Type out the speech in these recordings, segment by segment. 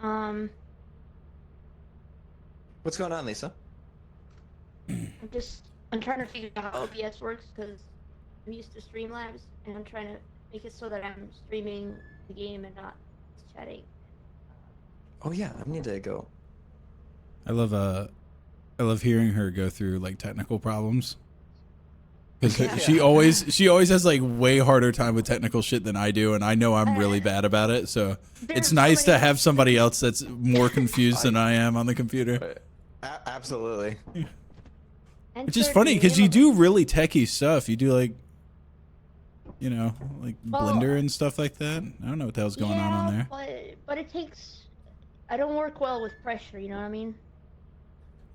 Um, What's going on, Lisa? I'm trying to figure out how OBS works because I'm used to Streamlabs and I'm trying to make it so that I'm streaming the game and not chatting. Oh yeah, I need to go. I love hearing her go through like technical problems. Because she always has like way harder time with technical shit than I do, and I know I'm really bad about it. So it's nice to have somebody else that's more confused than I am on the computer. Absolutely. Which is funny because you do really techie stuff. You do like, you know, like Blender and stuff like that. I don't know what the hell's going on there. But it takes. I don't work well with pressure. You know what I mean?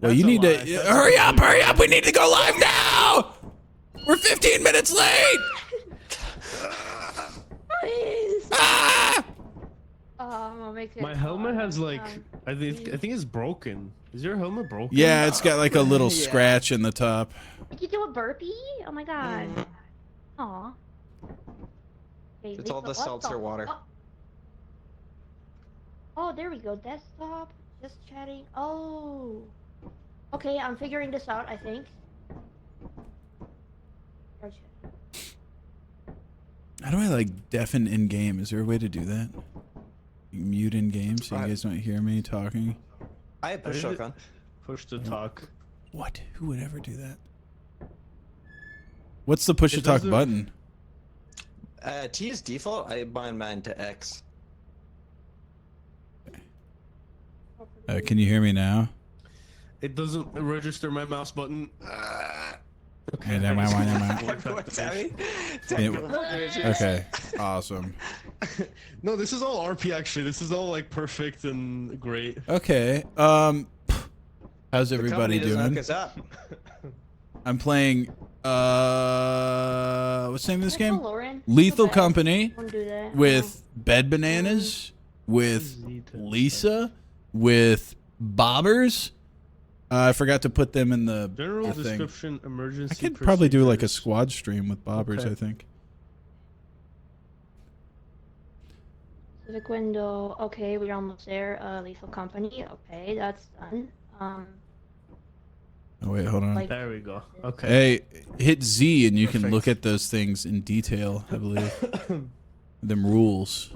Well, you need to hurry up! Hurry up! We need to go live now. We're 15 minutes late. Please. Ah! I'll make it. My helmet has like I think it's broken. Is your helmet broken? Yeah, it's got like a little scratch in the top. Did you do a burpee? Oh my god. Aw. Okay, It's all the seltzer water. Oh, there we go. Desktop. Just chatting. Oh. Okay, I'm figuring this out, I think. How do I like deafen in game? Is there a way to do that? Mute in game so you guys don't hear me talking. I have push talk on. Push to talk. What? Who would ever do that? What's the push to talk button? T is default. I bind mine to X. Can you hear me now? It doesn't register my mouse button. Okay, never mind. What's that? Okay, awesome. No, this is all RP actually. This is all like perfect and great. Okay, how's everybody doing? I'm playing, what's the name of this game? Lethal Company with Bed Bananas, with Lisa, with Bobbers. I forgot to put them in the General thing. description, emergency. I could probably do like a squad stream with Bobbers, I think. Civic window. Okay, we're almost there. Lethal Company. Okay, that's done. Oh wait, hold on. There we go. Okay. Hey, hit Z and you can look at those things in detail, I believe. Them rules.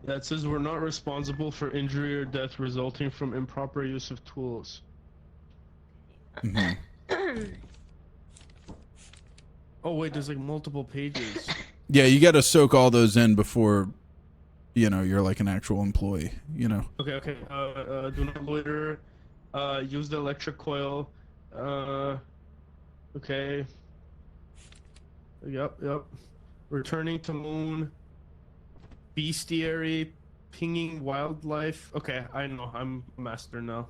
That says we're not responsible for injury or death resulting from improper use of tools. Oh wait, there's like multiple pages. Yeah, you got to soak all those in before, you know, you're like an actual employee, you know. Okay. Do not loiter. Use the electric coil. Okay. Yep. Returning to moon. Bestiary, pinging wildlife. Okay, I know. I'm a master now.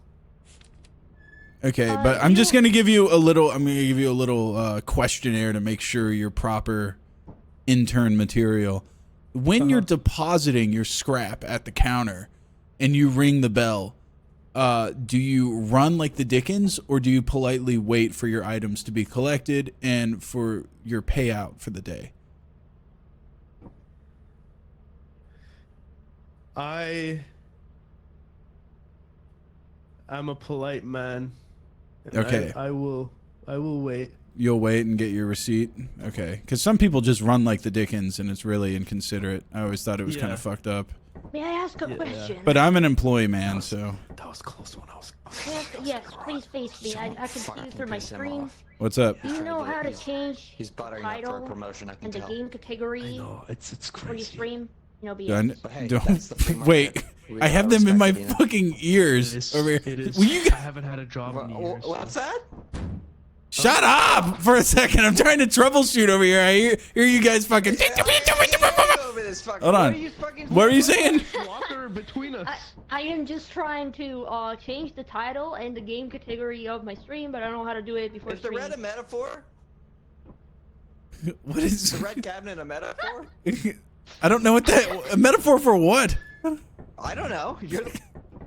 Okay, but I'm just gonna give you a little. I'm gonna give you a little questionnaire to make sure you're proper intern material. When you're depositing your scrap at the counter, and you ring the bell, do you run like the Dickens, or do you politely wait for your items to be collected and for your payout for the day? I'm a polite man. Okay. I will wait. You'll wait and get your receipt? Okay. Because some people just run like the Dickens, and it's really inconsiderate. I always thought it was kind of fucked up. May I ask a question? But I'm an employee, man, so... That was close when I was... Yes, please face me. I can see you through my screen. What's up? Do you know how to change He's the buttering up for a title promotion, I can and the tell. game category I know, it's for your crazy. stream? You know, Don't wait. I have them in my fucking ears over here. It is. Will you I haven't had a job in years. What's that? Shut up for a second. I'm trying to troubleshoot over here. I hear you guys fucking... Hold on. What are you saying? Locker between us. I am just trying to change the title and the game category of my stream, but I don't know how to do it before Is the red a metaphor? What is... the red cabinet a metaphor? I don't know what that... A metaphor for what? I don't know. You're the...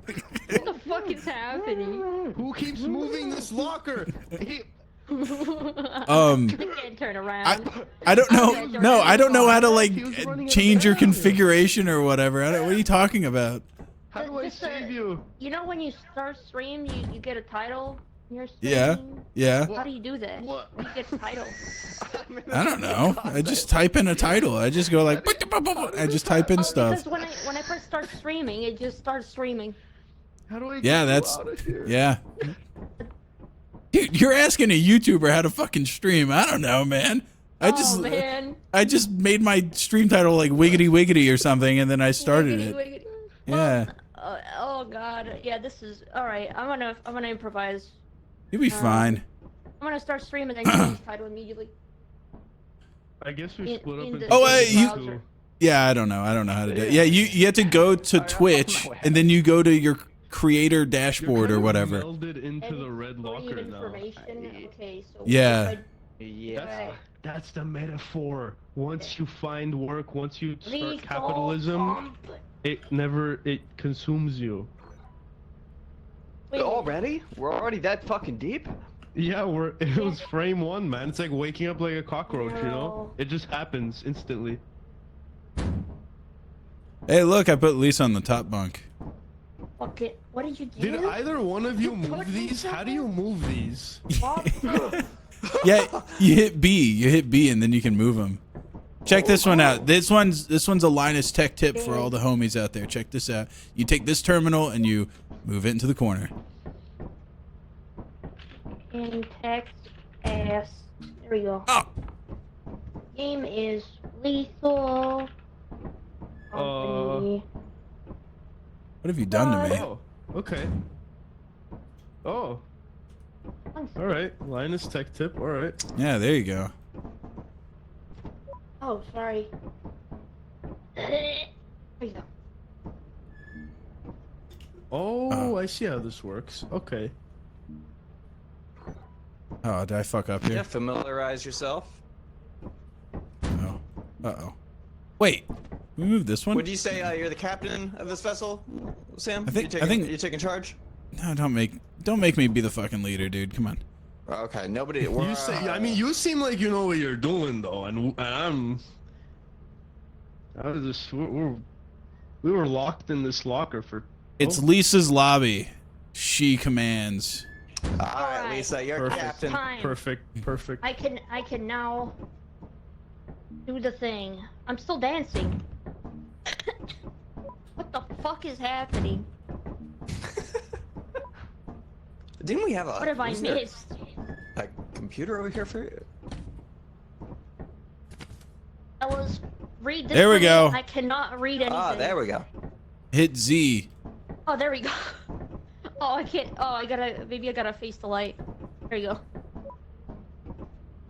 What the fuck is happening? Who keeps moving this locker? I can't turn around. I don't know. No, I don't know how to like change your configuration or whatever. What are you talking about? How do I Just, save you? You know when you start stream, you get a title. You're Yeah. streaming? Yeah. How do you do that? What? How do you get the title? I don't know. I just type in a title. I just go like, I just type in stuff. Because when I first start streaming, it just starts streaming. How do I get Yeah, you that's out of here? yeah. Dude, you're asking a YouTuber how to fucking stream. I don't know, man. Oh man. I just made my stream title like Wiggity Wiggity or something, and then I started Wiggity, it. wiggity. Yeah. Well, oh god. Yeah, this is all right. I'm gonna improvise. You'll be fine. I'm gonna start streaming and change title immediately. I guess we split up in into the- Oh, wait, you- browser. Yeah, I don't know. I don't know how to do it. Yeah, you have to go to Twitch, and then you go to your creator dashboard or whatever. Melded into the red locker now. Okay, so Yeah. Yeah. That's the metaphor. Once you find work, once you start Lethal capitalism, it consumes you. Wait, Already? We're already that fucking deep? Yeah, it was frame 1, man. It's like waking up like a cockroach, you know? No. It just happens instantly. Hey, look, I put Lisa on the top bunk. Fuck it. What did you do? Did either one of you You move put these? these How do you move these? What? Yeah, you hit B. You hit B, and then you can move them. Check this one out. This one's a Linus Tech tip for all the homies out there. Check this out. You take this terminal and you move it into the corner. In text ass. There we go. Oh, Game is lethal. Company. what have you done to me? Oh, okay. Oh, alright. Linus Tech tip, alright. Yeah, there you go. Oh, sorry. There you go. Oh, I see how this works. Okay. Oh, did I fuck up Yeah, here? familiarize yourself. Oh. Uh-oh. Wait, we moved this one? Would you say you're the captain of this vessel, Sam? I think- you I think- you're taking charge. No, don't make me be the fucking leader, dude. Come on. Okay, nobody. I mean, you seem like you know what you're doing, though, and we were locked in this locker for. It's Oh. Lisa's lobby. She commands. All right, Alright. Lisa, you're Perfect. captain. Time. Perfect. I can now do the thing. I'm still dancing. What the fuck is happening? Didn't we have a? What have I wasn't there missed? A computer over here for you? Fellas, read this. There we for me. go. I cannot read anything. Ah, there we go. Hit Z. Oh, there we go. Oh, I can't. Oh, maybe I gotta face the light. There you go.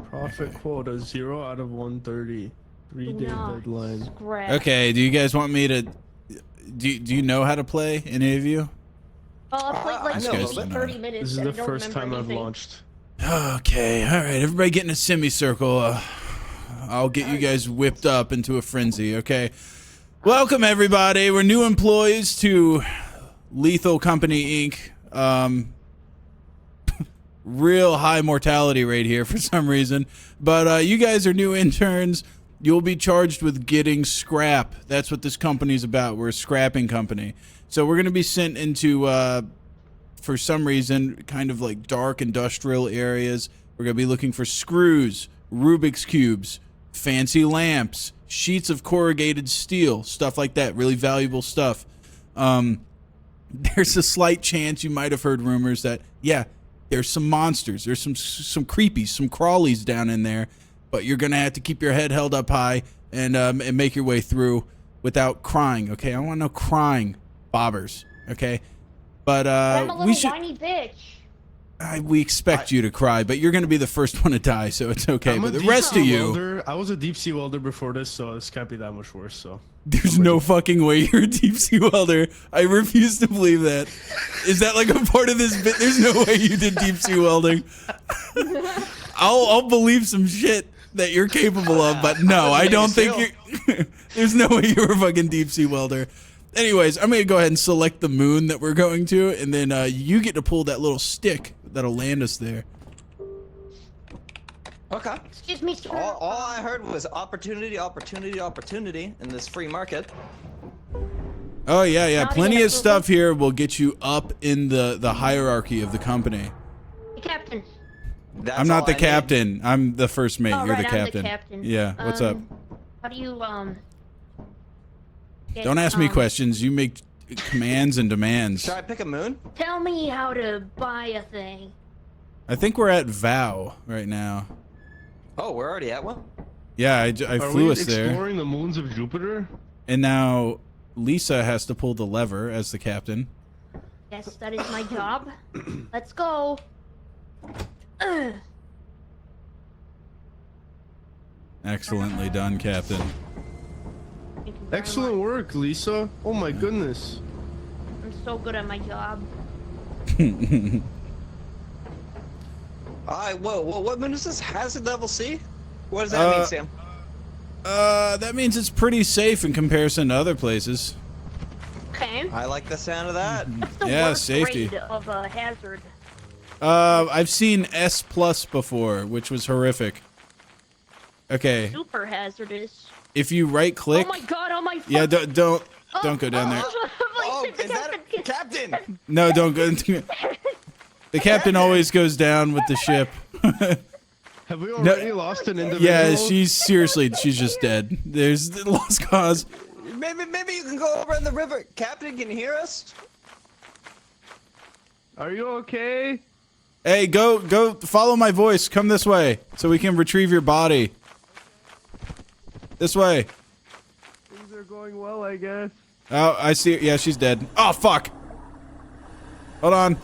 Profit quota 0 out of 130. 3-day No, deadline. scratch. Okay, do you guys want me to... Do you know how to play, any of you? Oh, I played like I know a little maybe bit. 30 minutes. This is and the I don't first remember time I've anything. launched. Okay, alright, everybody get in a semicircle. I'll get you guys whipped up into a frenzy, okay? Welcome, everybody. We're new employees to Lethal Company, Inc. Real high mortality rate here for some reason. But you guys are new interns. You'll be charged with getting scrap. That's what this company's about. We're a scrapping company. So we're going to be sent into, for some reason, kind of like dark industrial areas. We're going to be looking for screws, Rubik's Cubes, fancy lamps, sheets of corrugated steel, stuff like that. Really valuable stuff. There's a slight chance you might have heard rumors that, yeah, there's some monsters. There's some creepies, some crawlies down in there. But you're going to have to keep your head held up high and make your way through without crying, okay? I want no crying bobbers, okay? But I'm a little we should... whiny bitch. we expect you to cry, but you're going to be the first one to die, so it's okay. I'm But a the deep rest sea of you... welder. I was a deep sea welder before this, so this can't be that much worse, so. There's no fucking way you're a deep sea welder. I refuse to believe that. Is that like a part of this bit? There's no way you did deep sea welding. I'll believe some shit that you're capable of, but no, I don't think you're... There's no way you're a fucking deep sea welder. Anyways, I'm going to go ahead and select the moon that we're going to, and then you get to pull that little stick that'll land us there. Okay. Excuse me, sir. All I heard was opportunity, opportunity, opportunity in this free market. Oh yeah, yeah. Not Plenty even of stuff here will get you up in the hierarchy of the company. Hey, Captain. That's I'm not all the I need. captain. I'm the first mate. Oh, You're right, the I'm captain. the captain. Yeah. What's up? How do you get, Don't ask me questions. You make commands and demands. Should I pick a moon? Tell me how to buy a thing. I think we're at Vow right now. Oh, we're already at one? Yeah, I Are flew we us there. exploring the moons of Jupiter? And now Lisa has to pull the lever as the captain. Yes, that is my job. Let's go. Excellently done, Captain. Thank you very Excellent much. work, Lisa. Oh my goodness. I'm so good at my job. Whoa, what moon is this? Hazard level C? What does that mean, Sam? That means it's pretty safe in comparison to other places. Okay. I like the sound of that. What's the Yeah, worst safety. grade of a hazard? I've seen S+ before, which was horrific. Okay, Super hazardous. if you right click, Oh my god, oh my yeah, fucking- don't go down there. Oh, is that a captain? No, don't go. The captain always goes down with the ship. Have we already lost an individual? Yeah, she's just dead. There's the lost cause. Maybe you can go over in the river. Captain, can you hear us? Are you okay? Hey, go follow my voice. Come this way so we can retrieve your body. This way. Things are going well, I guess. Oh, I see. Yeah, she's dead. Oh, fuck. Hold on.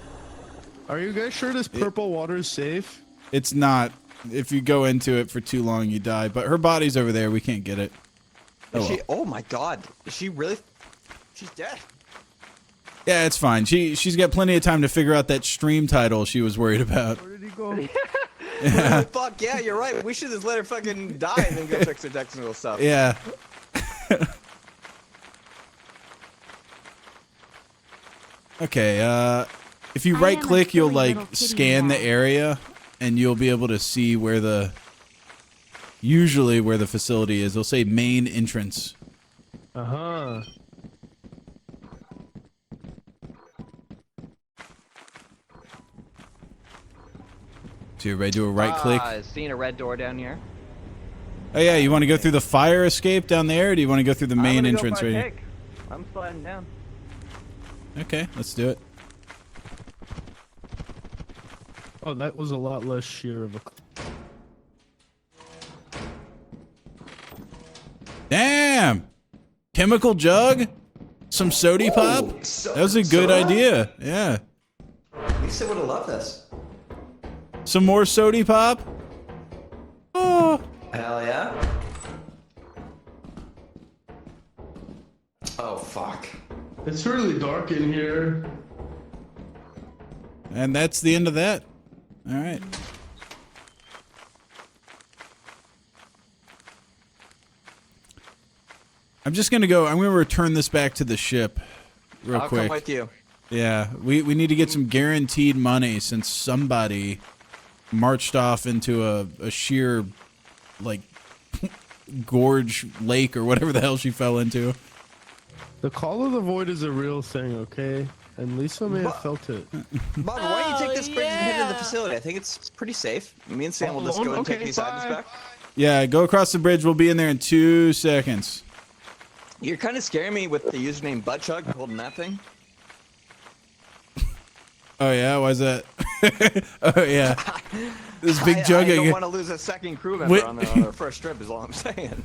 Are you guys sure this purple water is safe? It's not. If you go into it for too long, you die. But her body's over there. We can't get it. Is Oh, she? well. Oh my God! Is she really? She's dead. Yeah, it's fine. She's got plenty of time to figure out that stream title she was worried about. Where did he go? Yeah. Fuck yeah, you're right. We should just let her fucking die and then go fix her technical stuff. Yeah. Okay, if you I right am a click, you'll silly like little kitty scan the cat. area and you'll be able to see where usually where the facility is. They'll say main entrance. Uh-huh. So you ready to do a right click? Seeing a red door down here. Oh yeah, you want to go through the fire escape down there, or do you want to go through the I'm main gonna entrance go right for a here? pick. I'm sliding down. Okay, let's do it. Oh, that was a lot less sheer of a... Damn! Chemical jug? Some sody pop? That was a good idea. Yeah. Lisa would have loved this. Some more sody pop? Oh. Hell yeah. Oh fuck. It's really dark in here. And that's the end of that. All right. I'm just gonna go. I'm gonna return this back to the ship, real I'll quick. come with you. Yeah, we need to get some guaranteed money since somebody marched off into a sheer, like, gorge lake or whatever the hell she fell into. The call of the void is a real thing, okay? And Lisa may have felt it. Bob, why don't you take this bridge and head to the yeah. facility? I think it's pretty safe. Me and Sam will just go and take Okay, these items bye. back. Yeah, go across the bridge. We'll be in there in 2 seconds. You're kind of scaring me with the username Buttchug holding that thing. Oh yeah, why's that? Oh yeah, this big jug. I don't want to lose a second crew member Wait. on the first trip. Is all I'm saying.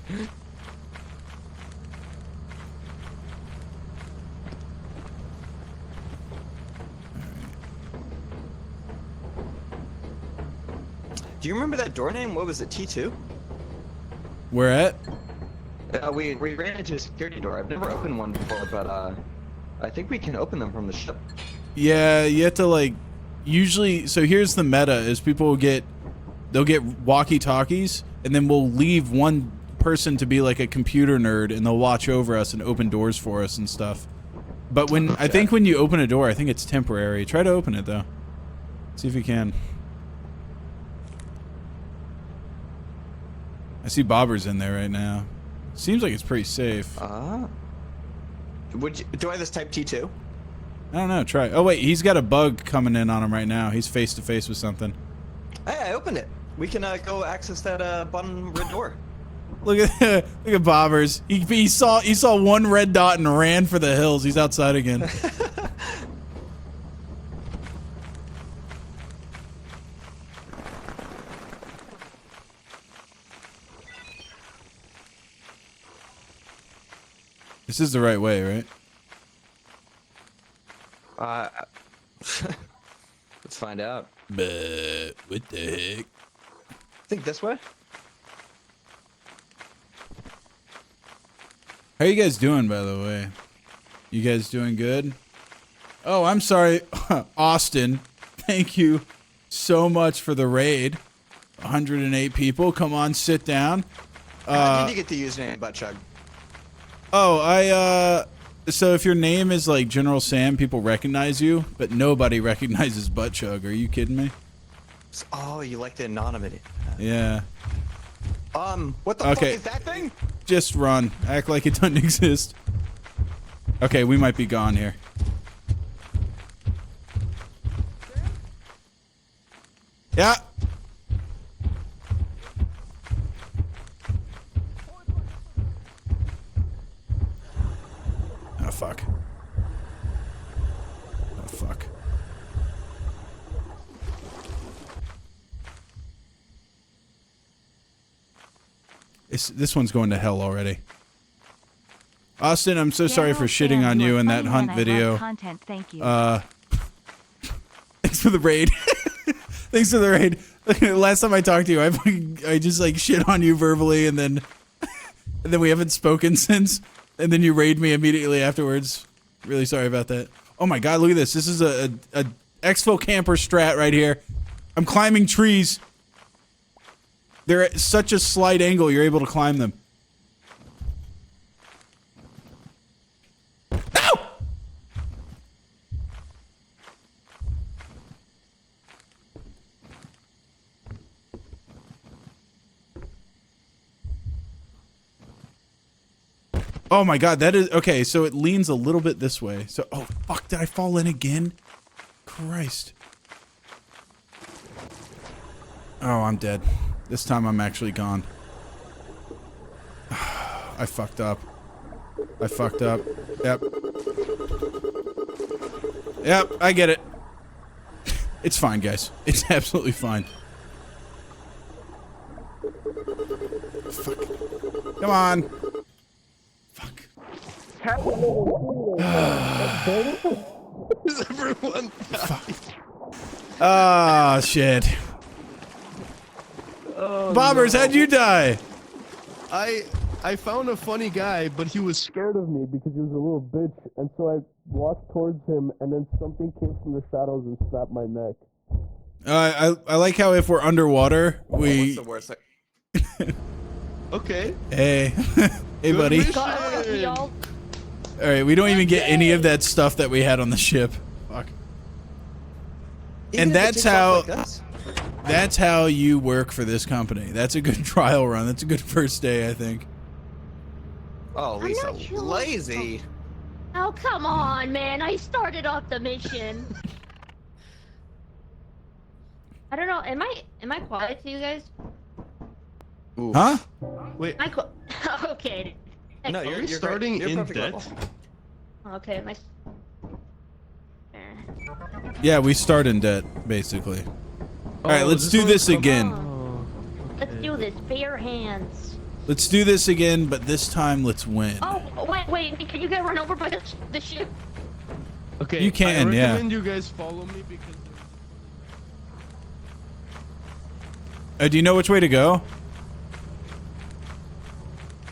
Do you remember that door name? What was it? T2? We're at. We ran into a security door. I've never opened one before, but I think we can open them from the ship. Yeah, you have to like. Usually, so here's the meta: is people will they'll get walkie-talkies, and then we'll leave one person to be like a computer nerd, and they'll watch over us and open doors for us and stuff. But I think when you open a door, I think it's temporary. Try to open it though. See if you can. I see Bobber's in there right now. Seems like it's pretty safe. Ah. Do I have this type T2? I don't know. Try. Oh wait, he's got a bug coming in on him right now. He's face to face with something. Hey, I opened it. We can go access that bottom red door. Look at look at Bobbers. He saw one red dot and ran for the hills. He's outside again. This is the right way, right? Let's find out. But what the heck? I think this way. How you guys doing, by the way? You guys doing good? Oh, I'm sorry, Austin. Thank you so much for the raid. 108 people. Come on, sit down. How did you get the username, Buttchug? Oh, so if your name is like General Sam, people recognize you, but nobody recognizes Buttchug. Are you kidding me? Oh, you like the anonymity. Yeah. What the fuck is that thing? Just run. Act like it doesn't exist. Okay, we might be gone here. Yeah. Oh, fuck. Oh, fuck. This one's going to hell already. Austin, I'm so sorry for shitting on you in that hunt video. Content, thank you. Thanks for the raid. Thanks for the raid. Last time I talked to you, I just like shit on you verbally, and then we haven't spoken since. And then you raid me immediately afterwards. Really sorry about that. Oh my god, look at this. This is a exfil camper strat right here. I'm climbing trees. They're at such a slight angle, you're able to climb them. Ow! Oh my god, that is... Okay, so it leans a little bit this way. So, oh fuck, did I fall in again? Christ. Oh, I'm dead. This time I'm actually gone. I fucked up. I fucked up. Yep. Yep, I get it. It's fine, guys. It's absolutely fine. Fuck. Come on. Fuck. Is everyone? Ah, shit. Oh, Bobbers, no. how'd you die? I found a funny guy, but he was scared of me because he was a little bitch, and so I walked towards him, and then something came from the shadows and snapped my neck. I like how if we're underwater, we... What's the worst? Okay. Hey. Hey, buddy. mission. Y'all. Alright, we don't even get any of that stuff that we had on the ship. Fuck. Even And if it that's takes off how... like this? That's how you work for this company. That's a good trial run. That's a good first day, I think. Oh, I'm Lisa, not sure. lazy. Oh, come on, man. I started off the mission. I don't know. Am I quiet to you guys? Ooh. Huh? Wait, Am I okay. No, are you're we great. starting You're in perfect debt? level. Okay, my. Yeah, we start in debt, basically. Alright, Oh, let's do one this come- again. Oh, Let's okay. do this. Bare hands. Let's do this again, but this time let's win. Oh, wait. Can you get run over by the ship? Okay, You can, I yeah. recommend you guys follow me because Do you know which way to go?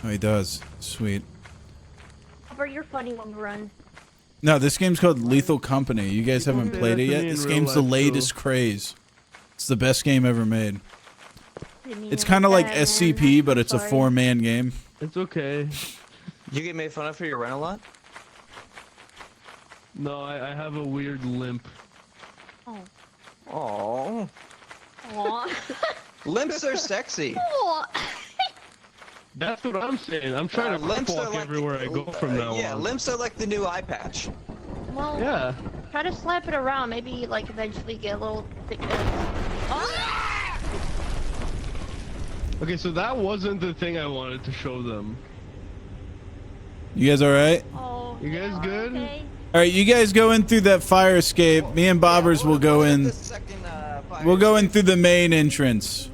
Oh, he does. Sweet. Albert, you're funny when we run. No, this game's called Lethal Company. You guys haven't say played that it to yet? me in This real game's the life, latest craze. It's the best game ever made. Didn't mean It's it kind of like that, man. SCP, but it's a Sorry. 4-man game. it's okay. You get made fun of for your run a lot? No, I have a weird limp. Oh. Oh, Aw. limps are sexy. Aw. That's what I'm saying. I'm trying to limps are walk like everywhere I go from now Yeah, on. limps are like the new eye patch. Well, Yeah. try to slap it around. Maybe like eventually get a little thick. Okay, so that wasn't the thing I wanted to show them. You guys all right? Oh. You guys good? Okay. All right, you guys go in through that fire escape. Me and Bobbers will go in. We'll go in through the main entrance.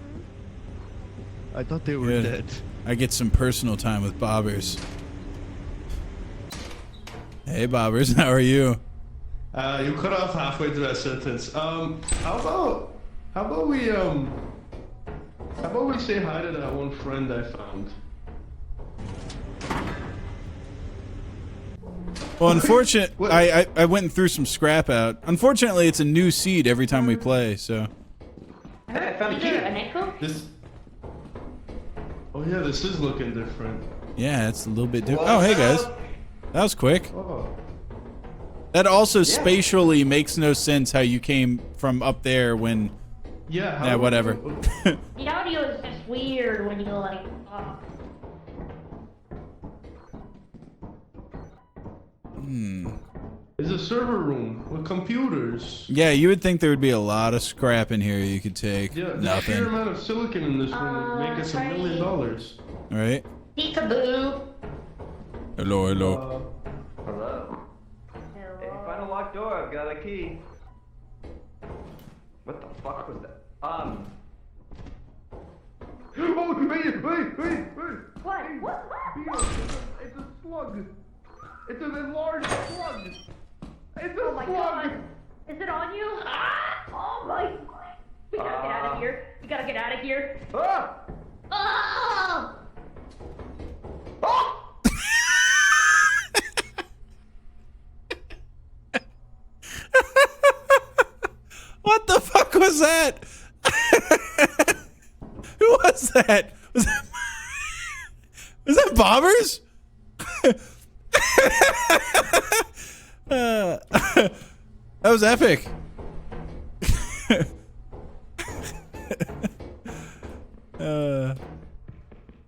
I thought they were Good. dead. I get some personal time with Bobbers. Hey, Bobbers, how are you? You cut off halfway through that sentence. How about we say hi to that one friend I found? Well, unfortunately, I went and threw some scrap out. Unfortunately, it's a new seed every time we play, so. Hey, I found a Is key. there an echo? This. Oh yeah, this is looking different. Yeah, it's a little bit different. Oh, hey, guys. That was quick. Oh. That also spatially makes no sense how you came from up there when. Yeah. Yeah, whatever. The audio is just weird when you like. It's a server room with computers. Yeah, you would think there would be a lot of scrap in here you could take. Yeah, the Nothing. sheer amount of silicon in this room would make us $1 million. Right? Peekaboo. Hello, hello. Hello. Hey, find a locked door. I've got a key. What the fuck was that? Oh, wait! What? What? It's a slug. It's an enlarged slug. It's a Oh my god. Is it on you? Ah! Oh my. We gotta get out of here. We gotta get out of here. Ah! Oh! Ah! What the fuck was that? Who was that? Was that Bobbers? That was epic.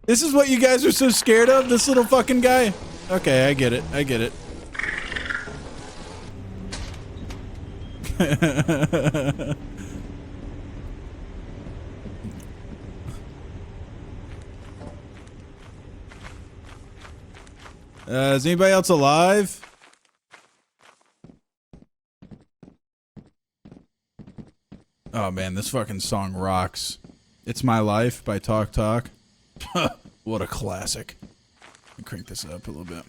This is what you guys are so scared of? This little fucking guy? Okay, I get it. I get it. Is anybody else alive? Oh man, this fucking song rocks. It's My Life by Talk Talk. What a classic. Let me crank this up a little bit.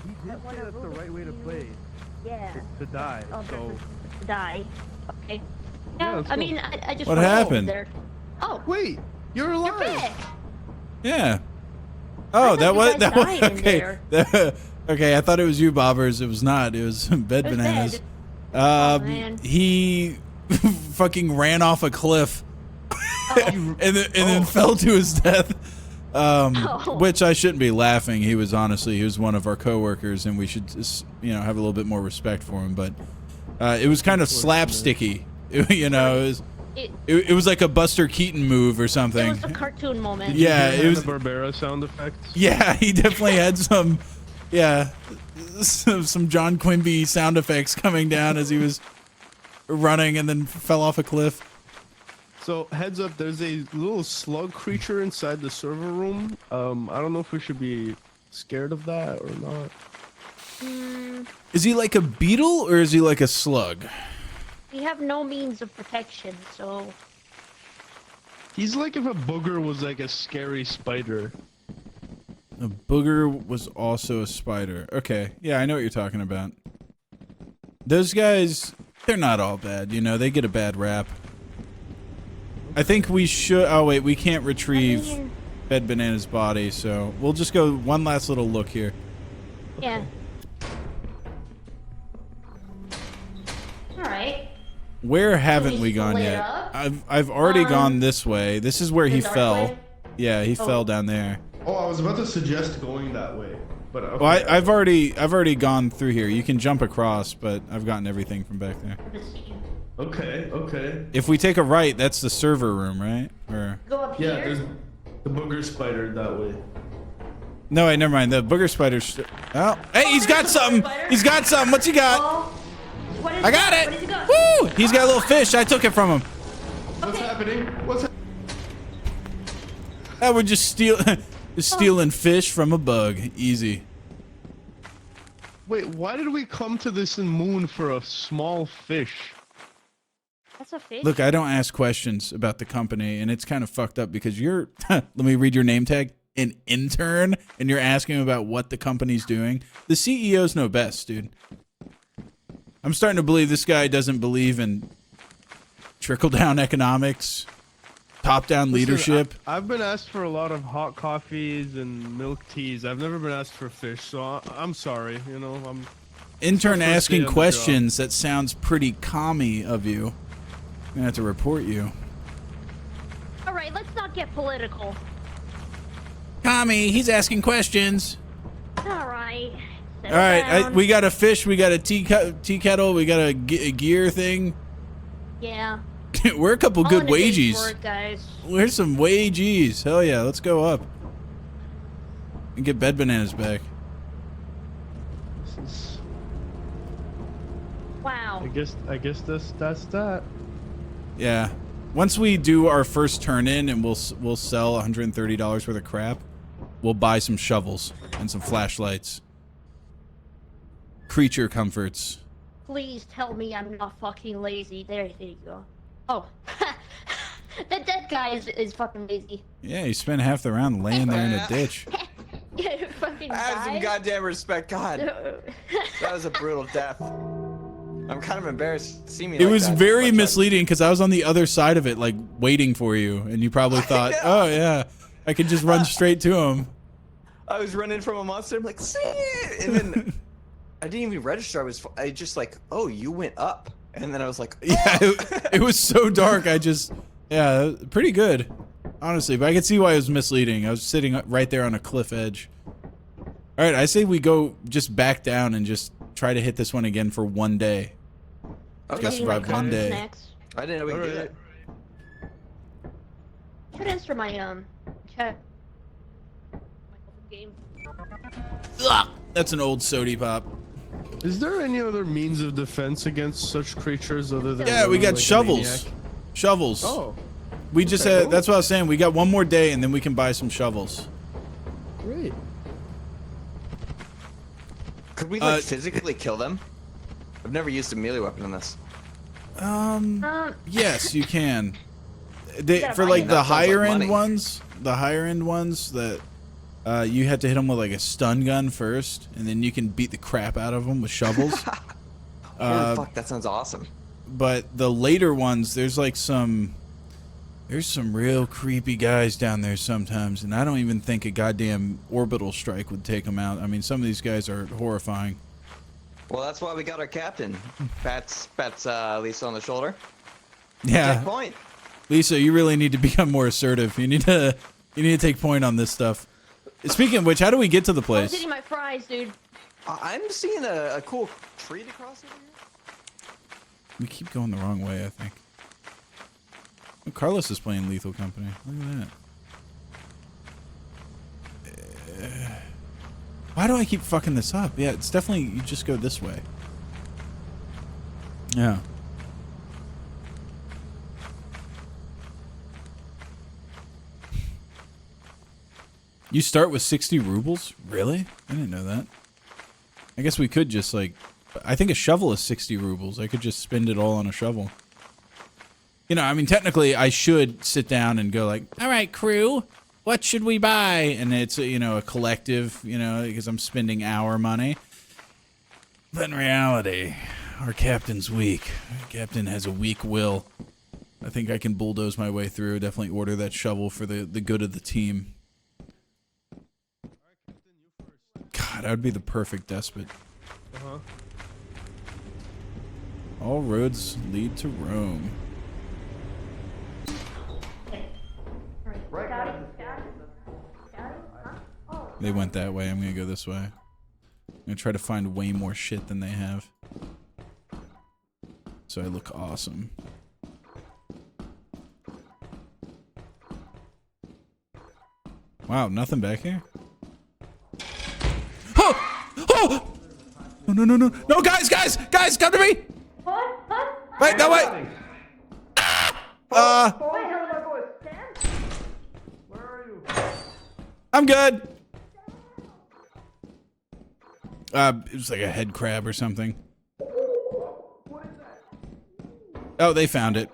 He did say that's the right way to play. Yeah. To die. Oh, So. die. Okay. Yeah, No, let's I go. mean, I just. What rolled happened? There. Oh, Wait, you're you're alive. back. Yeah. Oh, thought that you was guys that was died in okay. Okay, I thought it was you, Bobbers. It was not. It was Bed It was Bananas. Bed. Oh, man. He fucking ran off a cliff Oh. and then fell to his death. Oh. Which I shouldn't be laughing. He was one of our coworkers, and we should just, have a little bit more respect for him. But it was kind of slapsticky. It was like a Buster Keaton move or It something. was a cartoon moment. Yeah, it was. Barbera sound effects. Yeah, he definitely had some John Quimby sound effects coming down as he was running and then fell off a cliff. So heads up, there's a little slug creature inside the server room. I don't know if we should be scared of that or not. Is he like a beetle or is he like a slug? We have no means of protection, so. He's like if a booger was like a scary spider. A booger was also a spider. Okay, yeah, I know what you're talking about. Those guys, they're not all bad, they get a bad rap. I think we should. Oh wait, we can't retrieve Bed Banana's body, so we'll just go one last little look here. Yeah. Alright. Where haven't we we gone split yet? up? I've already gone this way. This is where the he dark fell. way? Yeah, he fell down there. Oh, I was about to suggest going that way, but okay. Well, I've already gone through here. You can jump across, but I've gotten everything from back there. Okay, okay. If we take a right, that's the server room, right? Or Go up Yeah, here. there's the booger spider that way. no, wait, never mind. The booger spider's. Oh, hey, he's got there's a booger something. spider. He's got something. What's he got? Oh, what is I got that? it. What has he got? Woo! He's got a little fish. I took it from him. What's happening? Oh, we're just stealing fish from a bug. Easy. Wait, why did we come to this moon for a small fish? That's a fish. Look, I don't ask questions about the company, and it's kind of fucked up because you're. Let me read your name tag. An intern, and you're asking about what the company's doing. The CEOs know best, dude. I'm starting to believe this guy doesn't believe in trickle-down economics, top-down leadership. I've been asked for a lot of hot coffees and milk teas. I've never been asked for fish, so I'm sorry. You know, I'm Intern It's the first day asking on the questions. That sounds pretty commie of you. I'm gonna have to report you. All right, let's not get political. Commie, he's asking questions. All right. All right, down. we got a fish, we got a tea kettle, we got a gear thing. Yeah. We're a couple All good in a day's wages. work, guys. Where's some wages? Hell yeah, let's go up. And get bed bananas back. Wow. I guess that's that. Yeah. Once we do our first turn in and we'll sell $130 worth of crap, we'll buy some shovels and some flashlights. Creature comforts. Please tell me I'm not fucking lazy. There you go. Oh. The dead guy is fucking lazy. Yeah, you spent half the round laying there in a ditch. Fucking Have some died. goddamn respect, God. That was a brutal death. I'm kind of embarrassed to see me It like was that, very but misleading because I was on the other side of it, like waiting for you, and you probably thought, "Oh yeah, I could just run straight to him." I was running from a monster. I'm like, see it, and then I didn't even register. I just like, oh, you went up, and then I was like, oh. Yeah, it was so dark. Yeah, pretty good, honestly. But I could see why it was misleading. I was sitting right there on a cliff edge. All right, I say we go just back down and just try to hit this one again for one day. Okay. Just Eating my survive one coffee day. snacks. I didn't know we could do that. Should answer my chat. My game. Ugh, that's an old sody pop. Is there any other means of defense against such creatures other than Yeah, we running got like a shovels. maniac? Shovels. Oh, We just okay, had. cool. That's what I was saying. We got one more day, and then we can buy some shovels. great. Could we like physically kill them? I've never used a melee weapon in this. Yes, you can. gotta For buy like it. the That sounds like higher money. end ones, that you have to hit them with like a stun gun first, and then you can beat the crap out of them with shovels. Holy fuck, that sounds awesome. But the later ones, there's some real creepy guys down there sometimes, and I don't even think a goddamn orbital strike would take them out. I mean, some of these guys are horrifying. Well, that's why we got our captain. Pats Lisa on the shoulder. Yeah, Take point. Lisa, you really need to become more assertive. You need to take point on this stuff. Speaking of which, how do we get to the I was place? eating my fries, dude. I'm seeing a cool tree to cross over here. We keep going the wrong way, I think. Oh, Carlos is playing Lethal Company. Look at that. Why do I keep fucking this up? Yeah, it's definitely, you just go this way. Yeah. You start with 60 rubles? Really? I didn't know that. I guess we could just like, I think a shovel is 60 rubles. I could just spend it all on a shovel. You know, I mean, technically I should sit down and go like, all right, crew, what should we buy? And it's, you know, a collective, you know, because I'm spending our money. But in reality, our captain's weak. Our captain has a weak will. I think I can bulldoze my way through. Definitely order that shovel for the good of the team. God, I would be the perfect despot. Uh-huh. All roads lead to Rome. They went that way. I'm gonna go this way. I'm gonna try to find way more shit than they have, so I look awesome. Wow, nothing back here. Oh! Oh! No, no, no, no, no, guys, come to me! Wait, no, wait! I'm good. It was like a head crab or something. Oh, they found it.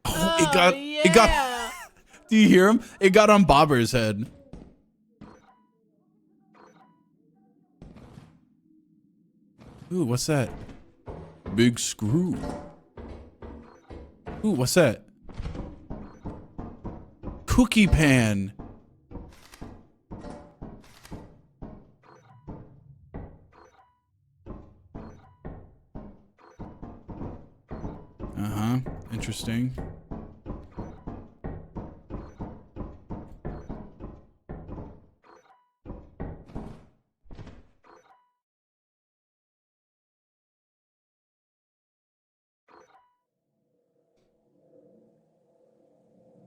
Oh, it got. Do you hear him? It got on Bobber's head. Ooh, what's that? Big screw. Ooh, what's that? Cookie pan. Uh-huh. Interesting.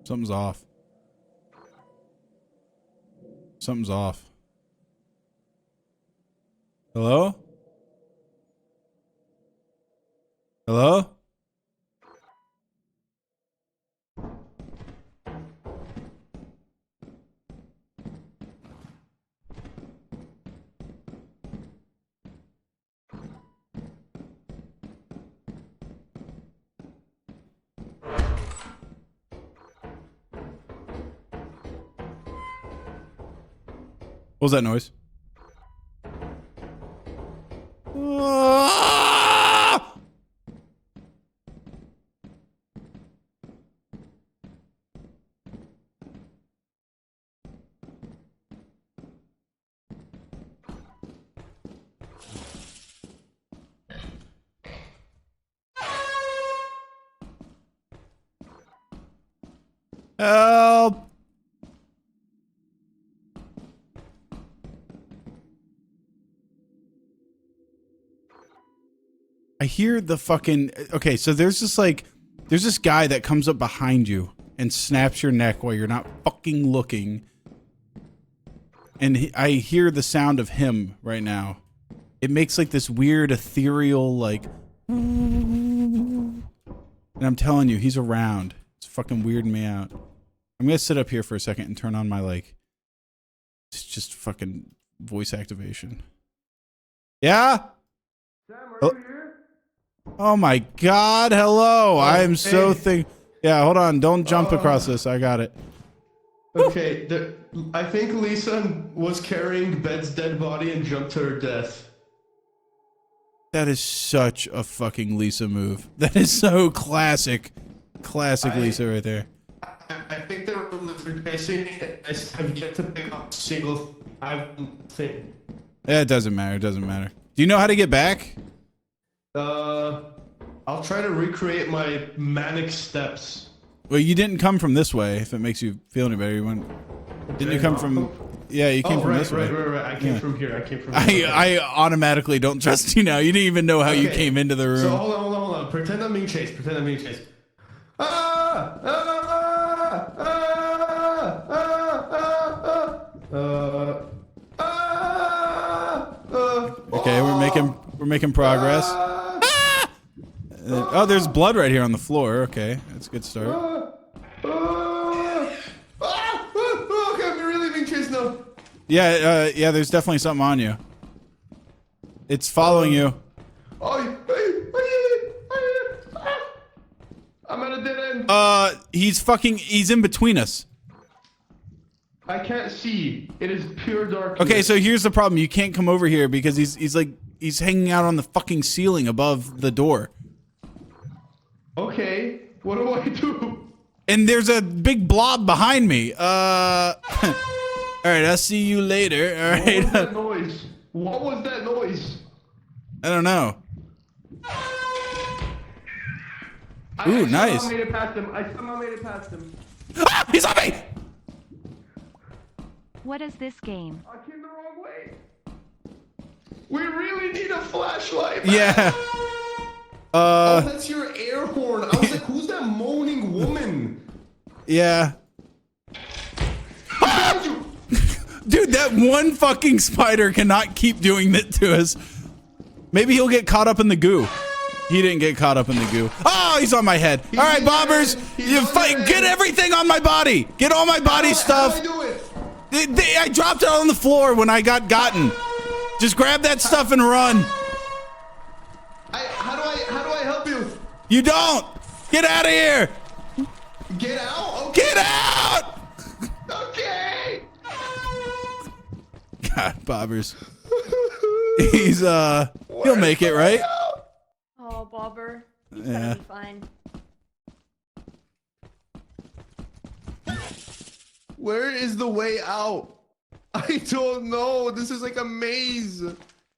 Something's off. Something's off. Hello? Hello? What was that noise? Ah! Help! I hear the fucking... Okay, so there's this guy that comes up behind you and snaps your neck while you're not fucking looking. And I hear the sound of him right now. It makes like this weird ethereal like... And I'm telling you, he's around. It's fucking weirding me out. I'm gonna sit up here for a second and turn on my like... It's just fucking voice activation. Yeah? Sam, are you here? Oh my god, hello. I am so yeah, hold on. Don't jump across this. I got it. Okay, I think Lisa was carrying Bed's dead body and jumped to her death. That is such a fucking Lisa move. That is so classic. Classic Lisa right there. I think they were lizard chasing. I have yet to pick up a single thing. Yeah, it doesn't matter. It doesn't matter. Do you know how to get back? I'll try to recreate my manic steps. Well, you didn't come from this way, if it makes you feel any better. Didn't you come from... Yeah, you came from this way. Right. I came from here. I automatically don't trust you now. You didn't even know how you came into the room. So hold on. Pretend I'm being chased. Okay, we're making progress. Oh, there's blood right here on the floor. Okay, that's a good start. Okay, I'm really being chased now. Yeah, there's definitely something on you. It's following you. I'm at a dead end. He's in between us. I can't see. It is pure darkness. Okay, so here's the problem. You can't come over here because he's hanging out on the fucking ceiling above the door. Okay, what do I do? And there's a big blob behind me. All right, I'll see you later. All What was that right. noise? What was that noise? I don't know. I Ooh, nice. somehow made it past him. I somehow made it past him. Ah, he's on me. What is this game? I came the wrong way. We really need a flashlight. Man. Yeah. Oh, that's your air horn. I was like, who's that moaning woman? Yeah. Behind you. Dude, that one fucking spider cannot keep doing that to us. Maybe he'll get caught up in the goo. He didn't get caught up in the goo. Oh, he's on my head. All right, bobbers, you fight. Get everything on my body. Get all my body stuff. How do I do it? I dropped it on the floor when I got gotten. Just grab that stuff and run. How do I help you? You don't. Get out of here. Get out. Okay. Get out. Okay. God, bobbers. He's he'll make it, right? Oh, Bobber. He's Yeah. gonna be fine. Where is the way out? I don't know. This is like a maze.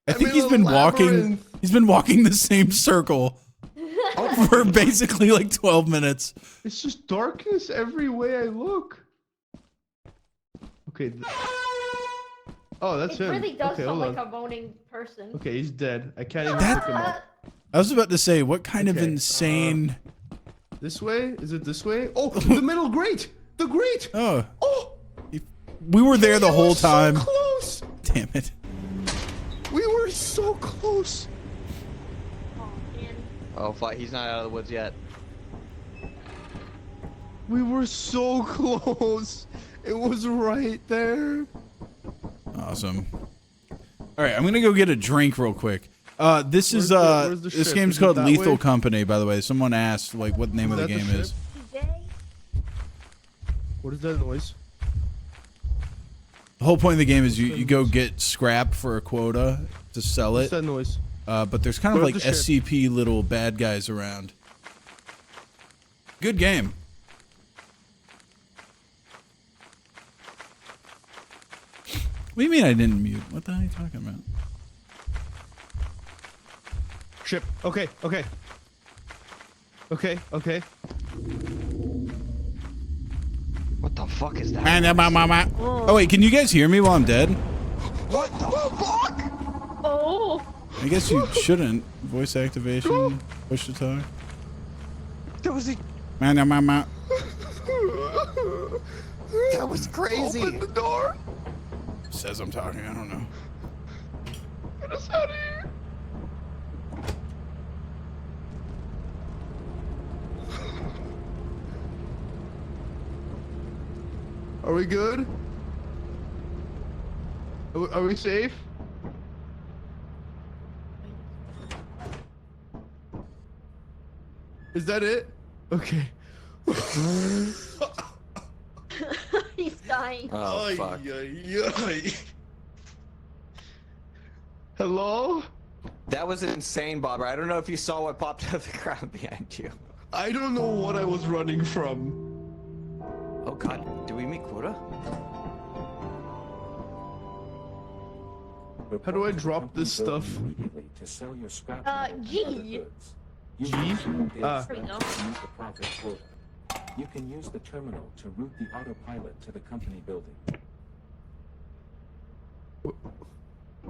I think he's been walking. He's been walking the same circle for basically like 12 minutes. It's just darkness every way I look. Okay. Oh, that's It him. really does Okay, sound hold like on. a moaning person. Okay, he's dead. I can't even That- pick him up. I was about to say, what kind of Okay, insane? This way? Is it this way? Oh, the middle grate! The grate! Oh, Oh! we were there the We whole were so time. close! Damn it. We were so close! Oh, man. Oh, fuck, he's not out of the woods yet. We were so close! It was right there. Awesome. All right, I'm gonna go get a drink real quick. This is where's the this ship? game's Is it called that Lethal way? Company, by the way. Someone asked like what the name of the that the game ship? is. Today? What is that noise? The whole point of the game is you go get scrap for a quota to sell What's it. that noise? But there's kind of Where's like the ship? SCP little bad guys around. Good game. What do you mean I didn't mute? What the hell are you talking about? Ship. Okay, okay. Okay, okay. What the fuck is that? Oh wait, can you guys hear me while I'm dead? What the fuck? Oh! I guess you shouldn't. Voice activation, push to talk. That was that was crazy. Open the door! Says I'm talking, I don't know. Get us out of here! Are we good? Are we safe? Is that it? Okay. He's dying. Oh, fuck. Hello? That was insane, Bobber. I don't know if you saw what popped out of the ground behind you. I don't know what I was running from. Oh, God. Did we meet quota? How do I drop this stuff? G. G? There we go. You can use the terminal to route the autopilot to the company building.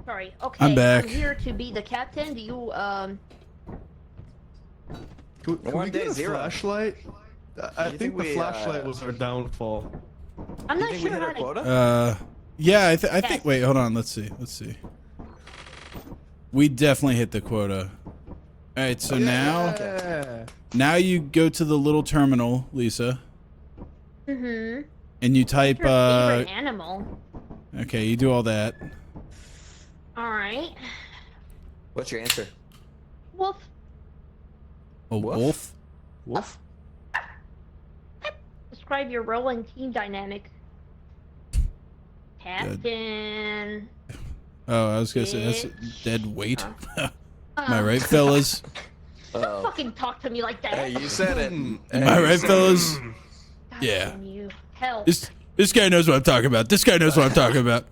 Sorry. Okay. I'm back. I'm here to be the captain. Do you Can we One get day a zero. flashlight? I You think think the we, flashlight was our downfall. I'm You not think we sure hit how our to quota? Yeah, I think. Wait, hold on. Let's see. We definitely hit the quota. All right, so now you go to the little terminal, Lisa, Mm-hmm. and you type. Your favorite animal. Okay, you do all that. Alright. What's your answer? Wolf. A wolf. Wolf? Describe your role and team dynamic. Captain. Oh, I was gonna say that's dead weight. Am I right, fellas? Don't fucking talk to me like that. Hey, you said it. Am I right, fellas? God Yeah. damn you. Hell. Just This guy knows what I'm talking about. This guy knows what I'm talking about.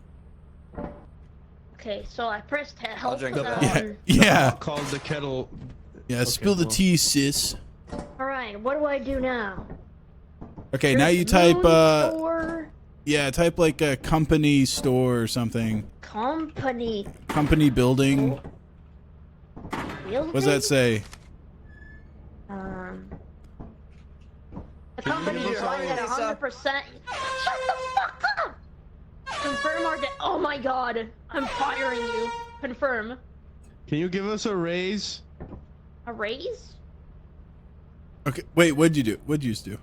Okay, so I pressed help. drink put that. that Yeah. on. Called the kettle. Yeah, spill the well. tea, sis. All right, what do I do now? Okay, now There's you type, Moon Store, yeah, type like a company store or something. company. Company building. Building? What does that say? The company you is hear running at me, Lisa? 100%. Shut the fuck up! Confirm or oh my god, I'm firing you. Confirm. Can you give us a raise? A raise? Okay, wait, what'd you do? What'd you just do?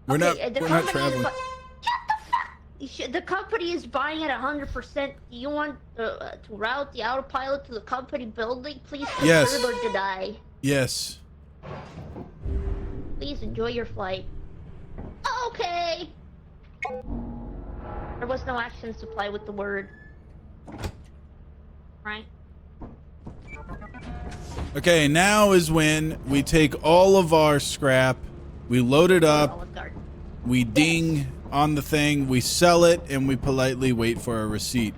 We're Okay, not the we're not company is traveling. Shut the fuck! The company is buying at 100%. Do you want to route the autopilot to the company building? Please confirm Yes. or deny. Yes. Please enjoy your flight. Okay. There was no action supply with the word. Right? Okay, now is when we take all of our scrap, we load it up, Olive Garden. we ding on the thing, we sell it, and we politely wait for a receipt.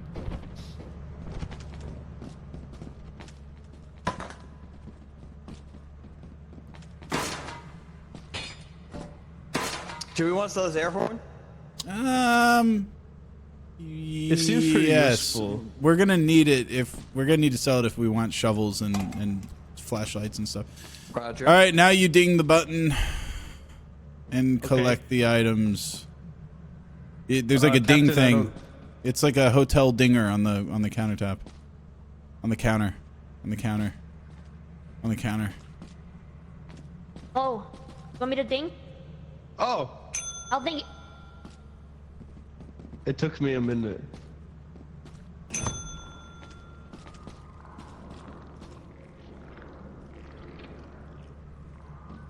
Do we want to sell this air horn? It seems pretty useful. We're gonna need it if we're gonna need to sell it if we want shovels and flashlights and stuff. Roger. All right, now you ding the button and collect the items. There's like a ding Captain, I thing. don't- It's like a hotel dinger on the countertop. On the counter. On the counter. On the counter. Oh, you want me to ding? Oh, I'll ding it. it took me a minute.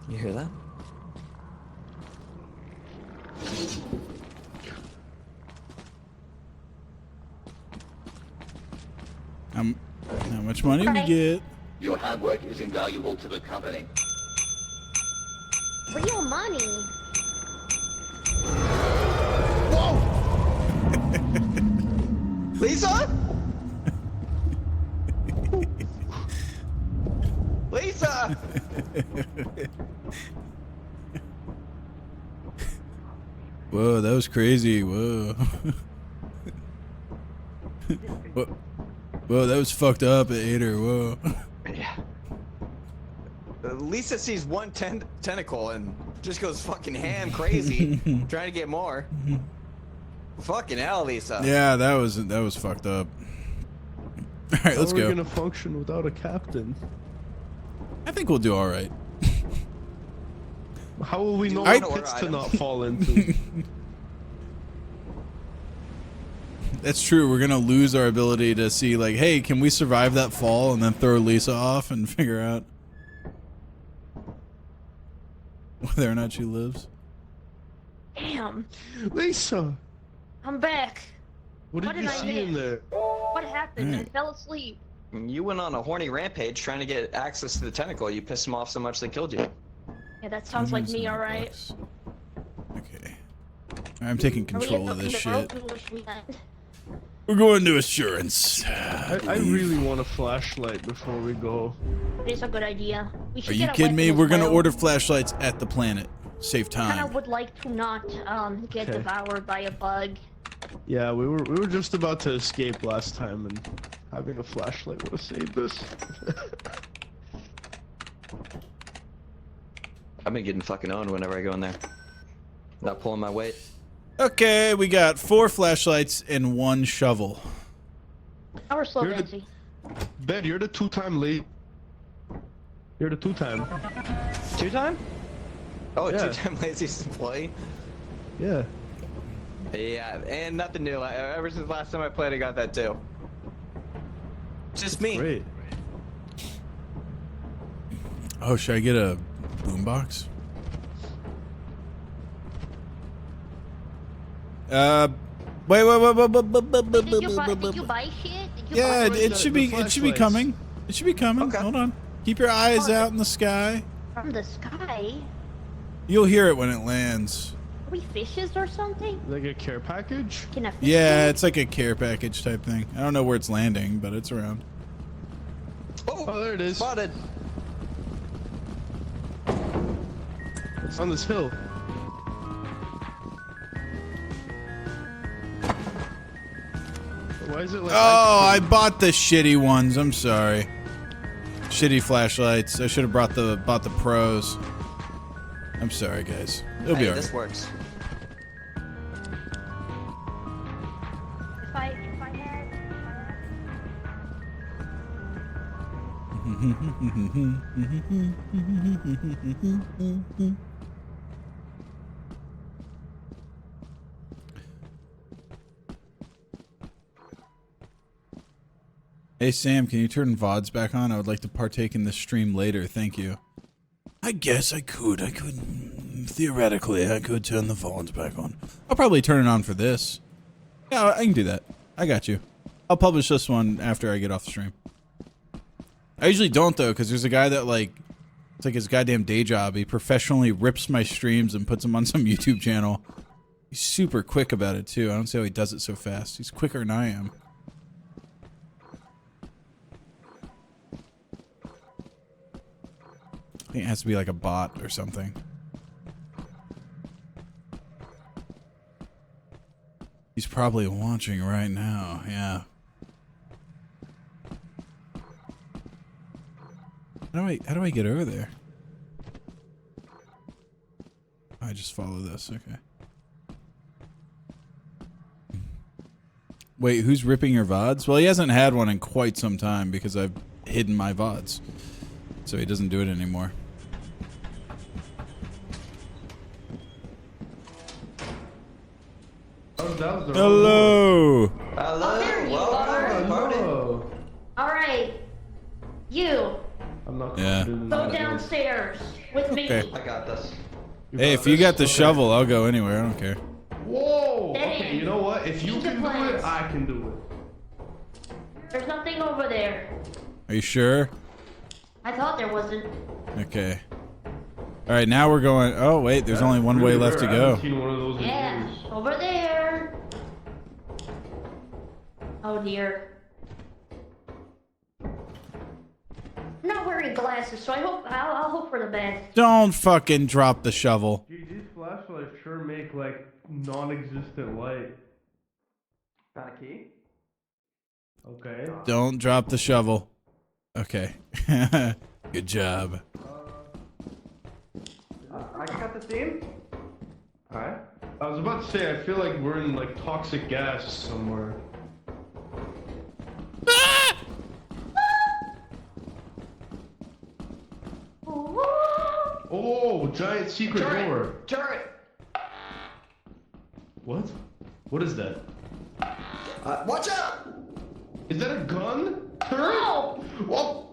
You hear that? How much money we get? Your hard work is invaluable to the company. Real money. Lisa? Lisa! Whoa, that was crazy. Whoa. Whoa, that was fucked up at Ader. Whoa. Yeah. Lisa sees one tentacle and just goes fucking ham crazy, trying to get more. Fucking hell, Lisa. Yeah, that was fucked up. All right, let's How are go. we gonna function without a captain? I think we'll do all right. How will we know I- what pits to not fall into? That's true. We're gonna lose our ability to see, like, hey, can we survive that fall, and then throw Lisa off and figure out whether or not she lives. Damn. Lisa, I'm back. what What did did you I see in miss? there? What happened? I Alright. fell asleep. You went on a horny rampage trying to get access to the tentacle. You pissed them off so much they killed you. Yeah, that sounds like me, alright. Okay. I'm taking Are we control at of the- this the shit. broken wish we had? We're going to assurance. I really want a flashlight before we go. It's a good idea. We should Are you get a kidding me? weapon as We're gonna well. order flashlights at the planet. Save I time. would like to not get Okay. devoured by a bug. Yeah, we were just about to escape last time, and having a flashlight would have saved us. I've been getting fucking owned whenever I go in there. Not pulling my weight. Okay, we got 4 flashlights and 1 shovel. Now we're slow You're the- dancing. Ben, you're the two-time late. You're the two-time. Two-time? Oh, Yeah. two-time laziest employee? Yeah. Yeah, and nothing new. Ever since last time I played, I got that too. Just me. Great. Oh, should I get a boombox? Wait. Did you buy shit? Did you Yeah, buy it should be. the It should be flashlights. coming. It should be coming. Okay. Hold on. Keep your eyes out in the sky. from the sky? You'll hear it when it lands. Are we fishes or something? Like a care package? Can a fish Yeah, live? it's like a care package type thing. I don't know where it's landing, but it's around. Oh, there it is. Spotted. It's on this hill. Why is it like? Oh, I bought the shitty ones. I'm sorry. Shitty flashlights. I should have bought the pros. I'm sorry, guys. It'll be Hey, alright. this works. If I had. Hey Sam, can you turn VODs back on? I would like to partake in this stream later. Thank you. I guess I could. Theoretically, I could turn the VODs back on. I'll probably turn it on for this. Yeah, I can do that. I got you. I'll publish this one after I get off the stream. I usually don't though, because there's a guy that like, it's like his goddamn day job. He professionally rips my streams and puts them on some YouTube channel. He's super quick about it too. I don't see how he does it so fast. He's quicker than I am. I think it has to be like a bot or something. He's probably watching right now. Yeah. How do I get over there? I just follow this. Okay. Wait, who's ripping your VODs? Well, he hasn't had one in quite some time because I've hidden my VODs. So he doesn't do it anymore. Oh, that was the Hello! Hello. there you Welcome. are. Party. Oh, All right, you I'm not. Yeah. go downstairs with me. Okay. I got this. Hey, if you got the shovel, I'll go anywhere. I don't care. Whoa. Dead Okay, end. you know what? If you Change the can do plans. it, I can do it. There's nothing over there. Are you sure? I thought there wasn't. Okay. Alright, now we're going. Oh, wait, there's only one way left to I haven't go. seen one of those in Yeah, years. over there. Oh dear. I'm not wearing glasses, so I'll hope for the best. Don't fucking drop the shovel. Gee, these flashlights sure make like non-existent light. Got a key? Okay. Don't drop the shovel. Okay. Good job. I got the theme. Alright. I was about to say, I feel like we're in like toxic gas somewhere. Oh, giant secret door. Turret. What? What is that? Watch out. Is that a gun? Turret? Oh! Whoa!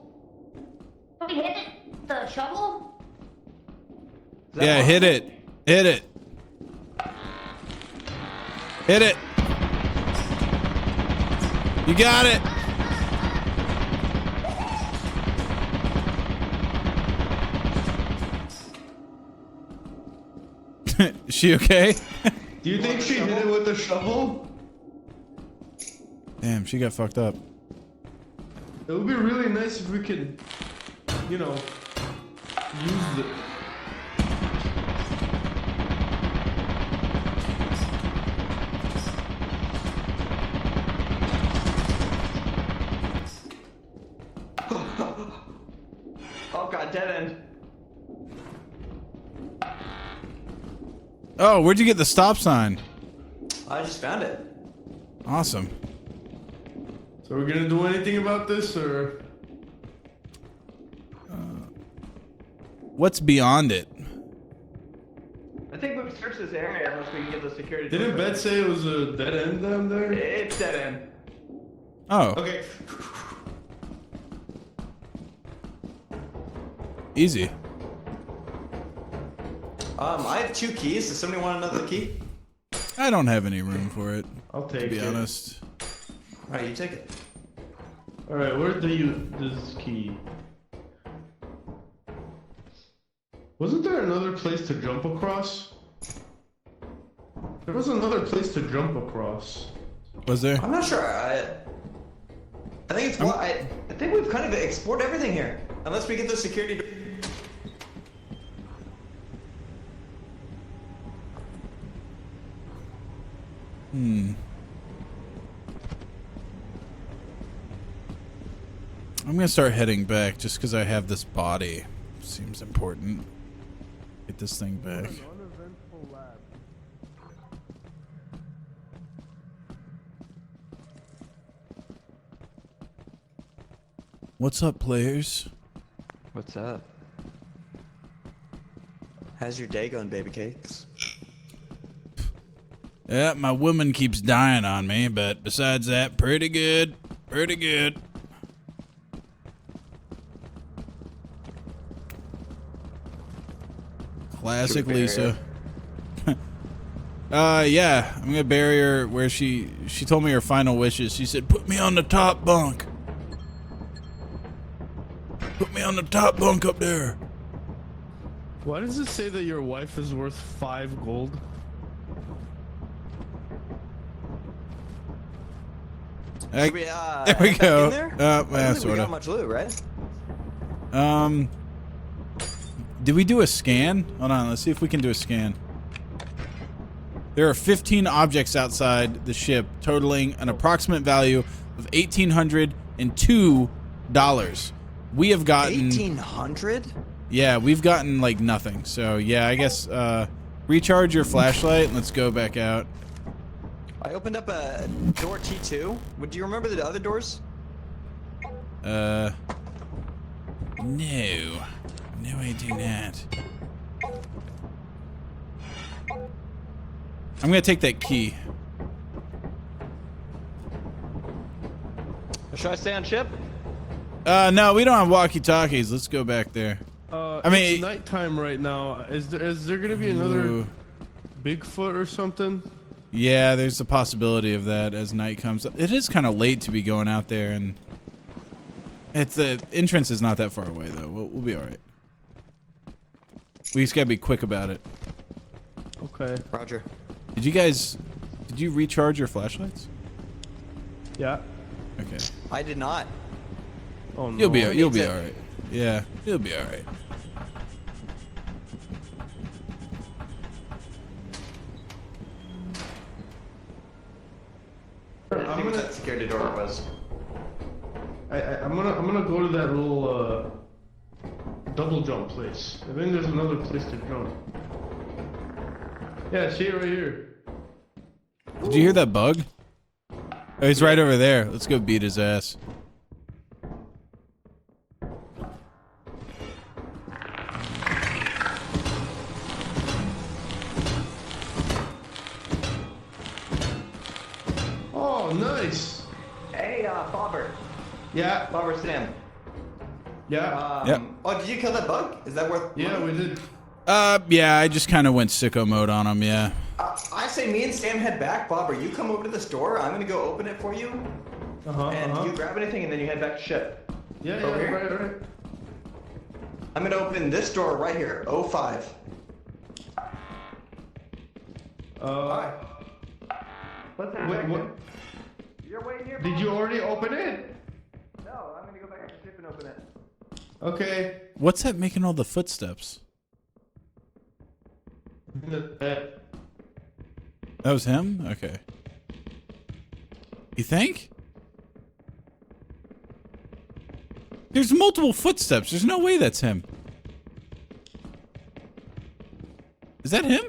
Can we hit it? The shovel? Yeah, hit it. Hit it. Hit it. You got it. Is she okay? Do you think she hit it with a shovel? Damn, she got fucked up. It would be really nice if we could, you know, use the. Oh god, dead end. Oh, where'd you get the stop sign? I just found it. Awesome. So we're gonna do anything about this, or? What's beyond it? I think we've searched this area unless we can get the security. Didn't Bet say it was a dead end down there? It's dead end. Oh, Okay. easy. I have 2 keys. Does somebody want another key? I don't have any room for it, I'll to take be it. honest. Alright, you take it. Alright, where's this key? Wasn't there another place to jump across? There was another place to jump across. Was there? I'm not sure. I think it's what I think we've kind of explored everything here, unless we get the security. I'm gonna start heading back just because I have this body. Seems important. Get this thing back. Uneventful lab. What's up, players? What's up? How's your day going, baby cakes? Yeah, my woman keeps dying on me, but besides that, pretty good. Pretty good. Classic bury Lisa. Yeah, I'm gonna bury her where she told me her final wishes. She said, "Put me on the top bunk. Put me on the top bunk up there." Why does it say that your wife is worth 5 gold? I- Should we, there we head back go. in there? I don't Yeah, think we sorta. got much loot, right? Did we do a scan? Hold on, let's see if we can do a scan. There are 15 objects outside the ship, totaling an approximate value of $1,802. We have gotten 1,800? yeah, we've gotten like nothing. So yeah, I guess recharge your flashlight and let's go back out. I opened up a door T2. Do you remember the other doors? No. No, I do not. I'm gonna take that key. Should I stay on ship? No, we don't have walkie-talkies. Let's go back there. I mean- it's nighttime right now. Is there gonna be another Ooh. Bigfoot or something? Yeah, there's a possibility of that as night comes. It is kind of late to be going out there, and the entrance is not that far away though. We'll be all right. We just gotta be quick about it. Okay. Roger. Did you recharge your flashlights? Yeah. Okay. I did not. Oh no. You'll be need all to- right. Yeah, you'll be all right. I think that security door was. I'm gonna go to that little double jump place. I think there's another place to jump. Yeah, see it right here. Did you hear that bug? Oh, he's right over there. Let's go beat his ass. Oh, nice. Hey, Bobber. Yeah. Bobber Sam. Yeah. Yep. Oh, did you kill that bug? Is that worth Yeah, money? we did. Yeah, I just kind of went sicko mode on him, yeah. I say me and Sam head back. Bobber, you come over to this door. I'm gonna go open it for you. And you grab anything and then you head back to ship. Yeah, over here? right. I'm gonna open this door right here. 05. Alright. What's that? Wait, what? You're waiting here. Did you already open it? No, I'm gonna go back to ship and open it. Okay. What's that making all the footsteps? That was him? Okay. You think? There's multiple footsteps. There's no way that's him. Is that him?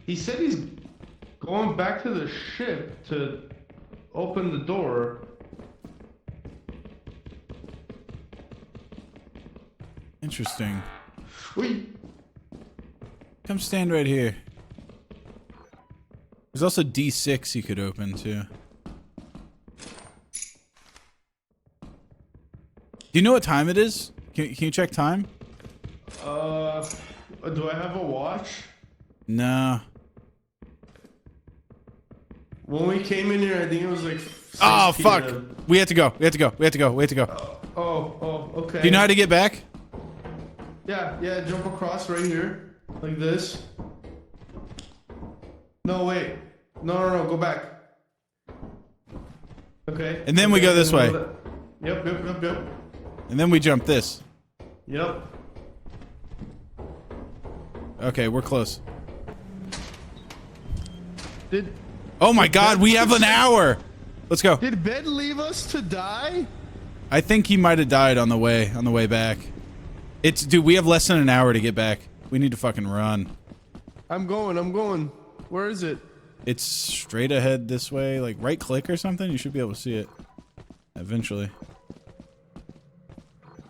He said he's going back to the ship to open the door. Interesting. Wait. Come stand right here. There's also D6 you could open too. Do you know what time it is? Can you check time? Do I have a watch? No. When we came in here, I think it was like 6 Oh fuck! PM. We have to go. We have to go. We have to go. We have to go. Oh, okay. Do you know how to get back? Yeah, jump across right here. Like this. No, wait. No, go back. Okay. And then we go this way. Yep. And then we jump this. Yep. Okay, we're close. Oh my God, we have an hour. Let's go. Did Ben leave us to die? I think he might have died on the way back. Dude, we have less than an hour to get back. We need to fucking run. I'm going. Where is it? It's straight ahead this way, like right click or something. You should be able to see it eventually.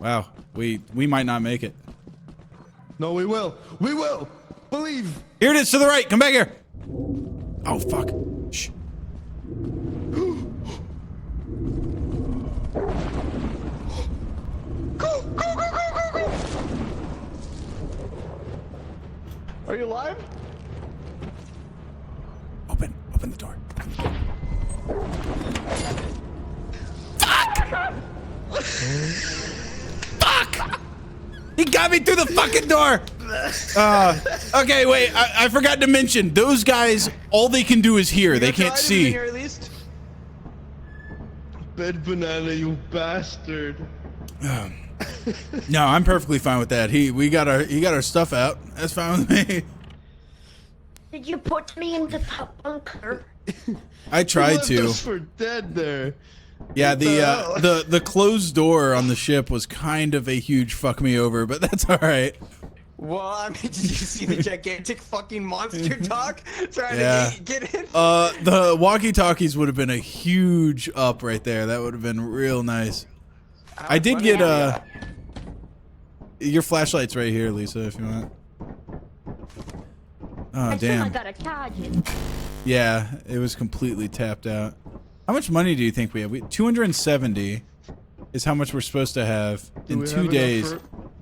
Wow, we might not make it. No, we will. We will. Believe. Here it is to the right. Come back here. Oh fuck. Shh. Go! Are you alive? Open the door. Fuck! He got me through the fucking door! Okay, wait, I forgot to mention, those guys, all they can do is hear. They can't see. Here at least? Bed banana, you bastard. No, I'm perfectly fine with that. He got our stuff out. That's fine with me. Did you put me in the bunker? I tried You left to. us for dead there. Yeah, the closed door on the ship was kind of a huge fuck me over, but that's all right. Well, I mean, did you see the gigantic fucking monster dog trying to get in? The walkie-talkies would have been a huge up right there. That would have been real nice. I did get your flashlight's right here, Lisa, if you want. Oh damn. I gotta charge it. Yeah, it was completely tapped out. How much money do you think we have? 270 is how much we're supposed to have in 2 days.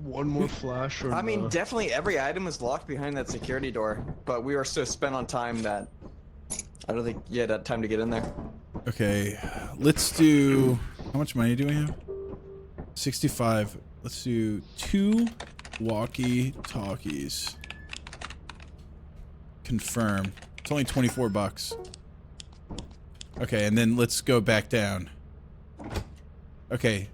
One more flash or I mean, definitely every item is locked behind that security door, but we were so spent on time that I don't think you had time to get in there. Okay, let's do... How much money do we have? 65. Let's do 2 walkie-talkies. Confirm. It's only 24 bucks. Okay, and then let's go back down. Okay.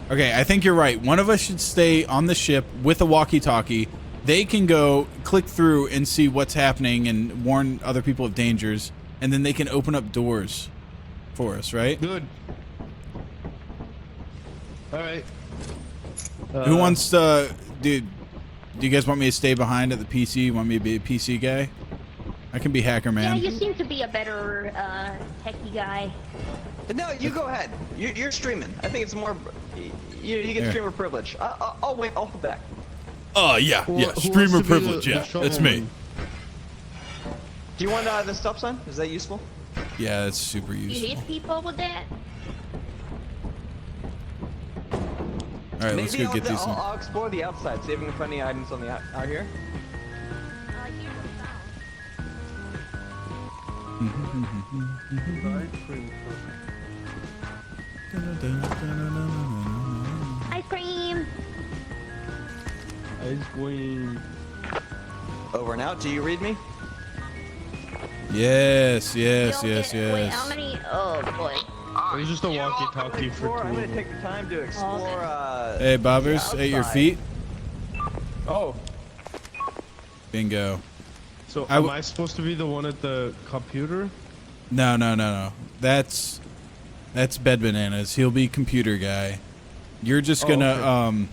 Okay, I think you're right. One of us should stay on the ship with a walkie-talkie. They can go click through and see what's happening and warn other people of dangers, and then they can open up doors for us, right? Good. All right. Who wants to... Dude, do you guys want me to stay behind at the PC? You want me to be a PC guy? I can be hacker man. Yeah, you seem to be a better techie guy. No, you go ahead. You're streaming. I think it's more... You get streamer privilege. I'll wait. I'll hold back. Oh, yeah. Yeah, streamer privilege. Yeah, that's me. Do you want the stop sign? Is that useful? Yeah, that's super You useful. hit people with that? Alright, let's go get these. I'll explore the outside, see if we can find any items on the out here. I hear Ice cream! Ice cream. Over and out. Do you read me? Yes, yes, You don't yes, get- Wait, how yes. many? Oh boy. There's just a walkie-talkie for two I'm of gonna them. take the time to explore. Hey, Bobbers, at your outside. feet. Oh, Bingo. so I am w- I supposed to be the one at the computer? No, no, no, no. That's Bed Bananas. He'll be computer guy. You're just gonna okay.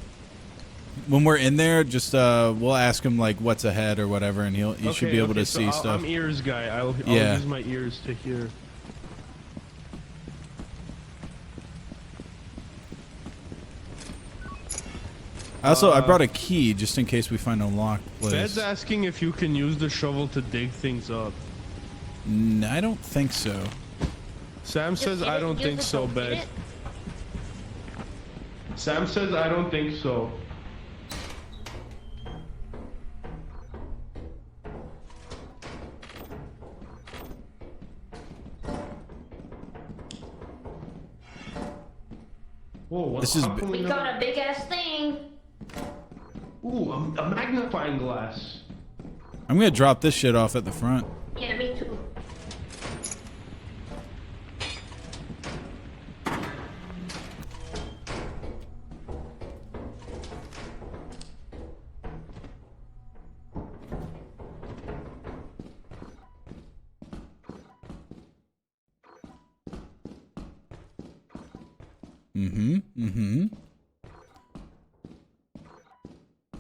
when we're in there, just we'll ask him like what's ahead or whatever, and he should be able to so see I'll, stuff. I'm ears guy. I'll Yeah. use my ears to hear. Also, I brought a key just in case we find a locked place. Bed's asking if you can use the shovel to dig things up. I don't think so. Sam says I don't think so, Bed. Sam says I don't think so. Whoa, what's This is up? We got a big ass thing. Ooh, a magnifying glass. I'm gonna drop this shit off at the front. Yeah, me too.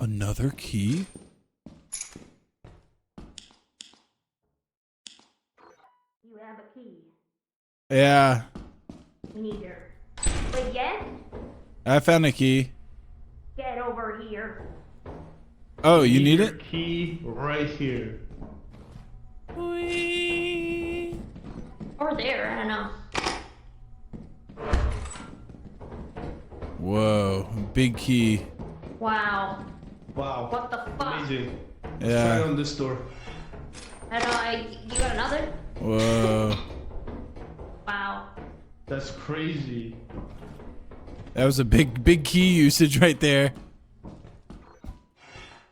Another key? You have a key. Yeah. We need her. Wait, yes? I found a key. Get over here. Oh, you need it? Key right here. Or there, I don't know. Whoa, big key. Wow. Wow. What the fuck? Amazing. Try Yeah. on this door. I don't know, you got another? Whoa. Wow. That's crazy. That was a big key usage right there.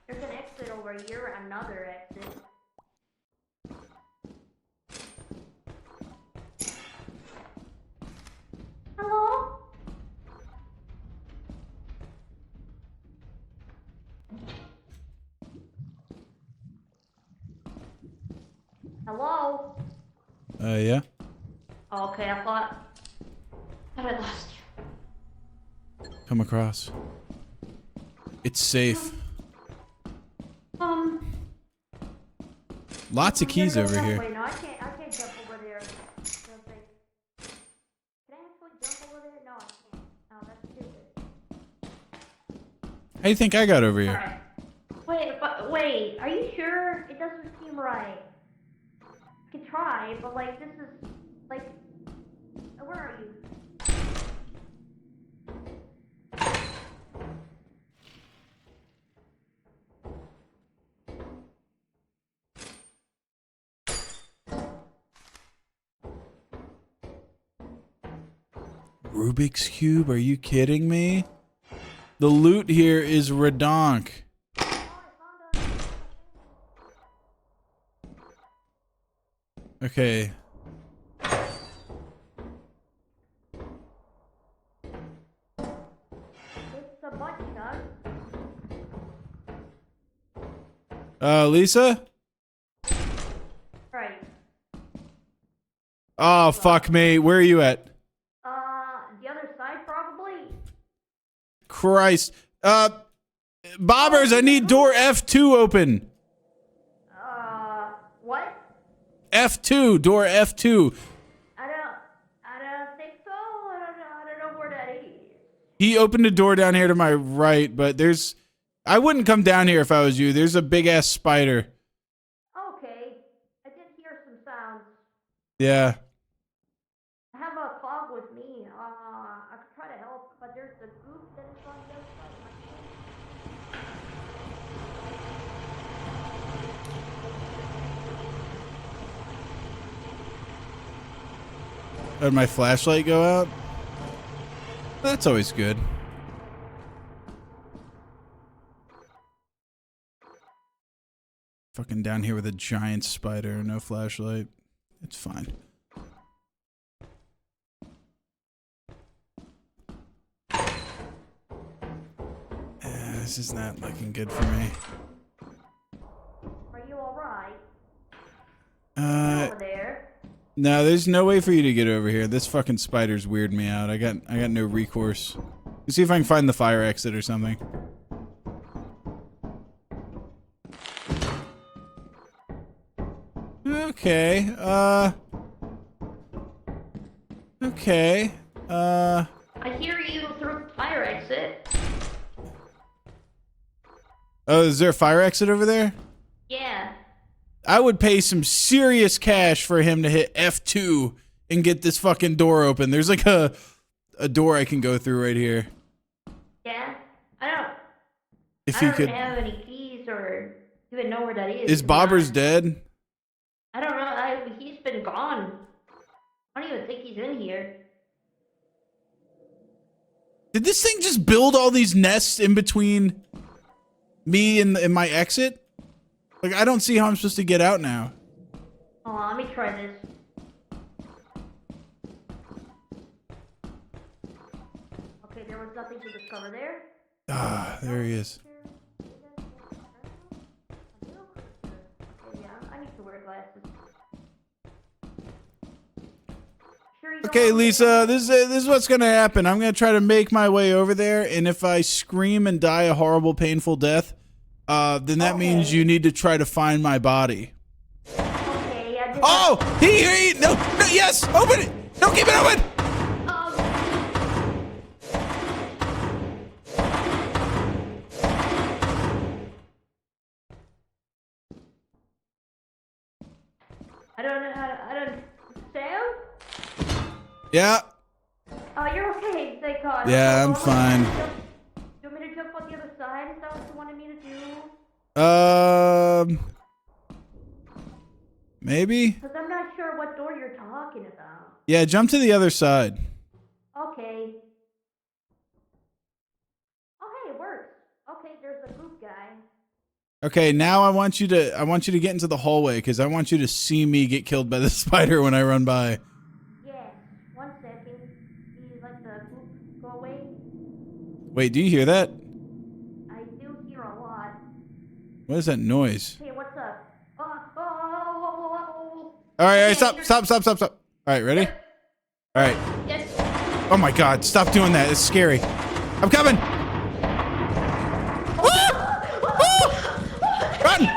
There's an exit over here, another exit. Hello? Hello? Yeah. Okay, I thought I lost you. Come across. It's safe. Lots of keys over here. Wait, no, I can't jump over there. Can I actually jump over there? No, I can't. No, that's stupid. How do you think I got over here? Alright. Wait, are you sure? It doesn't seem right. I can try, but like, this is, like, where are you? Rubik's Cube? Are you kidding me? The loot here is redonk. Okay. It's a bunch Lisa? Right. Oh, fuck me. Where are you at? The other side probably? Christ. Bobbers, I need door F2 open. What? F2, door F2. I don't think so. I don't know where that is. He opened a door down here to my right, but I wouldn't come down here if I was you. There's a big ass spider. Okay. I did hear some sounds. Yeah. I have a clog with me. I could try to help, but there's the group that is on the other side of my screen. Did my flashlight go out? That's always good. Fucking down here with a giant spider, no flashlight. It's fine. This is not looking good for me. Are you alright? Over there. No, there's no way for you to get over here. This fucking spider's weirding me out. I got no recourse. Let's see if I can find the fire exit or something. Okay. Okay. I hear you through the fire exit. Oh, is there a fire exit over there? Yeah. I would pay some serious cash for him to hit F2 and get this fucking door open. There's like a door I can go through right here. Yeah. I If don't you could. have any keys or even know where that is. Is Bobbers dead? I don't know. He's been gone. I don't even think he's in here. Did this thing just build all these nests in between me and my exit? Like, I don't see how I'm supposed to get out now. Hold on, let me try this. Okay, there was nothing to discover there. Ah, there he is. Yeah, I need to wear glasses. Okay, Lisa, this is what's gonna happen. I'm gonna try to make my way over there, and if I scream and die a horrible, painful death, then that means you need to try to find my body. Okay, I did. Oh, no, yes, open it. No, keep it open. I don't know how to. I don't. Sam? Yeah. Oh, you're okay. Thank God. Yeah, I'm fine. Do you want me to jump on the other side? Is that what you wanted me to do? Maybe. Because I'm not sure what door you're talking about. Yeah, jump to the other side. Okay. Oh, hey, it works. Okay, there's a group guy. Okay, now I want you to get into the hallway because I want you to see me get killed by the spider when I run by. Yes. 1 second. Do you let the group go away? Wait, do you hear that? I do hear a lot. What is that noise? Hey, what's up? Oh. All right, Okay, stop. All right, ready? All right. Yes. Oh my God, stop doing that. It's scary. I'm coming. Run!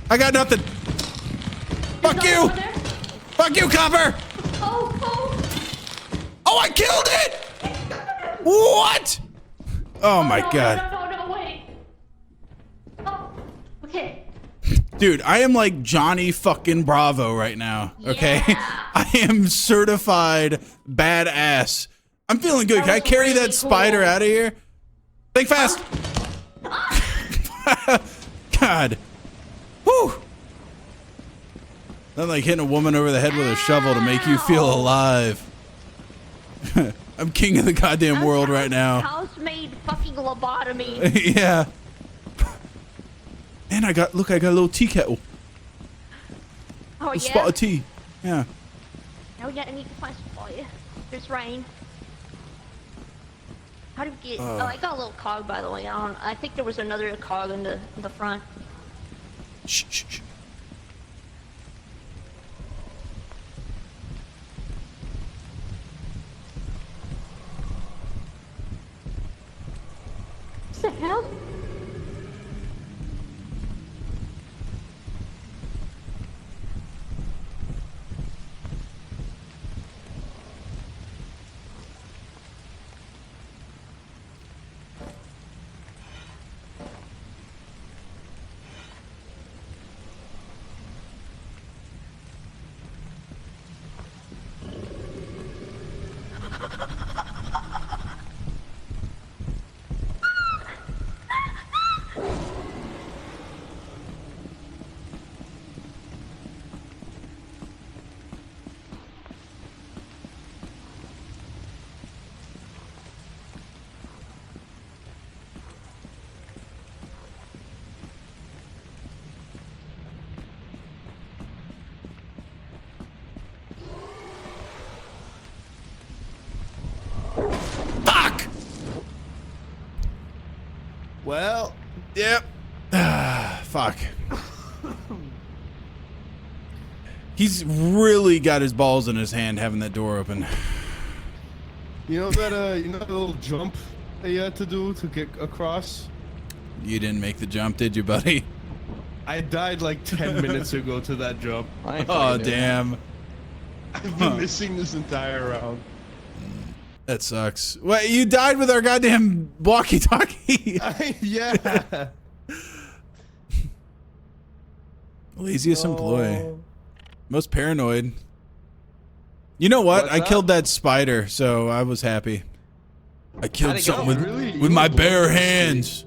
I got nothing. Fuck you! Fuck you, Copper! Oh, I killed it! What? Oh my God. No, wait. Oh, okay. Dude, I am like Johnny fucking Bravo right now, okay? I am certified badass. I'm feeling good. Can I carry that spider out of here? Think fast. God. Whew. Not like hitting a woman over the head with a shovel to make you feel alive. I'm king of the goddamn world right now. House-made fucking lobotomy. Yeah. And I got a little tea kettle. Oh, A spot of tea. Yeah. Oh, yeah, I need to find some for you. There's rain. How do we get... oh, I got a little cog, by the way. I think there was another cog in the front. Shh, shh, shh. What the hell? Well, Yep. Fuck. He's really got his balls in his hand having that door open. you know that little jump that you had to do to get across? You didn't make the jump, did you, buddy? I died like 10 minutes ago to that jump. Oh, damn. I've been missing this entire round. That sucks. Wait, you died with our goddamn walkie-talkie. Yeah. Laziest employee. Most paranoid. You know what? I killed that spider, so I was happy. I killed something with my bare hands.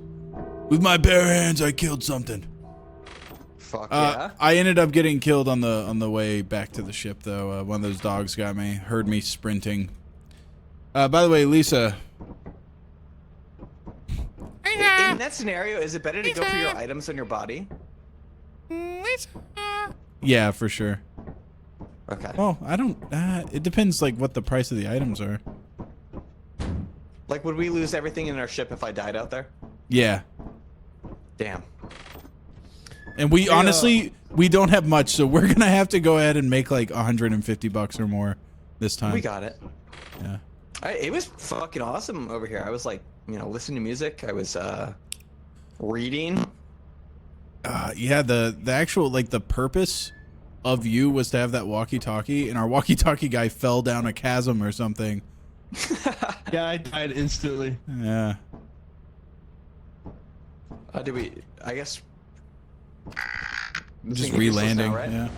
With my bare hands, I killed something. Fuck yeah. I ended up getting killed on the way back to the ship, though. One of those dogs got me, heard me sprinting. By the way, Lisa, that scenario, is it better to go for your items on your body? Yeah, for sure. Okay. Well, I don't. It depends, like what the price of the items are. Like, would we lose everything in our ship if I died out there? Yeah. Damn. And we honestly we don't have much, so we're gonna have to go ahead and make like $150 or more this time. We got it. Yeah. It was fucking awesome over here. I was like, you know, listening to music. I was reading. Yeah, the actual like the purpose of you was to have that walkie-talkie, and our walkie-talkie guy fell down a chasm or something. Yeah, I died instantly. Yeah. Did we? I guess. Just re-landing. Now, right? Yeah.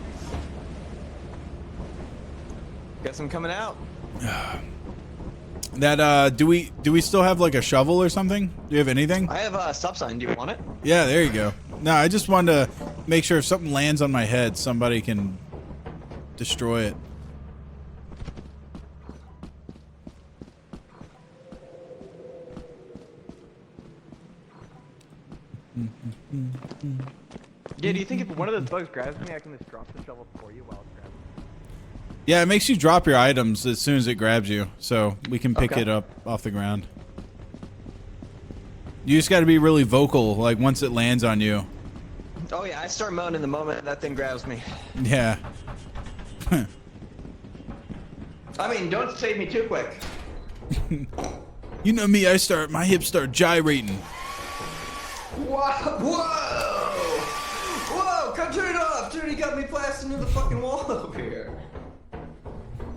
Guess I'm coming out. That do we still have like a shovel or something? Do you have anything? I have a stop sign. Do you want it? Yeah, there you go. No, I just wanted to make sure if something lands on my head, somebody can destroy it. Yeah, do you think if one of those bugs grabs me, I can just drop the shovel for you while it's grabbing me? Yeah, it makes you drop your items as soon as it grabs you, so we can pick Okay. it up off the ground. You just got to be really vocal, like once it lands on you. Oh yeah, I start moaning the moment that thing grabs me. Yeah. I mean, don't save me too quick. You know me, my hips start gyrating. Whoa! Come turn it off! Dude, he got me plastered into the fucking wall over here.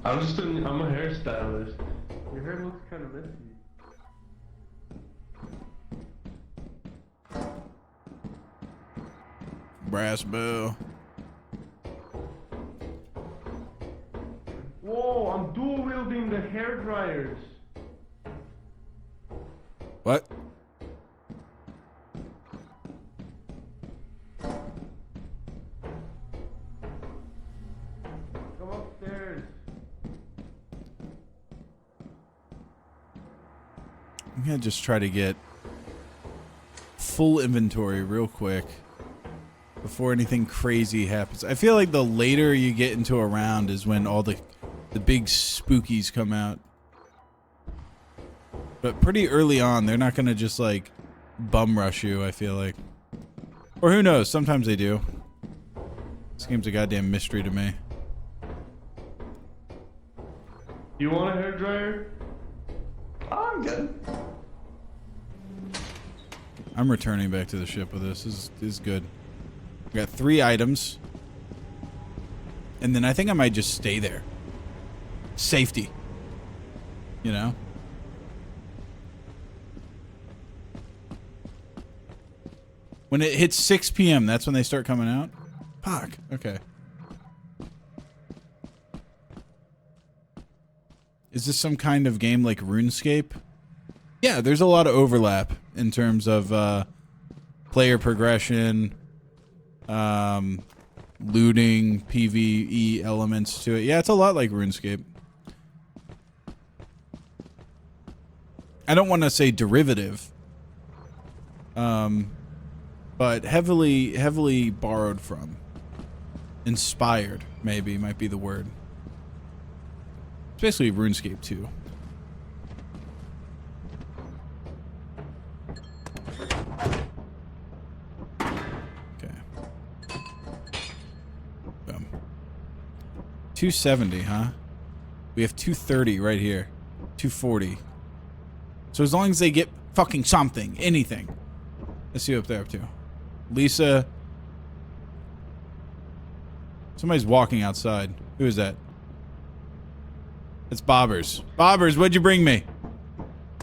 I'm a hairstylist. Your hair looks kind of messy. Brass bow. Whoa, I'm dual wielding the hair dryers. What? Come upstairs. I'm gonna just try to get full inventory real quick before anything crazy happens. I feel like the later you get into a round is when all the big spookies come out. But pretty early on, they're not gonna just like bum rush you, I feel like. Or who knows, sometimes they do. This game's a goddamn mystery to me. You want a hair dryer? Oh, I'm good. I'm returning back to the ship with this. This is good. We got 3 items. And then I think I might just stay there. Safety. You know? When it hits 6 p.m., that's when they start coming out? Fuck. Okay. Is this some kind of game like RuneScape? Yeah, there's a lot of overlap in terms of player progression, looting, PvE elements to it. Yeah, it's a lot like RuneScape. I don't want to say derivative, but heavily borrowed from. Inspired, maybe, might be the word. It's basically RuneScape 2. Okay. Boom. 270, huh? We have 230 right here. 240. So as long as they get fucking something, anything. Let's see what they're up to. Lisa. Somebody's walking outside. Who is that? It's Bobbers. Bobbers, what'd you bring me?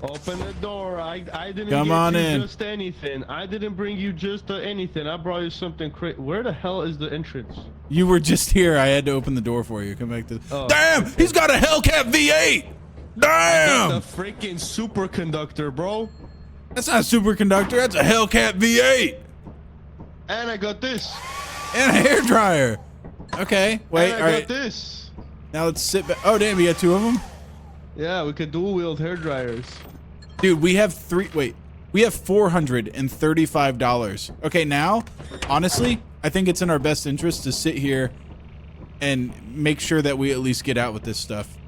Open the door. I didn't Come give on you in. just anything. I didn't bring you just anything. I brought you something crazy. Where the hell is the entrance? You were just here. I had to open the door for you. Come back to. Oh. Damn! He's got a Hellcat V8. Damn! The freaking superconductor, bro. That's not a superconductor. That's a Hellcat V8 And I got this. and a hairdryer. Okay, wait. And All I got right. this. Now let's sit back. Oh damn! You got 2 of them, Yeah, we could dual wield hair dryers. dude. We have 3. Wait, We have $435. Okay, now, honestly, I think it's in our best interest to sit here and make sure that we at least get out with this stuff.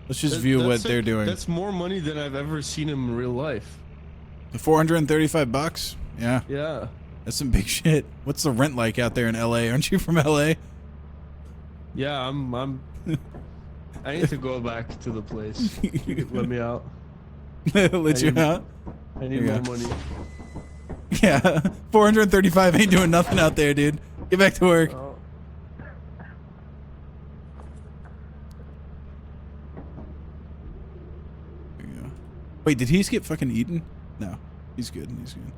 Let's just view what they're doing. That's more money than I've ever seen in real life. 435 bucks? Yeah. Yeah. That's some big shit. What's the rent like out there in LA? Aren't you from LA? Yeah, I'm I need to go back to the place. Let me out. Let you out? I need more money. Yeah. 435 ain't doing nothing out there, dude. Get back to work. Oh. There you go. Wait, did he just get fucking eaten? No. He's good. He's good.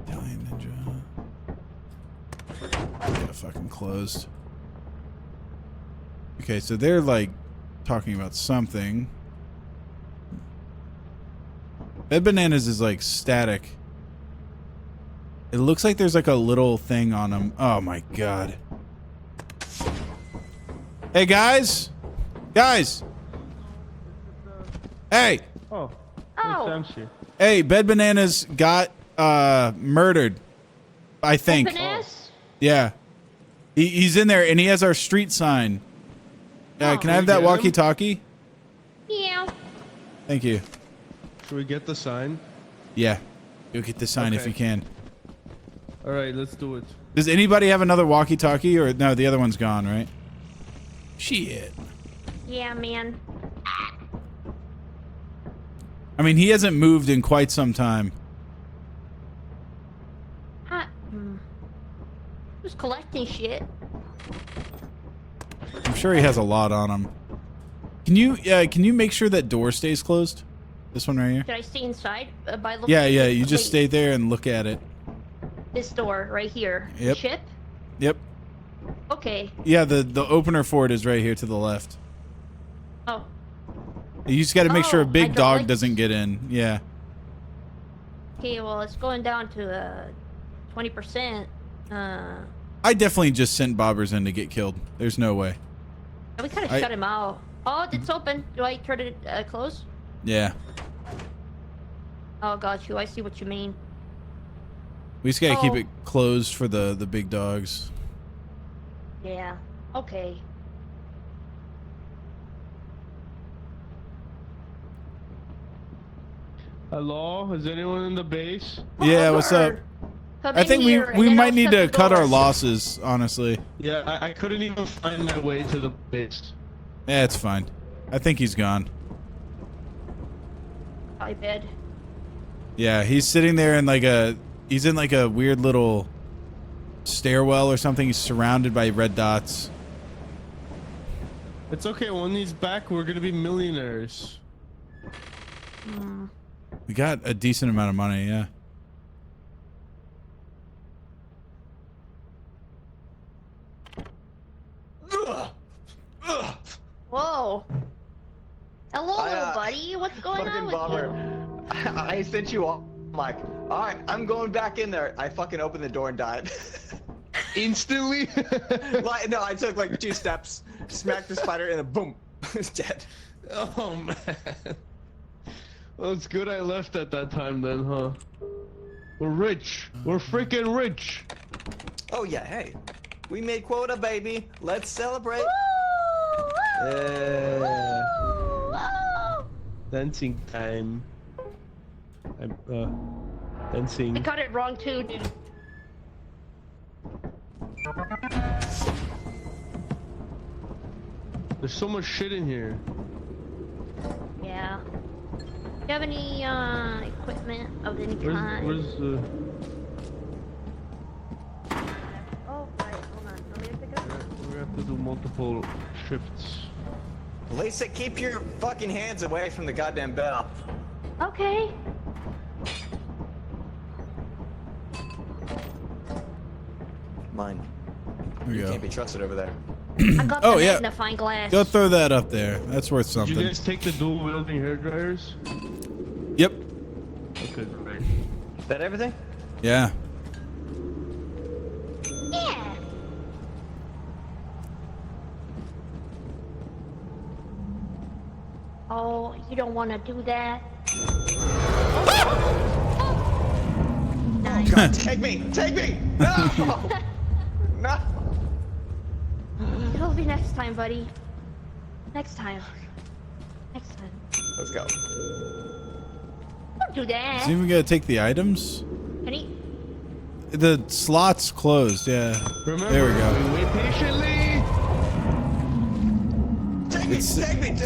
Italian Ninja. Yeah, fucking closed. Okay, so they're like talking about something. Bed Bananas is like static. It looks like there's like a little thing on him. Oh my god. Hey guys! Guys! Hey! Oh. Oh. Hey, Bed Bananas got murdered. I think. Bananas? Yeah. He's in there and he has our street sign. Oh. Can I have that walkie-talkie? Yeah. Thank you. Should we get the sign? Yeah. Go get the sign if Okay. you can. All right, let's do it. Does anybody have another walkie-talkie or no, the other one's gone, right? Shit. Yeah, man. I mean, he hasn't moved in quite some time. Who's collecting shit? I'm sure he has a lot on him. Can you make sure that door stays closed? This one right here? Should I stay inside by looking? Yeah, yeah, at you just wait, stay there and look at it. This door right here. Yep. Chip? Yep. Okay. Yeah, the opener for it is right here to the left. Oh. You just got to make sure a big dog hydraulics. doesn't get in. Yeah. Okay, well, it's going down to 20%. I definitely just sent Bobbers in to get killed. There's no way. We kind of shut him out. Oh, it's open. Do I turn it close? Yeah. Oh, got you. I see what you mean. We just got to keep Oh. it closed for the big dogs. Yeah. Okay. Hello? Is anyone in the base? Yeah, what's up? Come I in think here, and we then might I'll need shut to the cut our doors. losses, honestly. Yeah, I couldn't even find my way to the base. Yeah, it's fine. I think he's gone. I bed. Yeah, he's sitting there in like he's in like a weird little stairwell or something. He's surrounded by red dots. It's okay, when he's back, we're gonna be millionaires. We got a decent amount of money, yeah. Whoa. Hello, I, little buddy. What's going on Fucking with bomber. I sent you off. I'm like, alright, I'm going back in there. I fucking opened the door and died. Instantly? Like, no, I took like 2 steps, smacked the spider, and then boom, it's dead. Oh man. Well, it's good I left at that time then, huh? We're rich. We're freaking rich. Oh yeah, hey, we made quota, baby. Let's celebrate. Yeah. Dancing time. I'm dancing. I got it wrong too, dude. There's so much shit in here. Yeah. Do you have any equipment of any kind? Where's the? Oh, right. Hold on. Want me to pick it up? We have to do multiple shifts. Lisa, keep your fucking hands away from the goddamn bell. Okay. Mine. There we You go. can't be trusted over there. I got Oh, the yeah. magnifying glass. Go throw that up there. That's worth Did something. you guys take the dual wielding hair dryers? Yep. good, right? Is that everything? Yeah. Yeah. Oh, you don't want to do that. Nice. God, take me! Take me! No! No! It'll be next time, buddy. Next time. Next time. Let's go. Don't do that. Is even gonna take the items? Can he? The slot's closed. Yeah. Remember, There we go. we wait patiently. Take me! It's- Take me!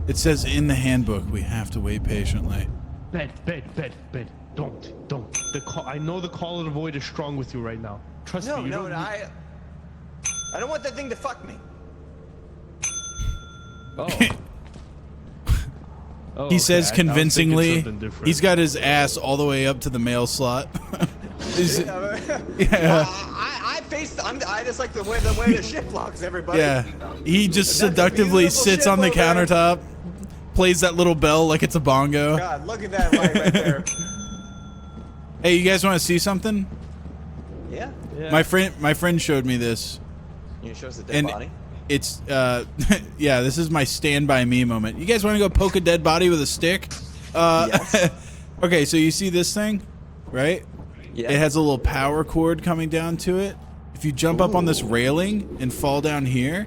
It says in the handbook we have to wait patiently. Bet. Don't. The call. I know the call of the void is strong with you right now. Trust No, me. You no, don't no, need- I don't want that thing to fuck me. Oh. Oh, He says okay, I was thinking convincingly, something different. he's got his ass all the way up to the mail slot. Is it- yeah. I face. I just like the way the ship locks everybody. Yeah. He just That's a seductively beautiful sits ship on the over there. countertop, plays that little bell like it's a bongo. God, look at that light right there. Hey, you guys want to see something? Yeah. Yeah. My friend showed me this. You show us the dead And body. it's yeah, this is my stand by me moment. You guys want to go poke a dead body with a stick? Yes. Okay, so you see this thing, right? Yeah. It has a little power cord coming down to it. If you jump up on this railing and fall down here,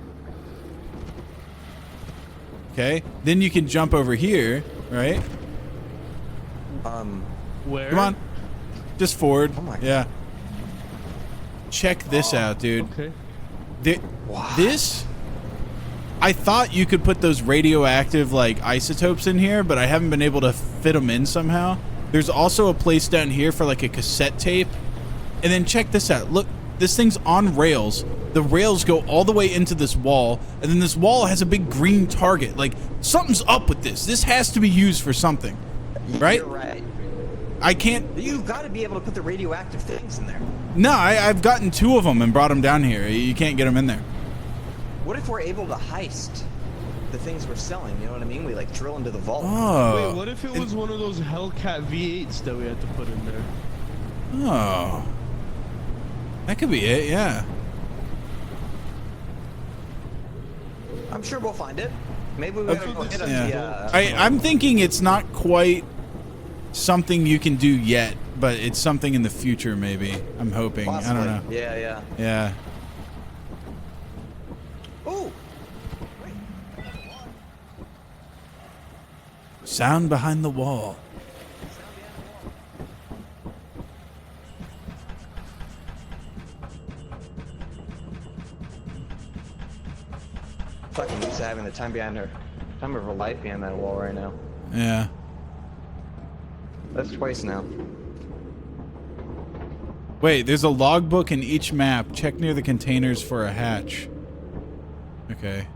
okay, then you can jump over here, right? Where? Come on, just forward. Oh my God. Yeah. Check this out, dude. Okay. This, I thought you could put those radioactive like isotopes in here, but I haven't been able to fit them in somehow. There's also a place down here for like a cassette tape. And then check this out. Look, this thing's on rails. The rails go all the way into this wall, and then this wall has a big green target. Like, something's up with this. This has to be used for something, right? You're right. I can't. You've got to be able to put the radioactive things in there. No, I've gotten 2 of them and brought them down here. You can't get them in there. What if we're able to heist the things we're selling? You know what I mean? We like drill into the vault. Oh. Wait, what if it was one of those Hellcat V8s that we had to put in there? Oh. That could be it, yeah. I'm sure we'll find it. Maybe we gotta go hit on the. Yeah. I'm thinking it's not quite something you can do yet, but it's something in the future, maybe. I'm hoping. Possibly. I don't know. Yeah. Yeah. Ooh. Sound behind the wall. Fucking used to having the time of her life behind that wall right now. Yeah. That's twice now. Wait, there's a logbook in each map. Check near the containers for a hatch. Okay.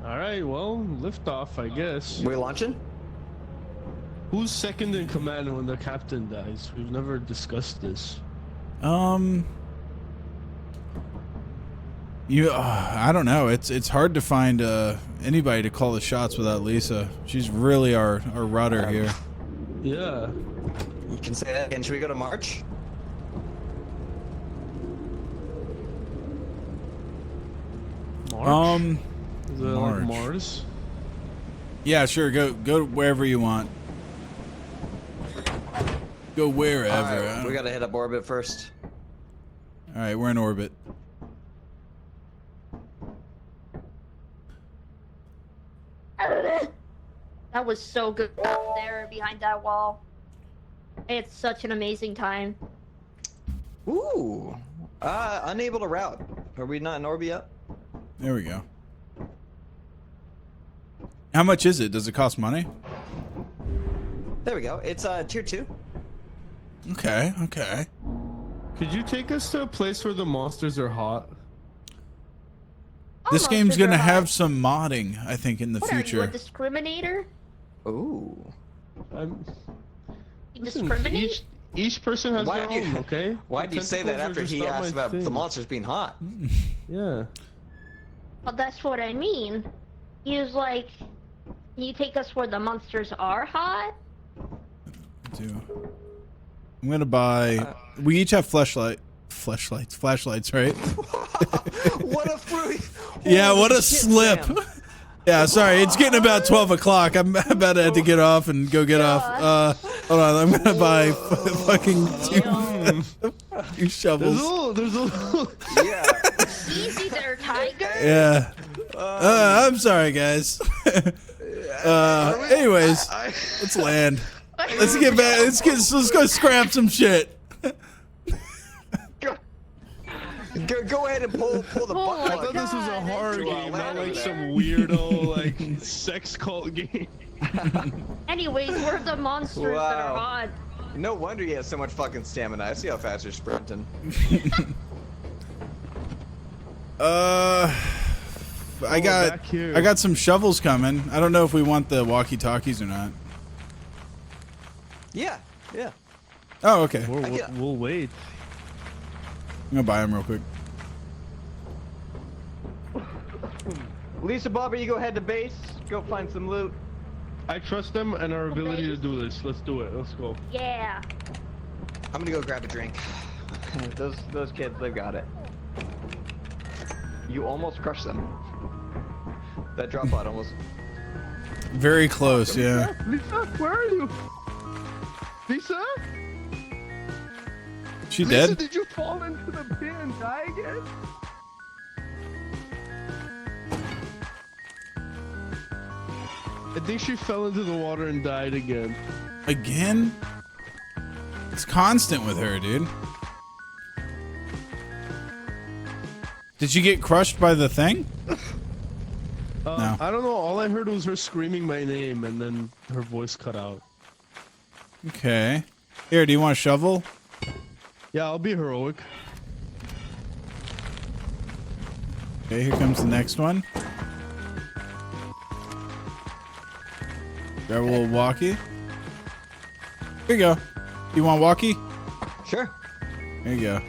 Alright, well, liftoff, I guess. We launching? Who's second in command when the captain dies? We've never discussed this. I don't know. It's hard to find anybody to call the shots without Lisa. She's really our rudder here. Yeah. You can say that again. Should we go to March? March? Is it March. like Mars? Yeah, sure. Go wherever you want. Go wherever. Alright, we gotta hit up orbit first. All right, we're in orbit. That was so good out there behind that wall. It's such an amazing time. Ooh. Unable to route. Are we not in orbit yet? There we go. How much is it? Does it cost money? There we go. It's tier 2. Okay. Okay. Could you take us to a place where the monsters are hot? This Almost game's as gonna a- have some modding, I think, in the What are you, a future. discriminator? Ooh. You Listen, discriminate? each person has Why their do you- own, okay? Why do you say that Tentacles are after just he not asked my about the thing. monsters being hot? Yeah. Well, that's what I mean. He was like, Can you take us where the monsters are hot? I'm gonna buy. We each have flashlights, right? What a fruit! Yeah, what a Holy shit, slip. Sam. Yeah, sorry, it's getting about 12 o'clock. I'm about to have to get off and go get off. Hold on, I'm gonna buy fucking two shovels. There's a little. Yeah. Easy there, Tiger. Yeah. I'm sorry, guys. Anyways, let's land. Let's get back. Let's go scrap some shit. Go ahead and pull the Oh butt my I thought this was a God. horror game, not like some weirdo like sex cult game. Anyways, we're the monsters that are Wow. hot. No wonder he has so much fucking stamina. I see how fast you're sprinting. I back here. got some shovels coming. I don't know if we want the walkie-talkies or not. Yeah. Oh, okay. We'll wait. I'm gonna buy them real quick. Lisa Bobber, you go head to base. Go find some loot. I trust them and our ability to do this. Let's do it. Let's go. Yeah. I'm gonna go grab a drink. Those kids, they've got it. You almost crushed them. That drop pod almost. Very close, yeah. Lisa, where are you? Lisa? She Lisa, dead? did you fall into the pit and die again? I think she fell into the water and died again. Again? It's constant with her, dude. Did she get crushed by the thing? No. I don't know. All I heard was her screaming my name and then her voice cut out. Okay. Here, do you want a shovel? Yeah, I'll be heroic. Okay, here comes the next one. Grab a little walkie. Here you go. You want walkie? Sure. There you go.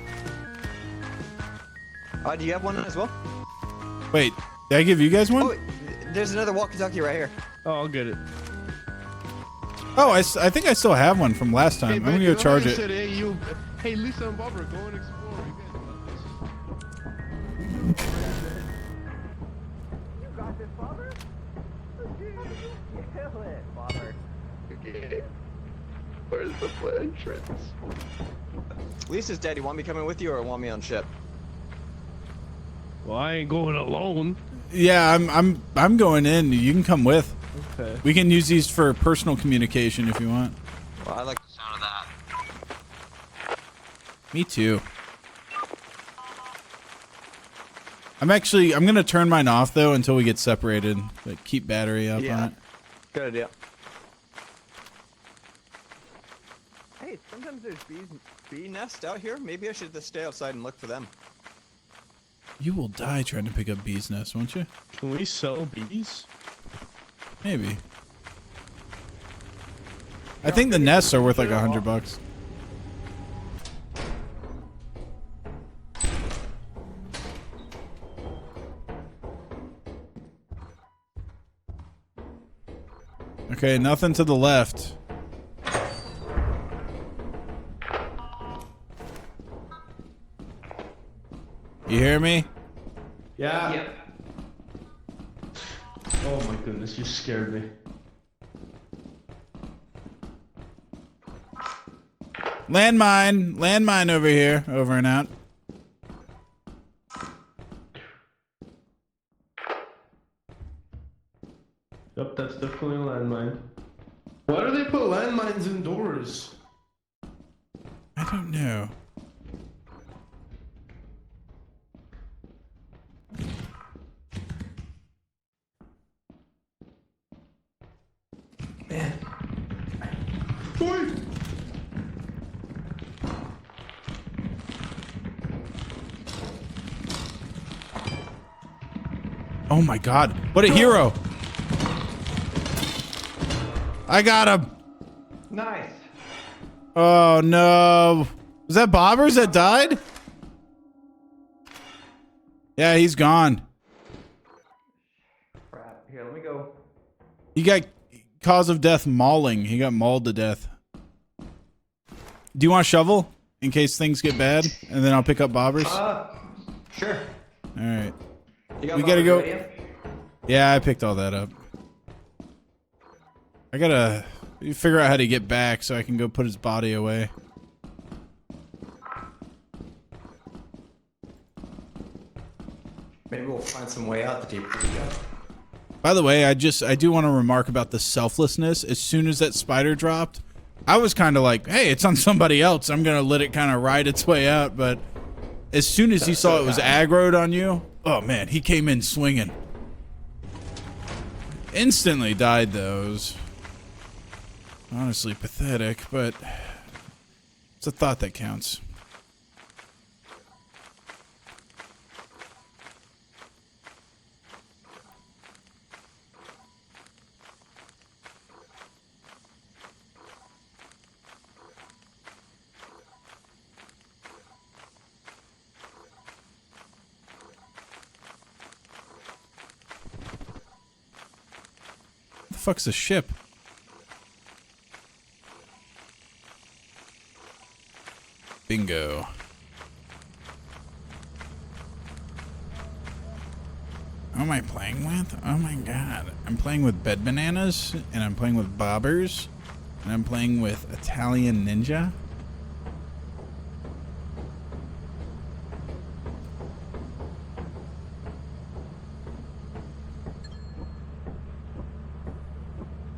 Do you have one as well? Wait, did I give you guys one? Oh, there's another walkie-talkie right here. Oh, I'll get it. Oh, I think I still have one from last time. Hey, I'm man, gonna you go know charge how you it. said, hey, Lisa and Bobber, go and explore. You guys got this. You got this, Bobber? Kill it, Bobber. Where's the entrance? Lisa's dead. You want me coming with you or want me on ship? Well, I ain't going alone. Yeah, I'm going in. You can come with. Okay. We can use these for personal communication if you want. Well, I like the sound of that. Me too. I'm gonna turn mine off though until we get separated. Like keep battery up on it. Good idea. Hey, sometimes there's bee nests out here. Maybe I should just stay outside and look for them. You will die trying to pick up bees' nests, won't you? Can we sell bees? Maybe. I think the nests are worth like $100. Okay, nothing to the left. You hear me? Yeah. Yep. Oh my goodness, you scared me. Landmine over here, over and out. Yep, that's definitely a landmine. Why do they put landmines indoors? I don't know. Boy! Oh my god, what a hero! I got him! Nice. Oh no. Was that Bobbers that died? Yeah, he's gone. Crap. Here, let me go. He got cause of death mauling. He got mauled to death. Do you want a shovel in case things get bad? And then I'll pick up Bobbers? Sure. All right. You got We gotta Bobber's go. radio? Yeah, I picked all that up. I gotta figure out how to get back so I can go put his body away. Maybe we'll find some way out the deeper we go. By the way, I do want to remark about the selflessness. As soon as that spider dropped, I was kind of like, hey, it's on somebody else. I'm going to let it kind of ride its way out. But as soon as he saw it was aggroed on you, oh man, he came in swinging. Instantly died, though. It was honestly pathetic, but it's a thought that counts. The fuck's a ship? Bingo. Who am I playing with? Oh my god. I'm playing with Bed Bananas, and I'm playing with Bobbers, and I'm playing with Italian Ninja.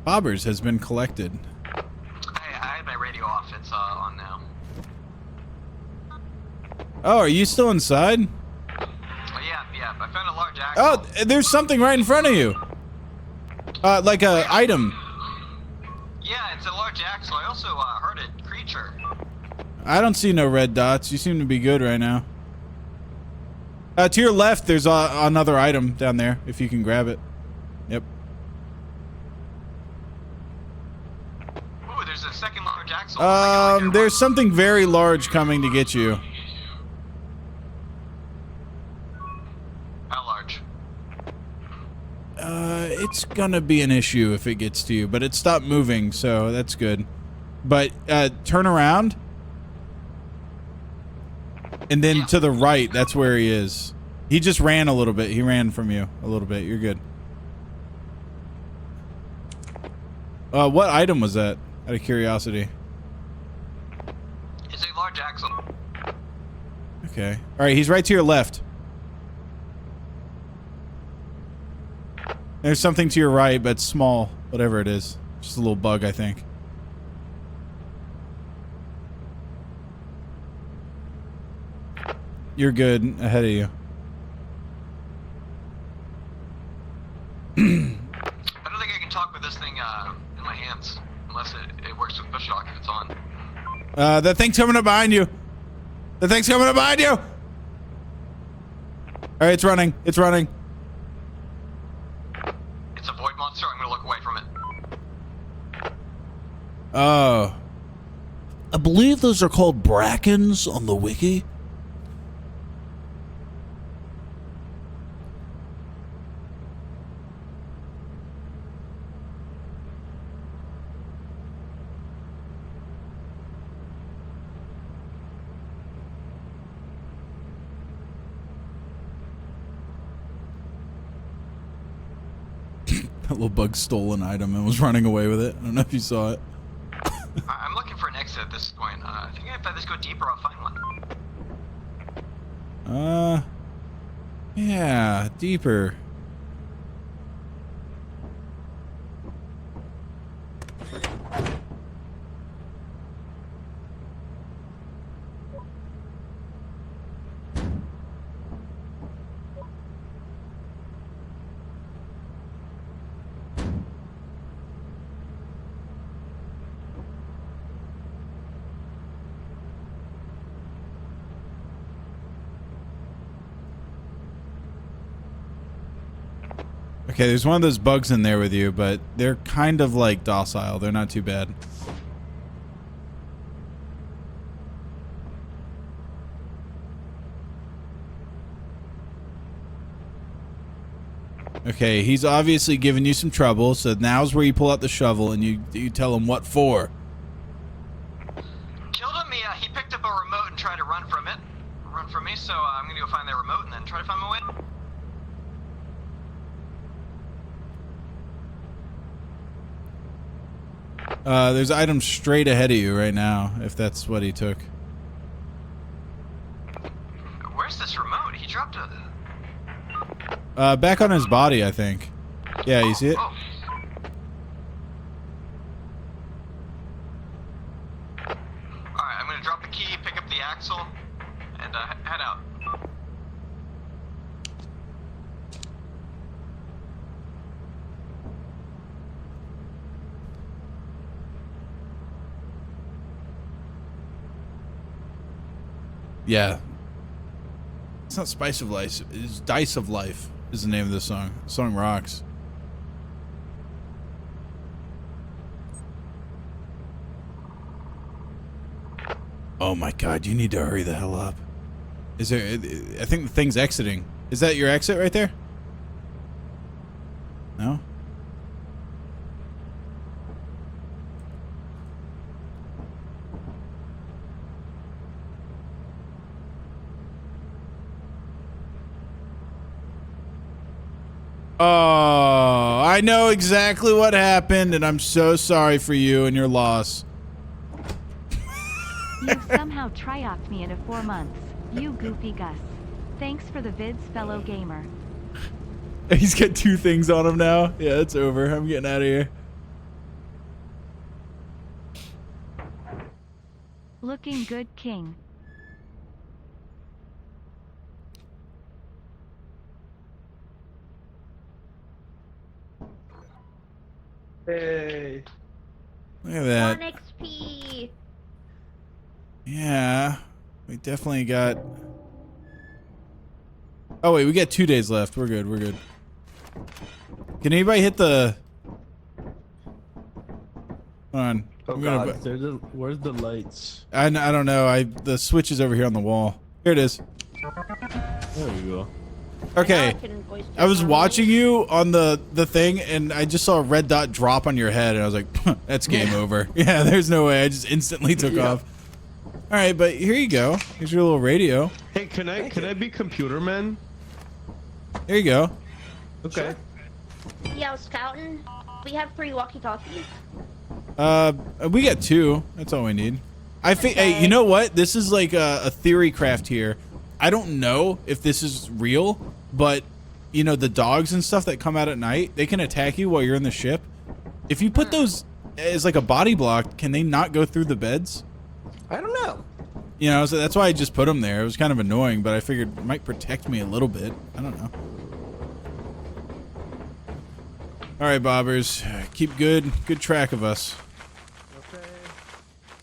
Bobbers has been collected. I had my radio off. It's on now. Oh, are you still inside? Oh, yeah. I found a large axle. Oh, there's something right in front of you. Like a item. Yeah, it's a large axle. I also heard a creature. I don't see no red dots. You seem to be good right now. To your left, there's another item down there, if you can grab it. Yep. Ooh, there's a second large axle. There's something very large coming to get you. How large? It's gonna be an issue if it gets to you, but it stopped moving, so that's good. But, turn around. And then to the right, that's where he is. He just ran a little bit. He ran from you a little bit. You're good. What item was that? Out of curiosity. It's a large axle. Okay. All right, he's right to your left. There's something to your right, but small. Whatever it is. Just a little bug, I think. You're good. Ahead of you. I don't think I can talk with this thing in my hands. Unless it works with push lock if it's on. That thing's coming up behind you. The thing's coming up behind you. All right, it's running. It's running. It's a void monster. I'm gonna look away from it. Oh. I believe those are called brackens on the wiki. That little bug stole an item and was running away with it. I don't know if you saw it. I'm looking for an exit at this point. I think if I just go deeper, I'll find one. Yeah, deeper. Okay, there's one of those bugs in there with you, but they're kind of like docile. They're not too bad. Okay, he's obviously giving you some trouble, so now's where you pull out the shovel and you tell him what for. Killed him. He picked up a remote and tried to run from it. Run from me, so I'm gonna go find that remote and then try to find my way. There's items straight ahead of you right now, if that's what he took. Where's this remote? He dropped a... Back on his body, I think. Yeah, you see it? Oh. Alright, I'm gonna drop the key, pick up the axle, and head out. Yeah. It's not Spice of Life, it's Dice of Life is the name of the song. The song rocks. Oh my god, you need to hurry the hell up. Is there... I think the thing's exiting. Is that your exit right there? No? Oh, I know exactly what happened, and I'm so sorry for you and your loss. You've somehow trioced me into 4 months, you goofy Gus. Thanks for the vids, fellow gamer. He's got 2 things on him now. Yeah, it's over. I'm getting out of here. Looking good, King. Hey. Look at that. 1 XP. Yeah, we definitely got... Oh wait, we got 2 days left. We're good, we're good. Can anybody hit the... Hold on. Oh I'm god. Where's the lights? I don't know. The switch is over here on the wall. Here it is. There you go. Okay. I was watching you on the thing, and I just saw a red dot drop on your head, and I was like, that's game over. Yeah, there's no way. I just instantly took off. All right, but here you go. Here's your little radio. Hey, can I be computer man? There you go. Okay. Yeah, I was scouting. We have 3 walkie-talkies. We got 2. That's all we need. Hey, you know what? This is like a theory craft here. I don't know if this is real, but you know, the dogs and stuff that come out at night, they can attack you while you're in the ship. If you put those as like a body block, can they not go through the beds? I don't know. You know, so that's why I just put them there. It was kind of annoying, but I figured it might protect me a little bit. I don't know. All right, bobbers, keep good track of us. Okay.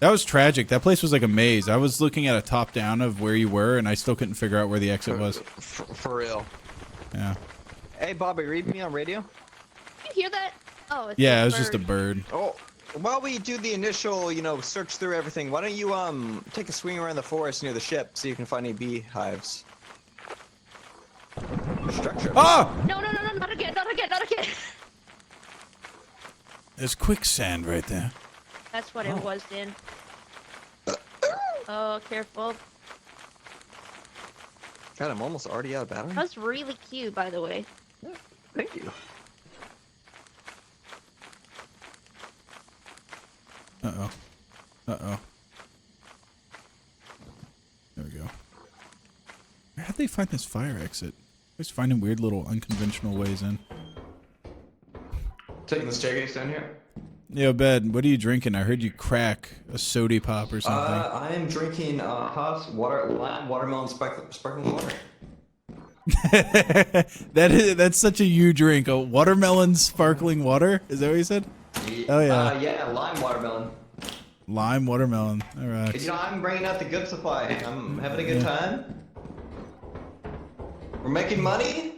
That was tragic. That place was like a maze. I was looking at a top down of where you were, and I still couldn't figure out where the exit was. For real. Yeah. Hey, Bobby, read me on radio. You hear that? Oh, it's Yeah, a it was bird. just a bird. Oh, while we do the initial, you know, search through everything, why don't you take a swing around the forest near the ship so you can find any beehives? Structure. Ah! No, not again, not again, not again. There's quicksand right there. That's what it was, then. Oh, careful. God, I'm almost already out of battery. That was really cute, by the way. Thank you. Uh-oh. Uh-oh. There we go. How'd they find this fire exit? Always finding weird little unconventional ways in. Taking the staircase down here. Yo, Bed, what are you drinking? I heard you crack a soda pop or something. I am drinking Haas watermelon sparkling water. That's such a you drink. A watermelon sparkling water? Is that what you said? Oh yeah. Yeah, lime watermelon. Lime watermelon. All right. You know, I'm bringing out the good supply. I'm having a good time. We're making money.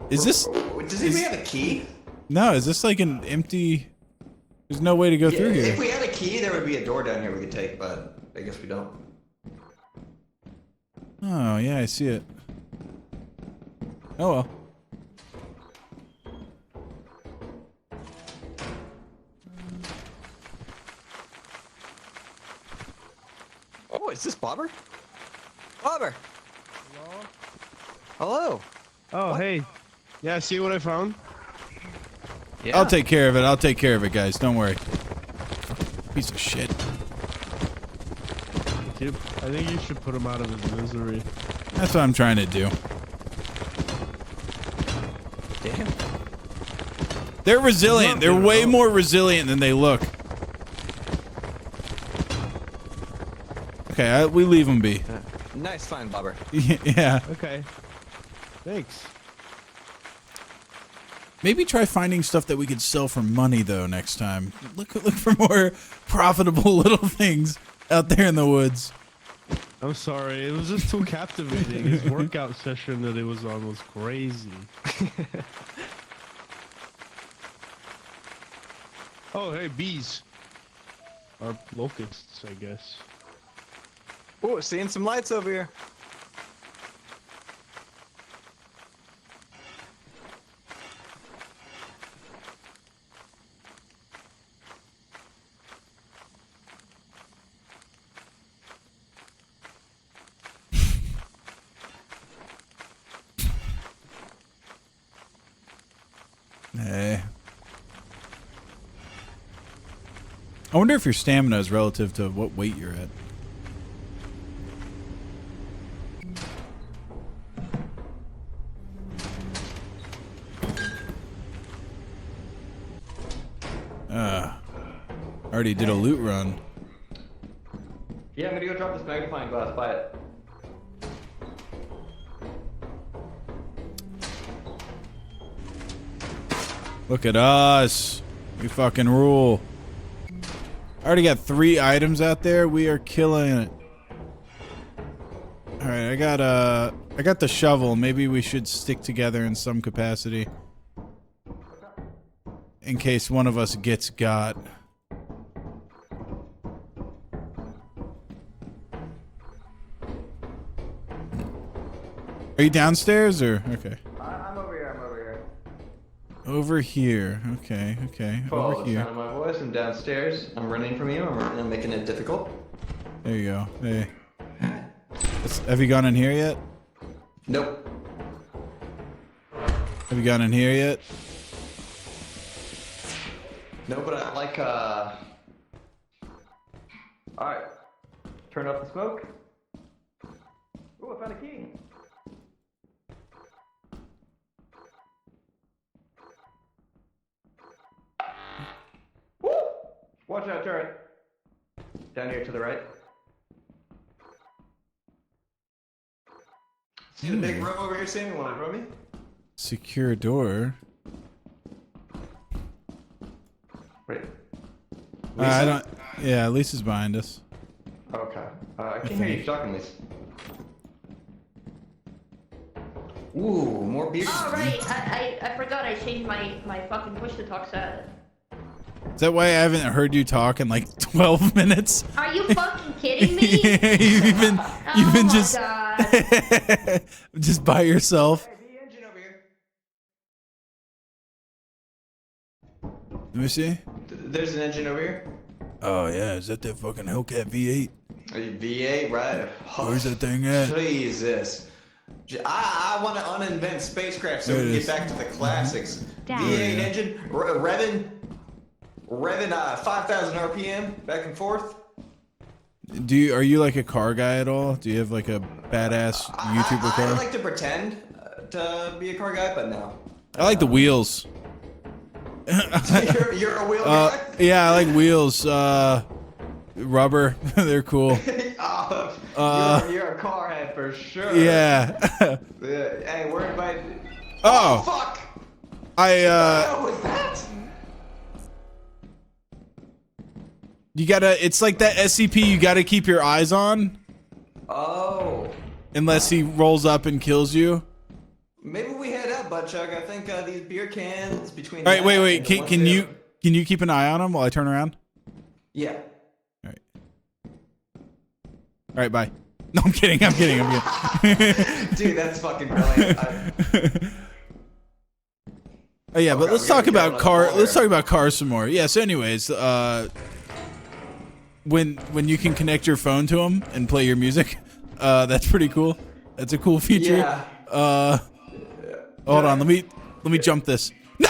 Is this? Does anybody have a key? No. Is this like an empty? There's no way to go through here. If we had a key, there would be a door down here we could take, but I guess we don't. Oh yeah, I see it. Oh well. Oh, is this Bobber? Bobber. Hello. Oh, hey. Yeah, see what I found? Yeah. I'll take care of it. I'll take care of it, guys. Don't worry. Piece of shit. I think you should put him out of his misery. That's what I'm trying to do. Damn. They're resilient. They're way more resilient than they look. Okay, we leave them be. Nice find, Bobber. Yeah. Okay. Thanks. Maybe try finding stuff that we could sell for money though next time. Look for more profitable little things out there in the woods. I'm sorry, it was just too captivating. His workout session that it was on was crazy. Oh, hey, bees. Or locusts, I guess. Oh, seeing some lights over here. Hey. I wonder if your stamina is relative to what weight you're at. Already did a loot run. Yeah, I'm gonna go drop this magnifying glass by it. Look at us. We fucking rule. I already got 3 items out there. We are killing it. All right, I got the shovel. Maybe we should stick together in some capacity. In case one of us gets got. Are you downstairs or okay? I'm over here. I'm over here. Over here. Okay. Okay. Follow Over the here. sound of my voice. I'm downstairs. I'm running from you. I'm making it difficult. There you go. Hey. Have you gone in here yet? Nope. Have you gone in here yet? No, but I like Alright. Turn off the smoke. Ooh, I found a key. Woo! Watch out, turret. Down here to the right. See the big room over here, Sam? You want to run me? Secure door. Wait. I don't. Yeah, Lisa's behind us. Okay. I can't hear you talking, Lisa. Ooh, more beer. Oh, right. I forgot I changed my fucking push to talk set. Is that why I haven't heard you talk in like 12 minutes? Are you fucking kidding me? you've been Oh just God. just by yourself. Hey, the engine over here. Let me see. There's an engine over here. Oh yeah, is that fucking Hellcat V8? V8, right? Where's that thing at? Jesus. I want to uninvent spacecraft so There we it can is. get back to the classics. Down. V8 Yeah. engine, revving 5,000 RPM back and forth. Are you like a car guy at all? Do you have like a badass YouTuber I car? like to pretend to be a car guy, but no. I like the wheels. you're a wheel guy? Yeah, I like wheels. Rubber. They're cool. Oh, you're a car head for sure. Yeah. Hey, we're invited. Oh. Fuck! I What was that? you gotta. It's like that SCP. You gotta keep your eyes on, Oh. unless he rolls up and kills you. Maybe we head up, Butchuck. I think these beer cans between. All right, wait. and the ones Can we you have- keep an eye on him while I turn around? Yeah. All right. All right. Bye. No, I'm kidding. I'm kidding. Dude, that's fucking brilliant. Oh yeah, but Okay, let's we talk gotta get about on car. the Let's ball talk about cars some more. Yeah. So, anyways, when you can connect your phone to them and play your music. That's pretty cool. That's a cool feature. Yeah. Hold on, let me jump this. No!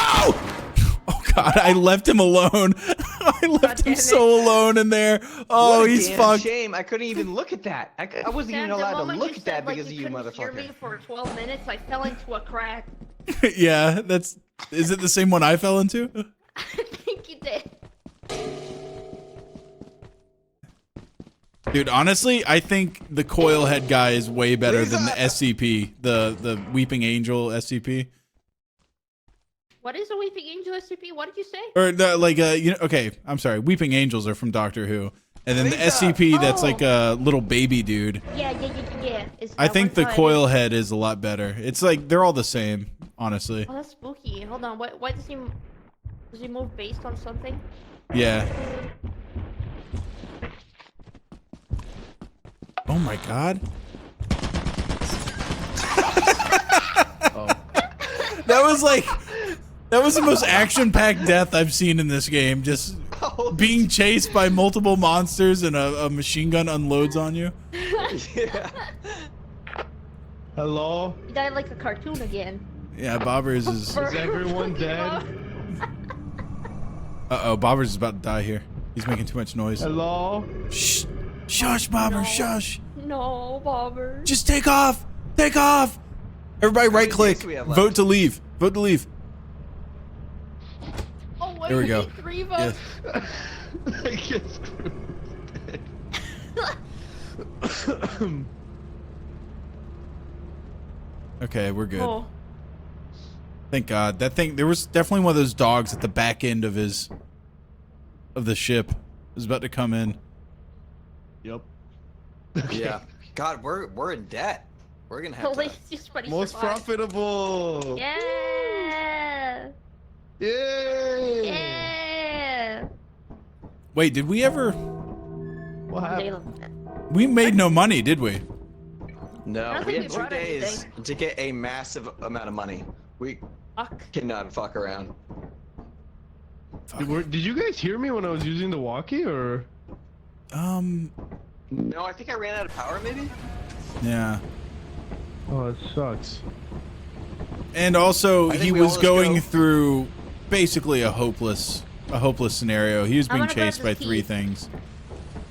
Oh God, I left him alone. I left him so alone in there. Oh, What a he's damn fucked. shame. I couldn't even look at that. I wasn't even Sam, the allowed to moment look you at that said, like, because of you, couldn't hear me motherfucker. for 12 minutes. I fell into a crack. Yeah, is it the same one I fell into? I think you did. Dude, honestly, I think the coil head guy is way better than the SCP, the Weeping Angel SCP. What is a Weeping Angel SCP? What did you say? Or the, like okay, I'm sorry. Weeping Angels are from Doctor Who. And then the SCP that's like a little baby dude. Yeah. I think the coil head is a lot better. It's like they're all the same, honestly. Oh, that's spooky. Hold on. Why does he move based on something? Yeah. Oh my God. That was the most action-packed death I've seen in this game. Just being chased by multiple monsters and a machine gun unloads on you. Yeah. Hello? He died like a cartoon again. Yeah, Bobbers is... Is everyone dead? Uh-oh, Bobbers is about to die here. He's making too much noise. Hello? Shh! Shush, Bobbers, shush! No, Bobber. Just take off! Take off! Everybody right click. do we have left? Vote to leave. Vote to leave. Oh, wait, There we go. need 3 votes. I guess. Okay, we're good. Oh. Thank God. That thing, there was definitely one of those dogs at the back end of the ship. It was about to come in. Yep. Yeah. God, we're in debt. We're gonna have At to. least you somebody Most survived. profitable. Yeah. Yay! Yeah. Wait, did we ever... What happened? We made no money, did we? I No, don't we think had we 2 brought days anything. to get a massive amount of money. We Fuck. cannot fuck around. Did you guys hear me when I was using the walkie, or? No, I think I ran out of power, maybe? Yeah. Oh, it sucks. And also, I think he we all was just going go- through basically a hopeless scenario. He was I'm being gonna grab chased by this 3 key. things.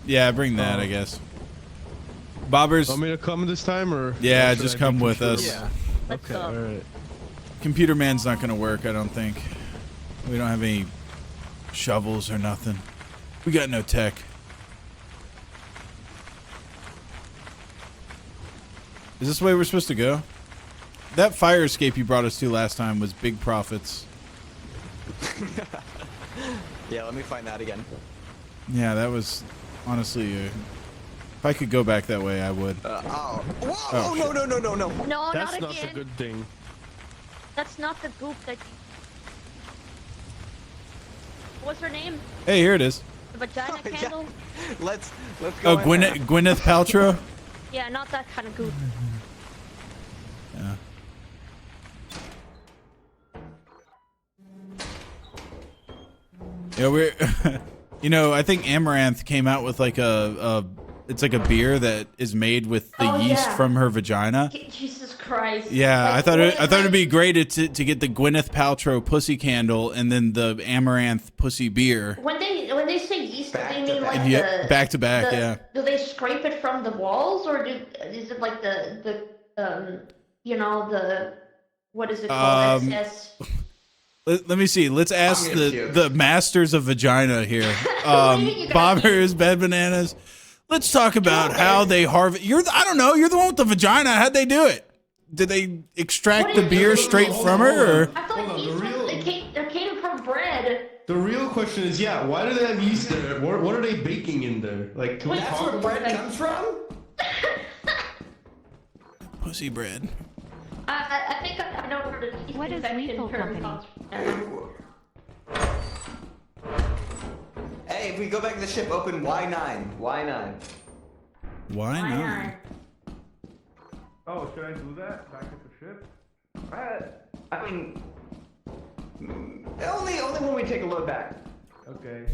Yeah, bring that, Oh. I guess. Bobbers, Want me to come this time, or? yeah, or should just I come be with controlled? us. Yeah. Let's Okay, go. alright. Computer man's not gonna work, I don't think. We don't have any shovels or nothing. We got no tech. Is this the way we're supposed to go? That fire escape you brought us to last time was big profits. Yeah, let me find that again. Yeah, that was honestly. If I could go back that way, I would. Whoa! Oh, No! No, That's not not again. the good thing. That's not the goop that. What's her name? Hey, here it is. The vagina Yeah. candle? Let's go. Oh, in there. Gwyneth Paltrow. Yeah, not that kind of goop. Yeah. Yeah, we're. You know, I think Amaranth came out with like it's like a beer that is made with the Oh, yeast yeah. from her vagina. Jesus Christ. Yeah, Like, I thought what- it'd be great to get the Gwyneth Paltrow pussy candle and then the Amaranth pussy beer. When they say yeast, do Back they to mean back. like Yeah, the back to back, the- yeah. Do they scrape it from the walls, or is it like the you know, the what is it called? SS. Let me see. Let's ask I'm gonna puke. the masters of vagina here. You gotta Bobbers, Bed Bananas. Let's talk about how they harvest. I don't know. You're the one with the vagina. How'd they do it? Did they extract What the is- beer straight from her? Or? I thought Hold on, yeast the real- they came from bread. The real question is, yeah, why do they have yeast there? What are they baking in there? Like, can we Wait, talk that's about where bread that? Comes from? Pussy bread. I think I know where the yeast What is infection Lethal term Company? comes from. Hey, if we go back to the ship, open Y9. Y9. Why Why not? not? Oh, should I do that? Back at the ship? I mean, only when we take a load back. Okay.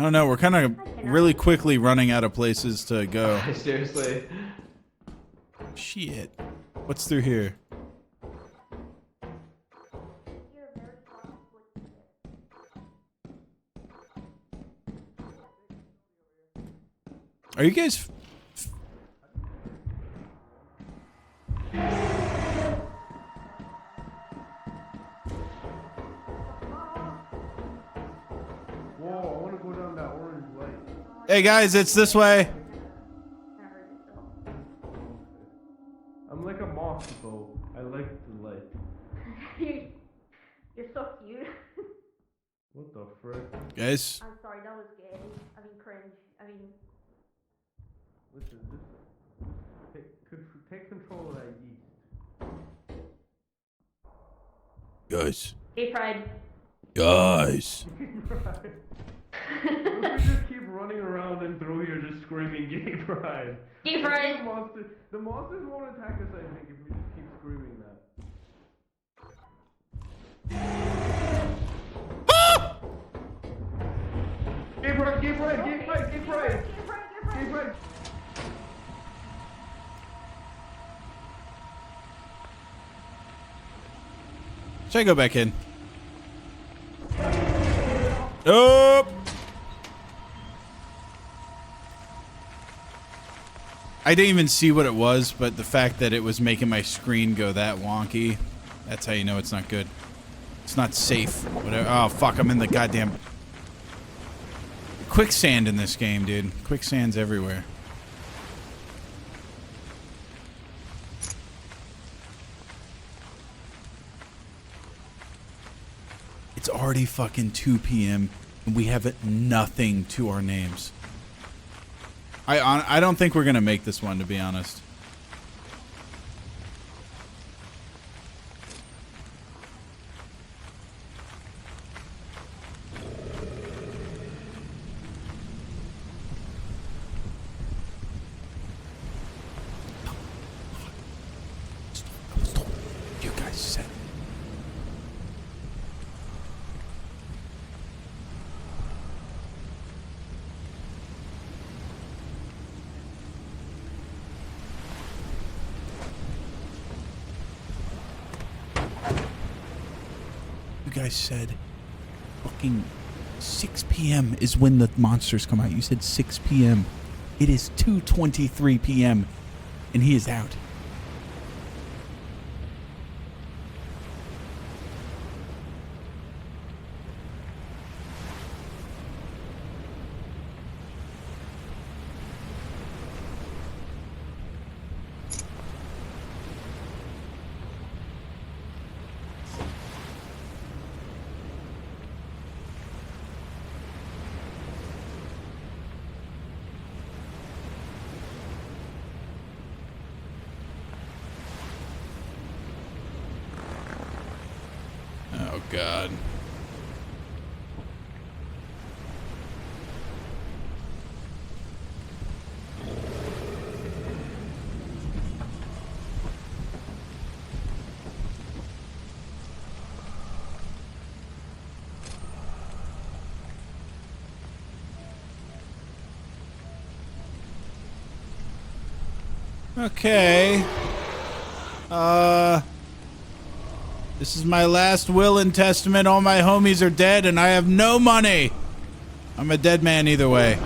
I don't know. We're kind of really quickly running out of places to go. Seriously. Shit. What's through here? Are you guys... Whoa, I want to go down that orange light. Hey guys, it's this way. I'm like a moth, though. I like the light. You're so cute. What the frick? Guys. I'm sorry, that was gay. I mean, cringe. I mean... Listen, just take control of that yeast. Guys. Gay pride. Guys. We just keep running around and through here just screaming gay pride. Gay pride. The monsters won't attack us, I think, if we just keep screaming that. Gay pride, gay pride, gay pride, gay pride. Gay pride. Should I go back in? Nope. I didn't even see what it was, but the fact that it was making my screen go that wonky, that's how you know it's not good. It's not safe. Whatever. Oh, fuck, I'm in the goddamn... quicksand in this game, dude. Quicksand's everywhere. It's already fucking 2 p.m. and we have nothing to our names. I don't think we're gonna make this one, to be honest. You guys said. You guys said fucking 6 p.m. is when the monsters come out. You said 6 p.m. It is 2:23 p.m. and he is out. Oh, God. Okay. This is my last will and testament. All my homies are dead and I have no money. I'm a dead man either way.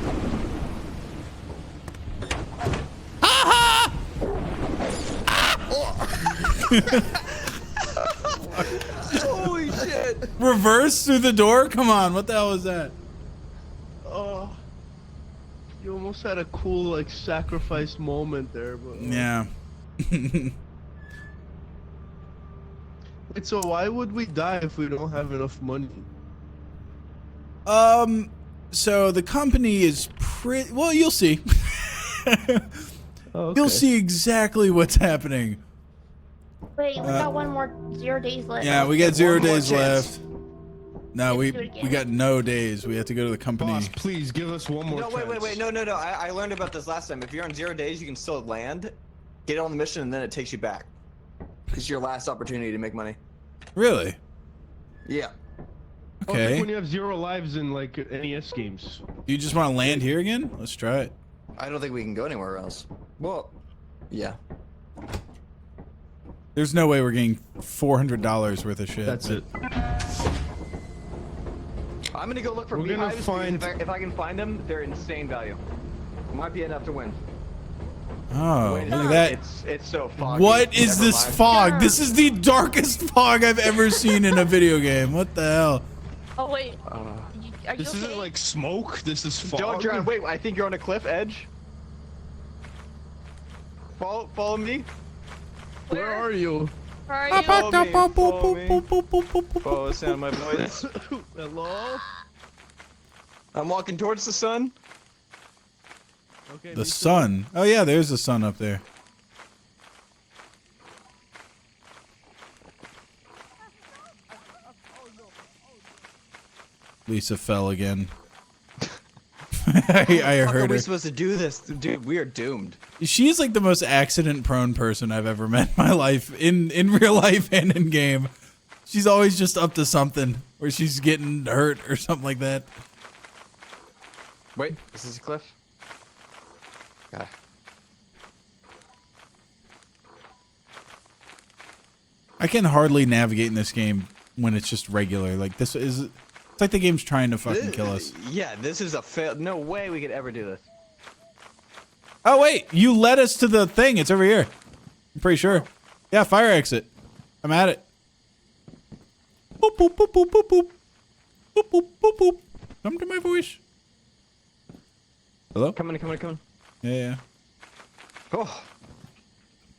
Ha Holy shit! Reverse through the door? Come on, what the hell was that? Oh. You almost had a cool, like, sacrifice moment there, but... Yeah. Wait, so why would we die if we don't have enough money? So the company is pretty... Well, you'll see. Oh, okay. You'll see exactly what's happening. Wait, we got one more 0 days left. Yeah, we got 0 days chance. left. No, we do it again. got no days. We have to go to the company. Boss, please give us one more No, wait, no. I learned about this last time. If you're on 0 days, you can still land, get on the mission, and then it takes you back. It's your last opportunity to make money. Really? Yeah. Oh, it's like Okay. when you have 0 lives in like NES games. You just want to land here again? Let's try it. I don't think we can go anywhere else. Well, yeah. There's no way we're getting $400 worth of shit. That's it. I'm gonna go look for We're gonna beehives. find- If I can find them, they're insane value. Might be enough to win. Oh, Wait, look at that. It's so foggy. What is Never this mind. fog? This is the darkest fog I've ever seen in a video game. What the hell? Oh wait. Are you This okay? isn't like smoke. This is fog. Don't drown. Wait, I think you're on a cliff edge. Follow me. Where are you? Where are you? Follow the sound of my voice. Hello? I'm walking towards the sun. Okay. The sun. Oh yeah, there's the sun up there. Lisa fell again. I How are heard we her. supposed to do this, dude? We are doomed. She's like the most accident-prone person I've ever met in my life, in real life and in game. She's always just up to something, or she's getting hurt or something like that. Wait, is this a cliff? Okay. I can hardly navigate in this game when it's just regular. Like this is, it's like the game's trying to fucking kill us. Yeah, this is a fail. No way we could ever do this. Oh wait, you led us to the thing. It's over here. I'm pretty sure. Yeah, fire exit. I'm at it. Boop boop boop boop boop boop. Boop boop boop boop. Come to my voice. Hello? Come on. Yeah, yeah. Oh,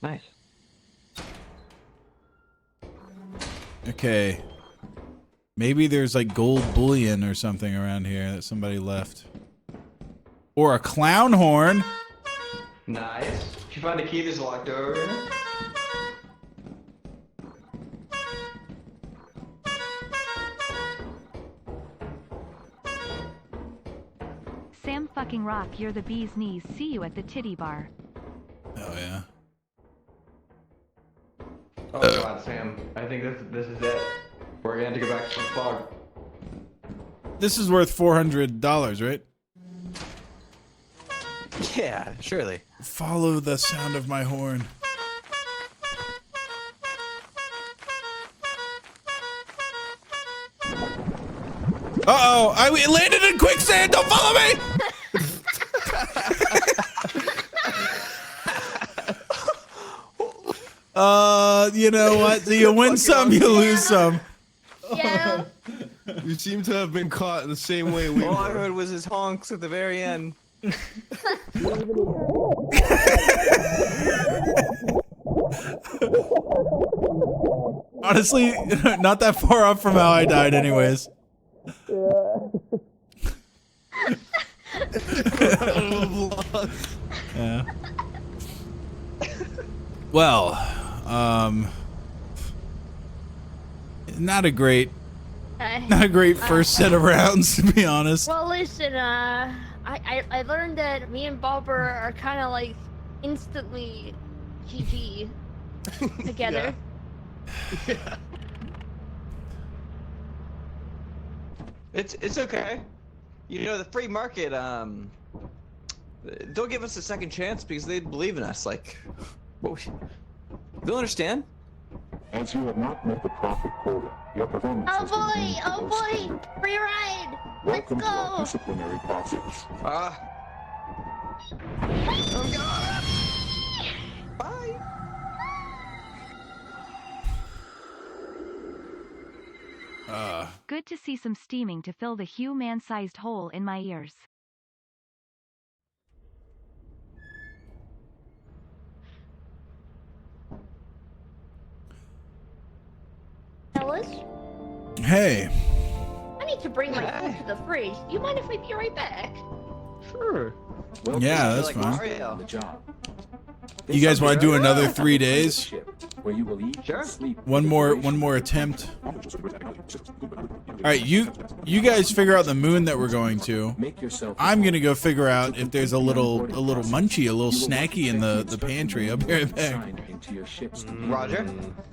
nice. Okay. Maybe there's like gold bullion or something around here that somebody left. Or a clown horn. Nice. If you find a key that's locked over here. Sam fucking Rock, you're the bee's knees. See you at the titty bar. Oh yeah. Oh god, Sam. I think this is it. We're gonna have to go back to the fog. This is worth $400, right? Yeah, surely. Follow the sound of my horn. Uh-oh, I landed in quicksand, don't follow me! You know what? You win some, you lose some. Yeah. You seem to have been caught the same way we All I were. heard was his honks at the very end. Honestly, not that far off from how I died anyways. Yeah. Well, not a great first set of rounds, to be honest. Well, listen, I learned that me and Bobber are kind of like instantly GG together. Yeah. It's okay. You know, the free market, they'll give us a second chance because they believe in us. Like, they'll understand. As you have not met the profit quota, your performance Oh has been deemed boy, to oh go boy, standard. free ride. Let's Welcome to our go. disciplinary process. Oh god. Bye. Good to see some steaming to fill the human-sized hole in my ears. Ellis, Hey. I need to bring my food to the fridge. Do you mind if I be right back? Sure. Welcome Yeah, to that's like fine. Mario. the job. You guys want to do another 3 days? Where you will eat, Sure. sleep, One more attempt. All right, you guys figure out the moon that we're going to. make yourself. I'm gonna go figure out if there's a little munchie, a little snacky in the pantry. I'll be right back. Sign into your ship's Roger.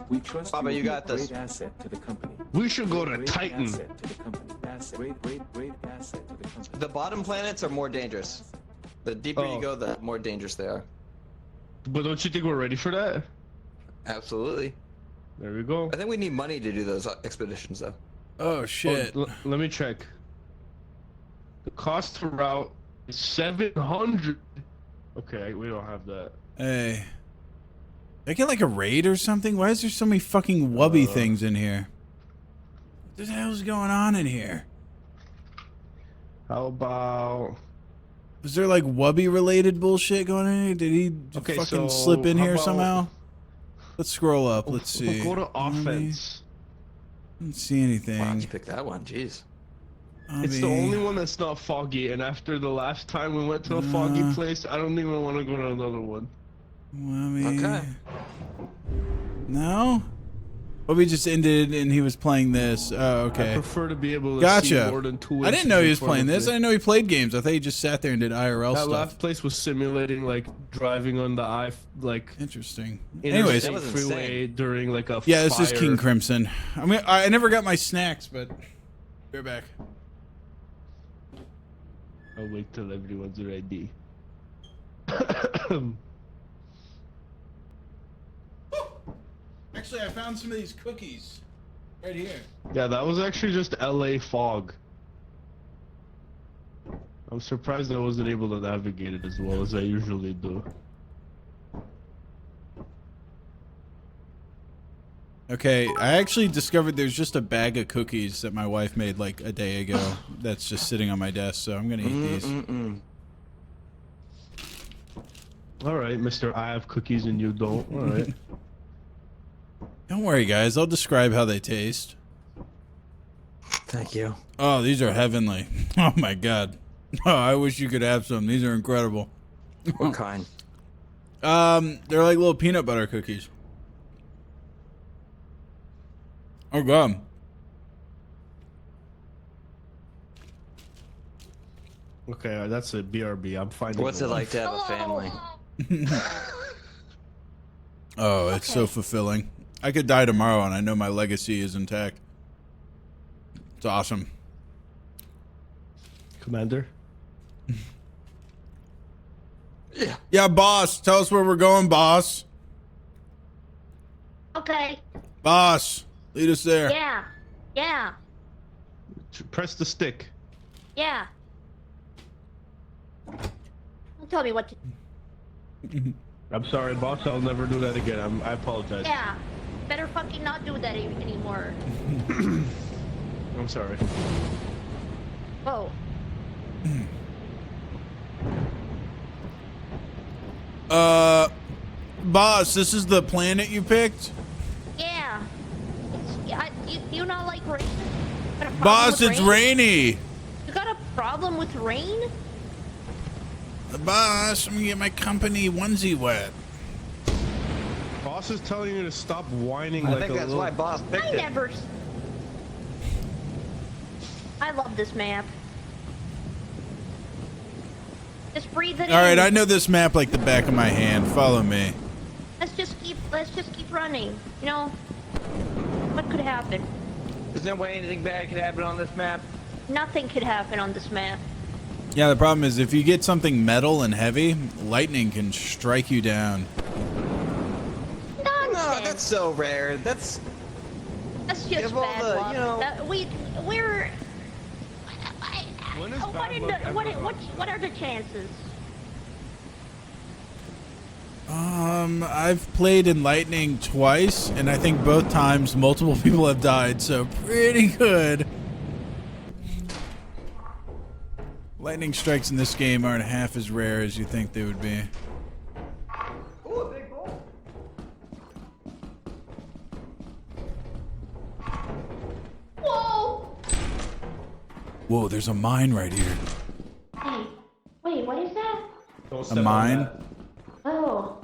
We trust Baba, you you will be got a this. great asset to the company. We should go to Great Titan. asset to the company. Great asset to the company. The bottom planets are more dangerous. The deeper Oh. you go, the more dangerous they are. But don't you think we're ready for that? Absolutely. There we go. I think we need money to do those expeditions, though. Oh shit. Let me check. The cost to route is 700. Okay, we don't have that. Hey. They get like a raid or something? Why is there so many fucking wubby things in here? What the hell's going on in here? How about? Is there like wubby related bullshit going on here? Did he Okay, fucking so slip in how here about- somehow? Let's scroll up. Let's see. Go to Hobby. offense. I don't see anything. Wow, you picked that one. Jeez. It's the Hobby. only one that's not foggy, and after the last time we went to a foggy place, I don't even want to go to another one. Wubby. Okay. No? Well, we just ended and he was playing this. Oh, I okay. prefer to be able to see Gotcha. more than two. I didn't know he was inches in playing front of this. me. I didn't know he played games. I thought he just sat there and did IRL That stuff. last place was simulating like driving on the Interesting. Anyways, Anyways, was freeway insane. during like a yeah, this is fire. King Crimson. I mean, I never got my snacks, but we're back. I'll wait till everyone's ready. Actually, I found some of these cookies right here. Yeah, that was actually just LA fog. I'm surprised I wasn't able to navigate it as well as I usually do. Okay, I actually discovered there's just a bag of cookies that my wife made like a day ago that's just sitting on my desk, so I'm gonna eat these. Alright, Mr. I have cookies and you don't. Alright. Don't worry, guys. I'll describe how they taste. Thank you. Oh, these are heavenly. Oh my god. Oh, I wish you could have some. These are incredible. What kind? They're like little peanut butter cookies. Oh god. Okay, that's a BRB. I'm finding. What's the it one. like to have a family? Oh, it's so fulfilling. I could die tomorrow and I know my legacy is intact. It's awesome. Commander? Yeah. Yeah, boss. Tell us where we're going, boss. Okay. Boss. Lead us there. Yeah. Yeah. Press the stick. Yeah. Don't tell me what to. I'm sorry, boss. I'll never do that again. I apologize. Yeah. Better fucking not do that anymore. I'm sorry. Whoa. Boss, this is the planet you picked? Yeah. Do you not like rain? Got a problem Boss, with it's rain? rainy. You got a problem with rain? Boss, I'm gonna get my company onesie wet. Boss is telling you to stop whining I like think a that's little... why boss picked I it. never. I love this map. Just breathe it in. All right, I know this map like the back of my hand. Follow me. Let's just keep running. You know, what could happen? There's no way anything bad could happen on this map. Nothing could happen on this map. Yeah, the problem is if you get something metal and heavy, lightning can strike you down. No, Nonsense. that's so rare. That's That's just give all bad the, luck. you know- We're. When is What, bad in luck the, ever what are the chances? I've played in lightning twice, and I think both times multiple people have died, so pretty good. Lightning strikes in this game aren't half as rare as you think they would be. Ooh, a big bowl. Whoa! Whoa, there's a mine right here. Hey, wait, what is that? Don't A step on mine? that. Oh,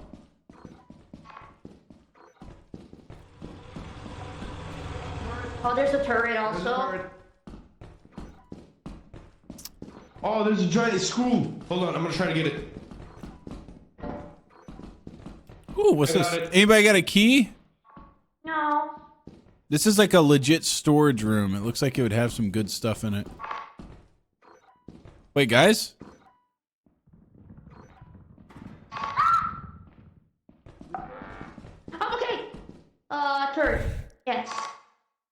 Oh, there's a turret There's a also. turret. Oh, there's a giant screw. Hold on, I'm gonna try to get it. Ooh, what's I got this? it. Anybody got a key? No. This is like a legit storage room. It looks like it would have some good stuff in it. Wait, guys? Oh, okay. Turret. Yes.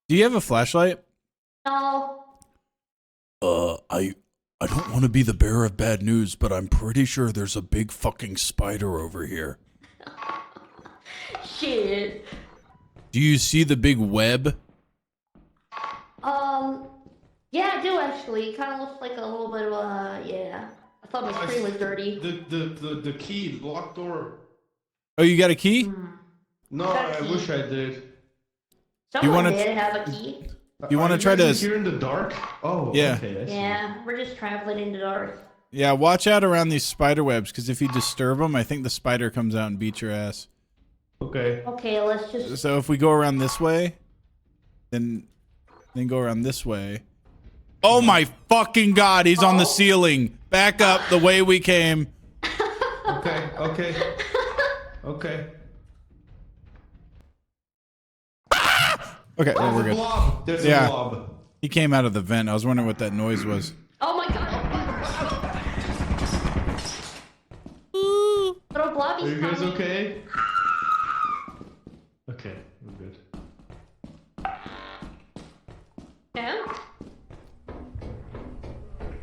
Do you have a flashlight? No. I don't want to be the bearer of bad news, but I'm pretty sure there's a big fucking spider over here. Shit. Do you see the big web? Yeah, I do actually. It kind of looks like a little bit of a, yeah. I thought my screen was dirty. The key, the locked door. Oh, you got a key? No, Got a I key. wish I did. Someone wanna- did have a key. You want to Are try guys to... here in the dark? Oh, Yeah. okay. I see. Yeah, we're just traveling in the dark. Yeah, watch out around these spider webs, because if you disturb them, I think the spider comes out and beats your ass. Okay. Okay, let's just. So if we go around this way, then go around this way. Oh my fucking god, he's on the ceiling. Back up the way we came. Okay. Okay. Okay. Okay, Oh, we're there's a good. blob. There's Yeah. a blob. He came out of the vent. I was wondering what that noise was. Oh my god. Little blobbies Are you guys coming. okay? Okay, we're good. Yeah?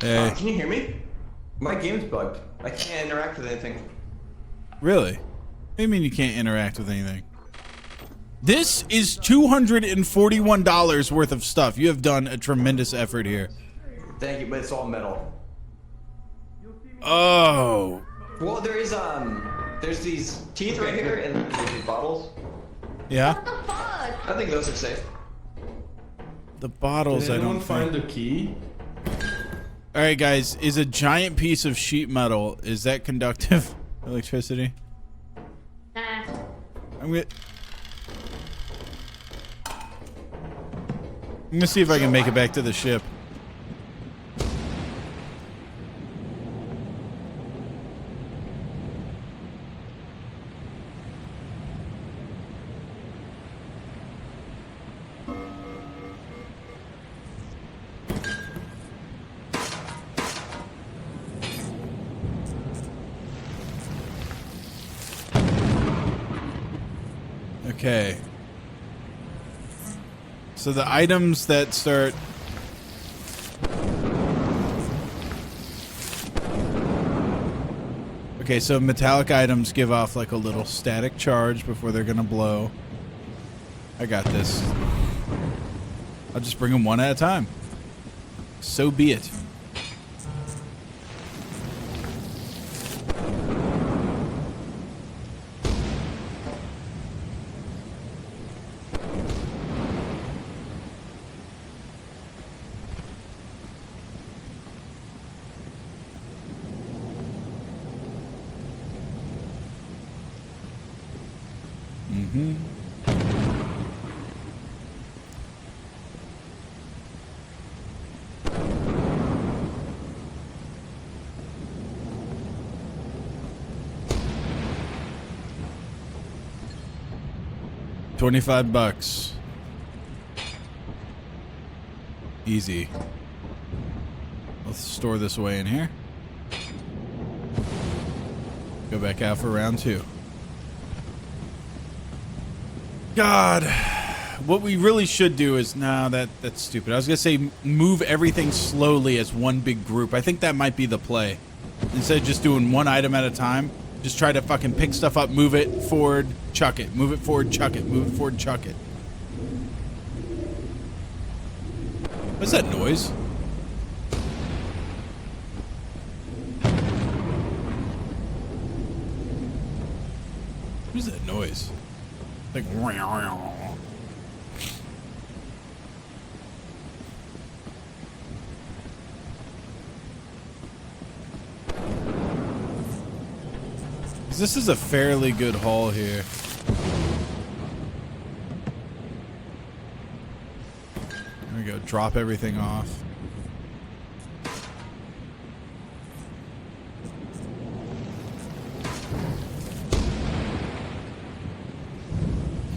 Hey, Can you hear me? My game's bugged. I can't interact with anything. really? What do you mean you can't interact with anything? This is $241 worth of stuff. You have done a tremendous effort here. Thank you, but it's all metal. Oh. Well, there's these teeth right here and there's these bottles. Yeah? What the fuck? I think those are safe. The bottles, Did I anyone don't find think. the key? All right, guys, is a giant piece of sheet metal, is that conductive electricity? Nah. I'm gonna see if I can make it back to the ship. Okay. So the items that start... Okay, so metallic items give off like a little static charge before they're gonna blow. I got this. I'll just bring them one at a time. So be it. Mm-hmm. $25. Easy. Let's store this away in here. Go back out for round 2. God, what we really should do is, no, that's stupid. I was gonna say move everything slowly as one big group. I think that might be the play. Instead of just doing one item at a time, just try to fucking pick stuff up, move it forward, chuck it, move it forward, chuck it, move it forward, chuck it. What's that noise? What is that noise? Like, this is a fairly good haul here. There we go. Drop everything off.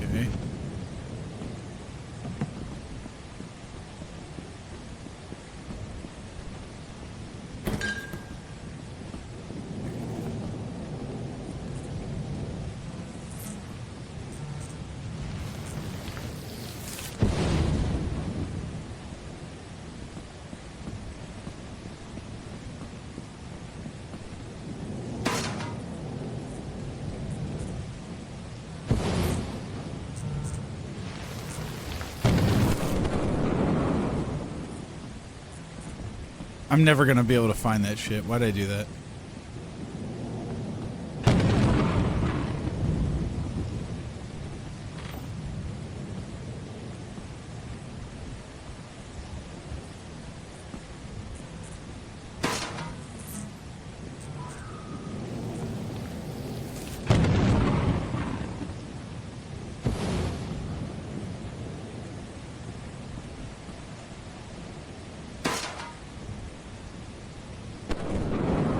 Okay. I'm never gonna be able to find that shit. Why'd I do that?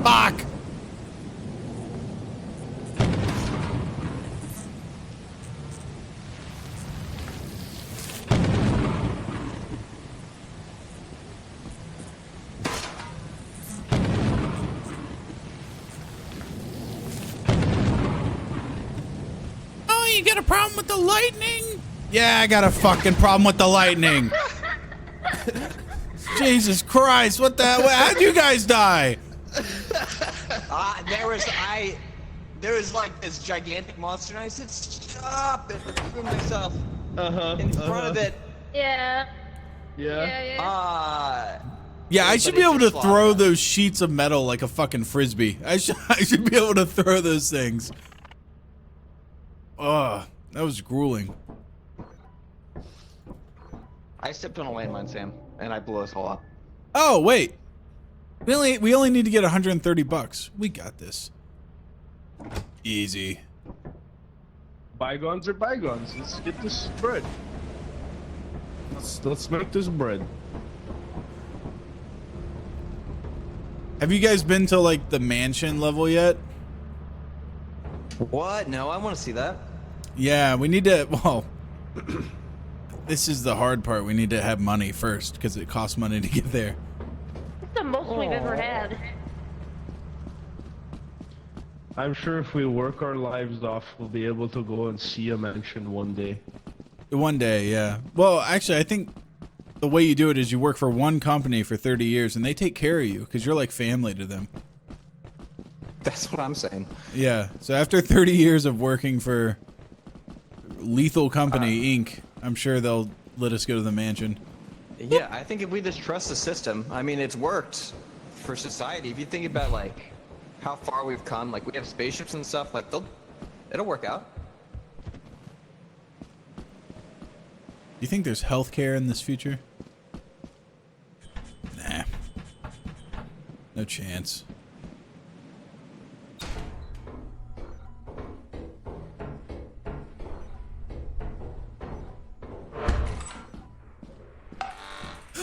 Fuck! Oh, you got a problem with the lightning? Yeah, I got a fucking problem with the lightning. Jesus Christ, what the hell? How'd you guys die? There was like this gigantic monster, and I said, "Stop!" and threw myself in front of it. Yeah. Yeah. Yeah, I But should it be able to just throw flies. those sheets of metal like a fucking frisbee. I should be able to throw those things. Ugh, that was grueling. I stepped on a landmine, Sam, and I blew us all up. Oh wait, we only need to get 130 bucks. We got this. Easy. Bygones are bygones. Let's get this bread. Let's make this bread. Have you guys been to like the mansion level yet? What? No, I want to see that. Yeah, we need to. Well, this is the hard part. We need to have money first because it costs money to get there. It's the most we've ever had. I'm sure if we work our lives off, we'll be able to go and see a mansion one day. One day, yeah. Well, actually, I think the way you do it is you work for one company for 30 years and they take care of you because you're like family to them. That's what I'm saying. Yeah. So after 30 years of working for Lethal Company Inc., I'm sure they'll let us go to the mansion. Yeah, I think if we just trust the system, I mean, it's worked for society. If you think about like how far we've come, like we have spaceships and stuff, like it'll work out. You think there's healthcare in this future? Nah. No chance.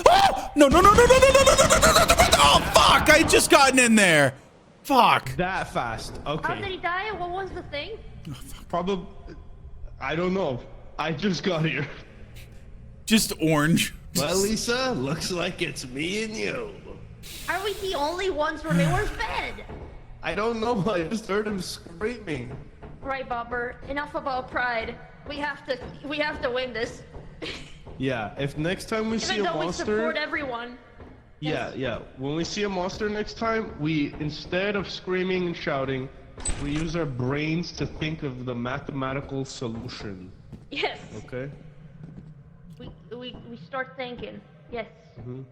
Oh! No, no, no, no, no, no, no, no, no, no, no, no, no, oh, fuck! I had just gotten in there. Fuck. That fast. Okay. How did he die? What was the thing? Probably. I don't know. I just got here. Just orange. Well, Lisa, looks like it's me and you. Are we the only ones remaining? Where's Ben? I don't know. I just heard him screaming. Right, Bobber. Enough about pride. We have to win this. Yeah. If next time we see Even a though we monster. support everyone. Yeah. When we see a monster next time, we instead of screaming and shouting, we use our brains to think of the mathematical solution. Yes. Okay. We start thinking. Yes. Mm-hmm.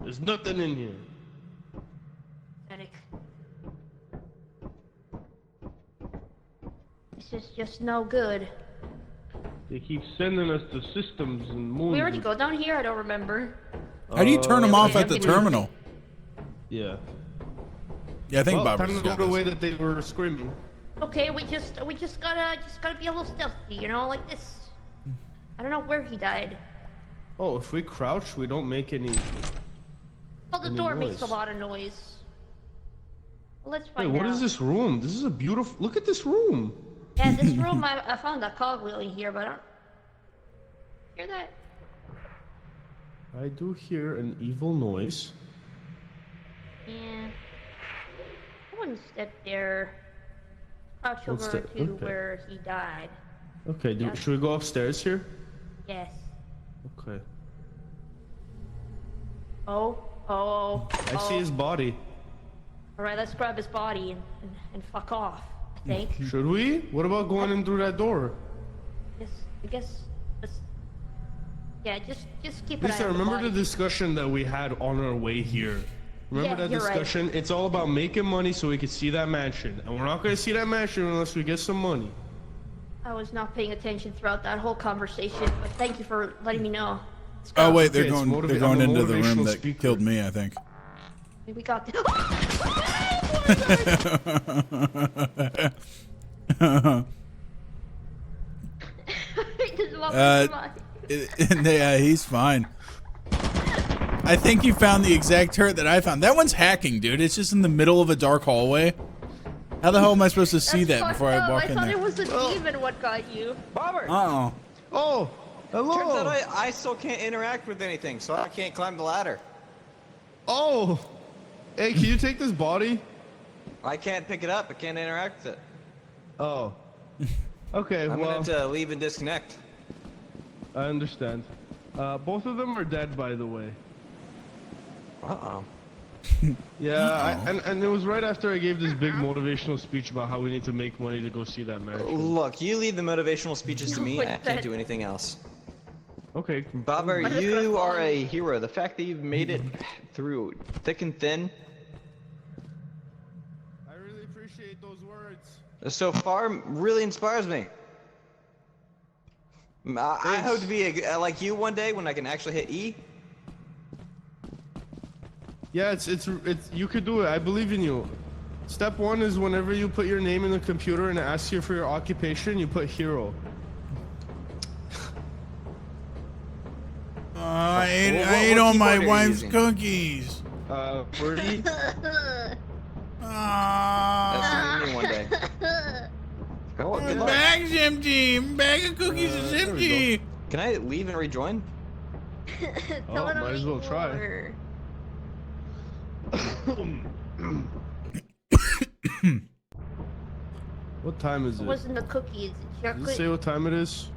There's nothing in here. Eric. This is just no good. They keep sending us to systems and moons. We already go down here. I don't remember. How do you turn them off at the we- terminal? Yeah. Yeah, I think Well, Bob time was to go got the this. way that they were screaming. Okay, we just gotta be a little stealthy, you know, like this. I don't know where he died. Oh, if we crouch, we don't make any. Well, the Any door makes a noise. lot of noise. Well, let's Wait, find what out. is this room? This is a beautiful. Look at this room. Yeah, this room, I found a cogwheel in here, but I don't hear that. I do hear an evil noise. Yeah. I wouldn't step there. Crouch What's over that? to Okay. where he died. Okay, Yeah. should we go upstairs here? Yes. Okay. Oh. I see his body. Alright, let's grab his body and fuck off, I think. Should we? What about going in through that door? I guess, let's... Yeah, just keep an eye Lisa, on the remember body. the discussion that we had on our way here? Remember Yeah, that you're right. discussion? It's all about making money so we can see that mansion. And we're not going to see that mansion unless we get some money. I was not paying attention throughout that whole conversation, but thank you for letting me know. Let's Oh go. wait, Okay, they're it's going. motiva- They're going I'm a into the room motivational that speaker. killed me. I think. We got this. Yeah, he's fine. I think you found the exact turret that I found. That one's hacking, dude. It's just in the middle of a dark hallway. How the hell am I supposed to see that before I walk in I thought there? it was a demon what got you. Bobber! Uh-oh. Oh, hello. Turns out I still can't interact with anything, so I can't climb the ladder. Oh. Hey, can you take this body? I can't pick it up. I can't interact with it. Oh. Okay, I'm well, gonna have to leave and disconnect. I understand. Both of them are dead, by the way. Uh-oh. Yeah, and it was right after I gave this big motivational speech about how we need to make money to go see that mansion. Look, you leave the motivational speeches to me. Wait, I can't do anything else. Okay. Bobber, you are a hero. The fact that you've made it through thick and thin I really appreciate those words. so far really inspires me. I hope to be like you one day when I can actually hit E. Yeah, it's you could do it. I believe in you. Step one is whenever you put your name in the computer and it asks you for your occupation, you put hero. I What ate all my keyboard are you wife's using? cookies. Birdie. That's gonna be me one day. Oh, The good luck. bag's empty. Bag of cookies is there we empty. Can I leave and rejoin? Tell it might as well try. more. What time is It it? wasn't the cookies. It's Does it say chocolate. what time it is?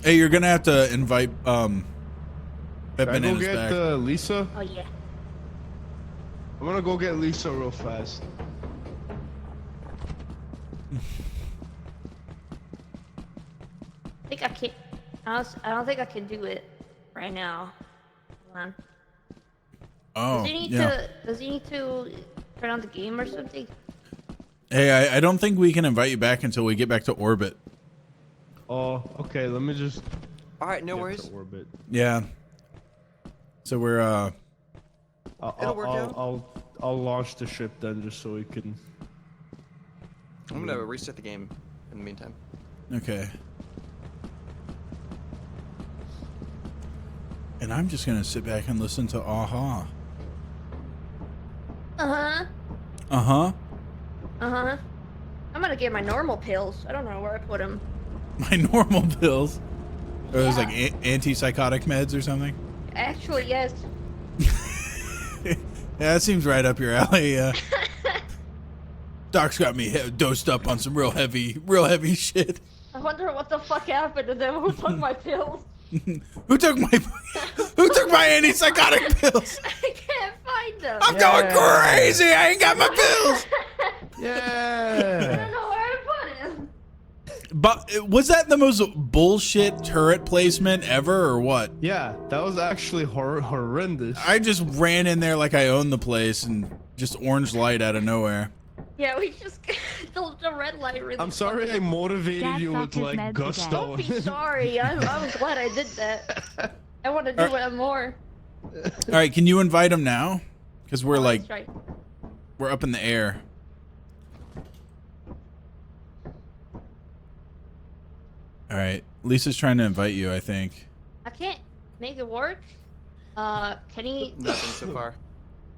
Hey, you're gonna have to invite Can I Pepin go in his get back. Lisa? Oh yeah. I'm gonna go get Lisa real fast. I think I can't. I don't think I can do it right now. Hold on. Oh, yeah. Does he need to turn on the game or something? Hey, I don't think we can invite you back until we get back to orbit. Oh, okay. Let me just All right, no get worries. to orbit. Yeah. So we're It'll work out. I'll launch the ship then, just so we can. I'm gonna reset the game in the meantime. okay. And I'm just gonna sit back and listen to Aha. Uh-huh. Uh-huh. Uh-huh. I'm gonna get my normal pills. I don't know where I put them. My normal pills. Or those Yeah. like antipsychotic meds or something. Actually, yes. Yeah, that seems right up your alley. Doc's got me dosed up on some real heavy shit. I wonder what the fuck happened to them. Who took my pills? Who took my antipsychotic pills? I can't find them. I'm going crazy. I ain't got my pills. I Yeah. don't know where I put them. But was that the most bullshit turret placement ever, or what? Yeah, that was actually horrendous. I just ran in there like I owned the place and just orange light out of nowhere. Yeah, we just the red light really. I'm sorry I motivated Dad you fucked with his like meds gusto. Don't be sorry. I'm glad I did that. I want to do it more. All right, can you invite him now? Because we're Oh, like that's right. we're up in the air. All right. Lisa's trying to invite you, I think. I can't make it work. Can he? Nothing so far.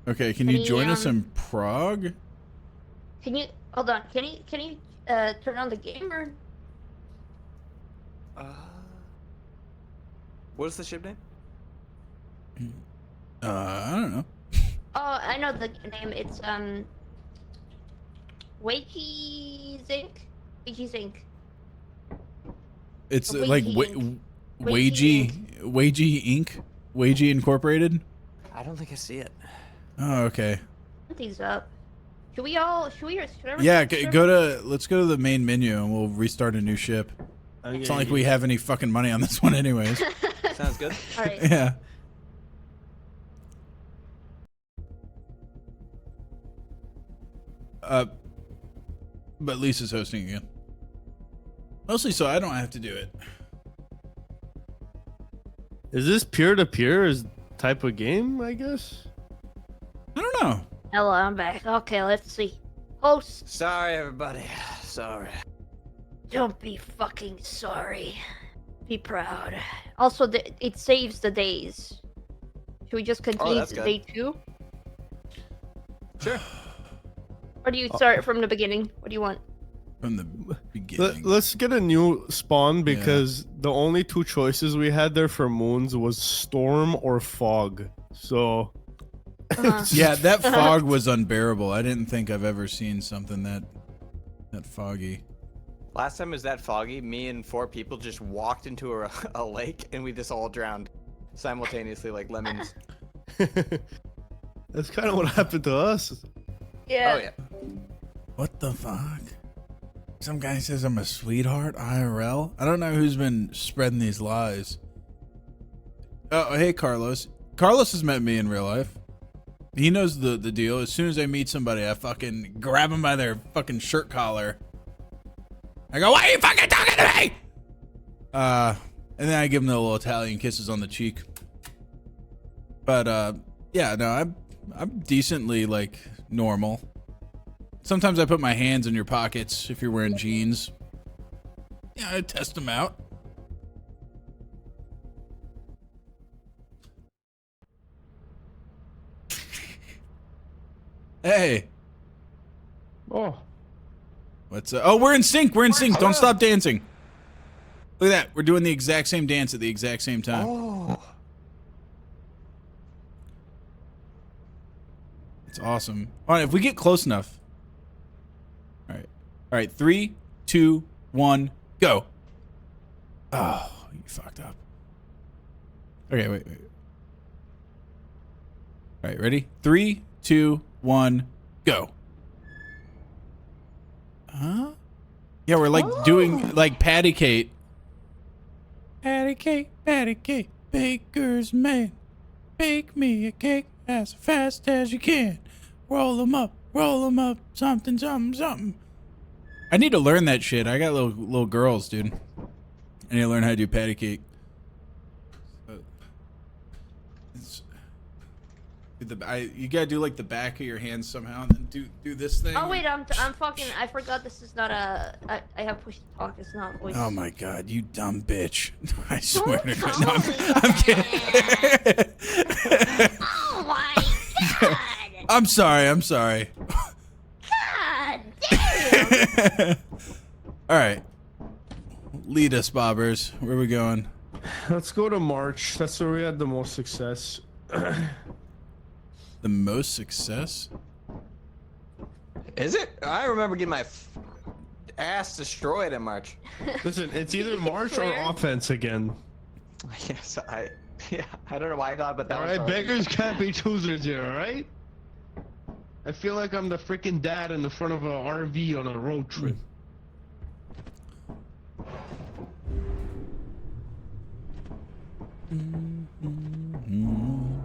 Okay, can you join us in Prague? Can you hold on? Can you turn on the game or? What is the ship name? I don't know. Oh, I know the name. It's wagie Zinc. It's Wagie like Inc. Wagie Inc. Wagie Incorporated. I don't think I see it. Oh, okay. Something's up. Should we Yeah, let's go to the main menu and we'll restart a new ship. It's not like we have any fucking money on this one anyways. Sounds good. All right. Yeah. But Lisa's hosting again. Mostly so I don't have to do it. Is this peer-to-peer type of game, I guess? I don't know. Hello, I'm back. Okay, let's see. Host. Sorry, everybody. Sorry. Don't be fucking sorry. Be proud. Also, it saves the days. Should we just continue to day 2? Sure. Or do you start from the beginning? What do you want? From the beginning. Let's get a new spawn because the only 2 choices we had there for moons was storm or fog. So yeah, that fog was unbearable. I didn't think I've ever seen something that foggy. Last time it was that foggy, me and 4 people just walked into a lake and we just all drowned simultaneously like lemons. That's kind of what happened to us. Yeah. Oh yeah. What the fuck? Some guy says I'm a sweetheart IRL. I don't know who's been spreading these lies. Oh, hey Carlos. Carlos has met me in real life. He knows the deal. As soon as I meet somebody, I fucking grab them by their fucking shirt collar. I go, why are you fucking talking to me? And then I give them the little Italian kisses on the cheek. But yeah, no, I'm decently like normal. Sometimes I put my hands in your pockets if you're wearing jeans. Yeah, I test them out. Hey. Oh. What's oh, we're in sync. We're in sync. Don't stop dancing. Look at that. We're doing the exact same dance at the exact same time. Oh. It's awesome. All right, if we get close enough. All right. All right, 3, 2, 1, go. Oh, you fucked up. Okay, wait. All right, ready? 3, 2, 1, go. Huh? Yeah, we're like doing like patty cake. Patty cake, baker's man. Bake me a cake as fast as you can. Roll 'em up, something, something, something. I need to learn that shit. I got little girls, dude. I need to learn how to do patty cake. You gotta do like the back of your hands somehow, and then do this thing. Oh wait, I'm fucking. I forgot this is not a. I have push to talk. It's not voice. Oh my god, you dumb bitch! I swear to God, no, I'm kidding. Oh my god! I'm sorry. God damn! All right, lead us, bobbers. Where are we going? Let's go to March. That's where we had the most success. The most success? Is it? I remember getting my ass destroyed in March. Listen, it's either March or offense again. Yes, I don't know why I thought about that. Alright, beggars can't be choosers here, alright? I feel like I'm the freaking dad in the front of an RV on a road trip.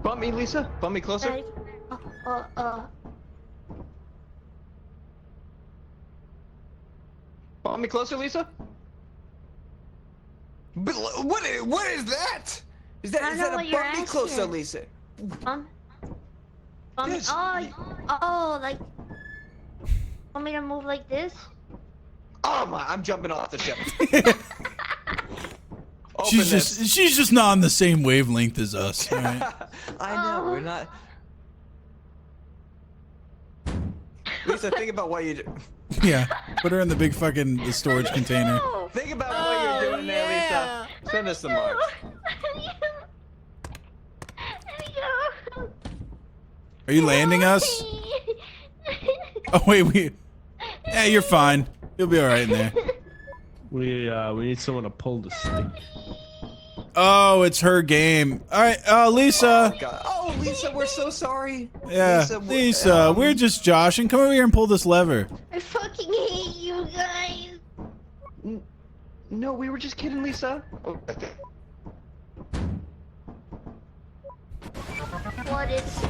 Bump me, Lisa. Bump me closer. Bump me closer, Lisa. But what is that? Is that a bump me closer, Lisa? Bump me. Yes. Oh, like. Want me to move like this? Oh my! I'm jumping off the ship. She's just not on the same wavelength as us. All right? I know, we're not. Lisa, think about what you do. Yeah. Put her in the big fucking the storage container. Think about what you're doing there, Lisa. Send us some marks. Are you landing us? Oh wait, yeah, you're fine. You'll be all right in there. We need someone to pull the stick. Oh, it's her game. All right, Lisa. Oh, God. Oh, Lisa, we're so sorry. Yeah, Lisa, we're just Josh, and come over here and pull this lever. I fucking hate you guys. No, we were just kidding, Lisa. Oh, What is?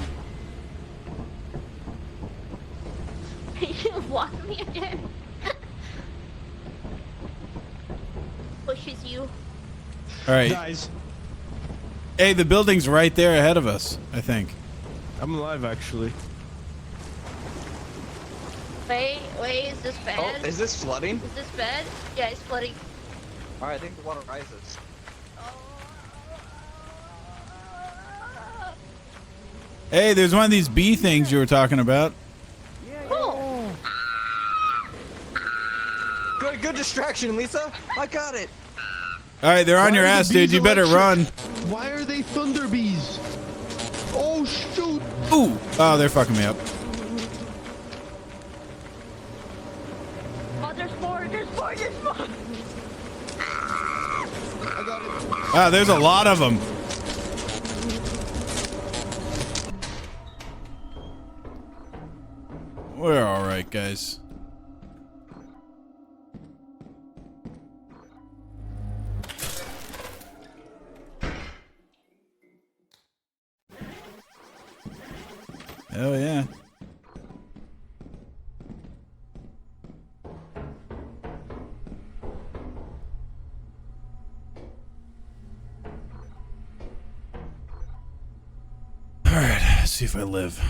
You walk me again. Pushes you. All right. Guys, Hey, the building's right there ahead of us, I think. I'm alive actually. Wait, is this bad? Oh, is this flooding? Is this bad? Yeah, it's flooding. All right, I think the water rises. Hey, there's one of these bee things you were talking about. Cool. Good distraction, Lisa. I got it. All right, they're on your ass, dude. You better run. Why are they thunder bees? Oh shoot! Ooh. Oh, they're fucking me up. Oh, there's more. I got it. Ah, there's a lot of them. We're all right, guys. Oh yeah. All right, let's see if I live.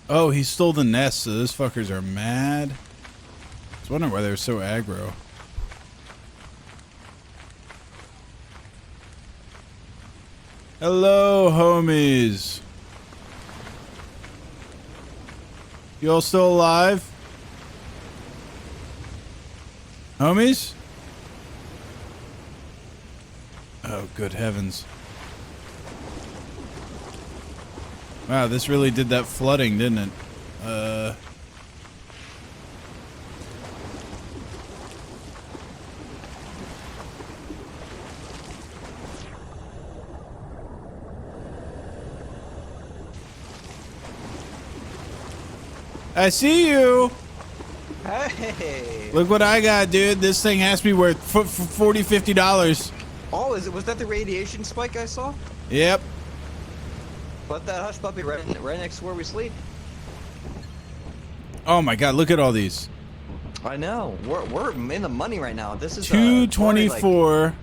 Oh, he stole the nest, so those fuckers are mad. I was wondering why they were so aggro. Hello, homies. You all still alive? Homies? Oh, good heavens. Wow, this really did that flooding, didn't it? I see you. Hey. Look what I got, dude. This thing has to be worth $40, $50. Oh, was that the radiation spike I saw? Yep. Put that hush puppy right next to where we sleep. Oh my god, look at all these. I know. We're in the money right now. This is 224 like...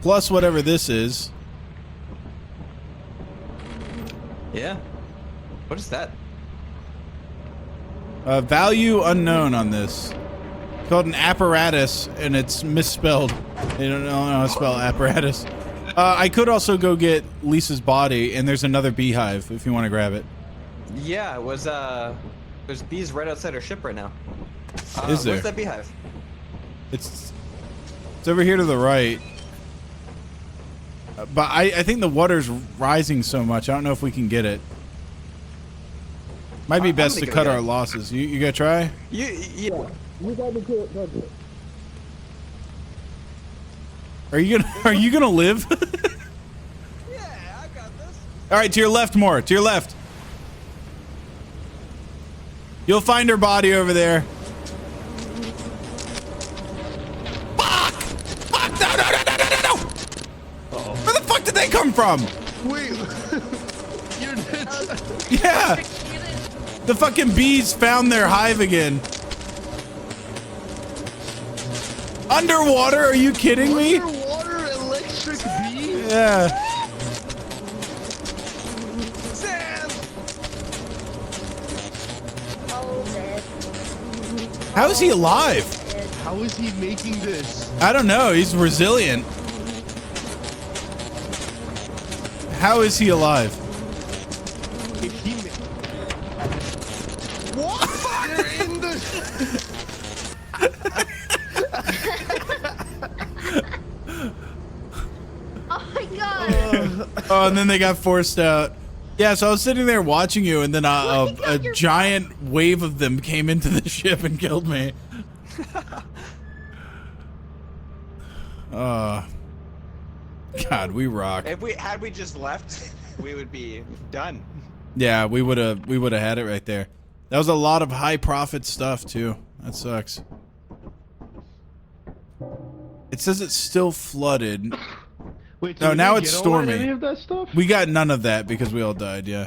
plus whatever this is. Yeah. What is that? Value unknown on this. It's called an apparatus, and it's misspelled. I don't know how to spell apparatus. I could also go get Lisa's body, and there's another beehive if you want to grab it. Yeah, it was there's bees right outside our ship right now. Is there? Where's that beehive? It's over here to the right. But I think the water's rising so much. I don't know if we can get it. Might be best to cut our losses. You gonna try? Yeah. You got to it. Are you gonna live? Yeah, I got this. All right, to your left more. To your left. You'll find her body over there. fuck did they come from? Wait. You're Yeah. The fucking bees found their hive again. Underwater? Are you kidding me? Underwater electric bees? Yeah. Sam! How is he alive? How is he making this? I don't know. He's resilient. How is he alive? If he what? They're in the. Oh my god. Oh, and then they got forced out. Yeah, so I was sitting there watching you, and then a giant wave of them came into the ship and killed me. God, we rock. If we had just left, we would be done. Yeah, we would have had it right there. That was a lot of high profit stuff too. That sucks. It says it's still flooded. Wait, No, did now we it's get stormy. Any of that stuff? We got none of that because we all died. Yeah.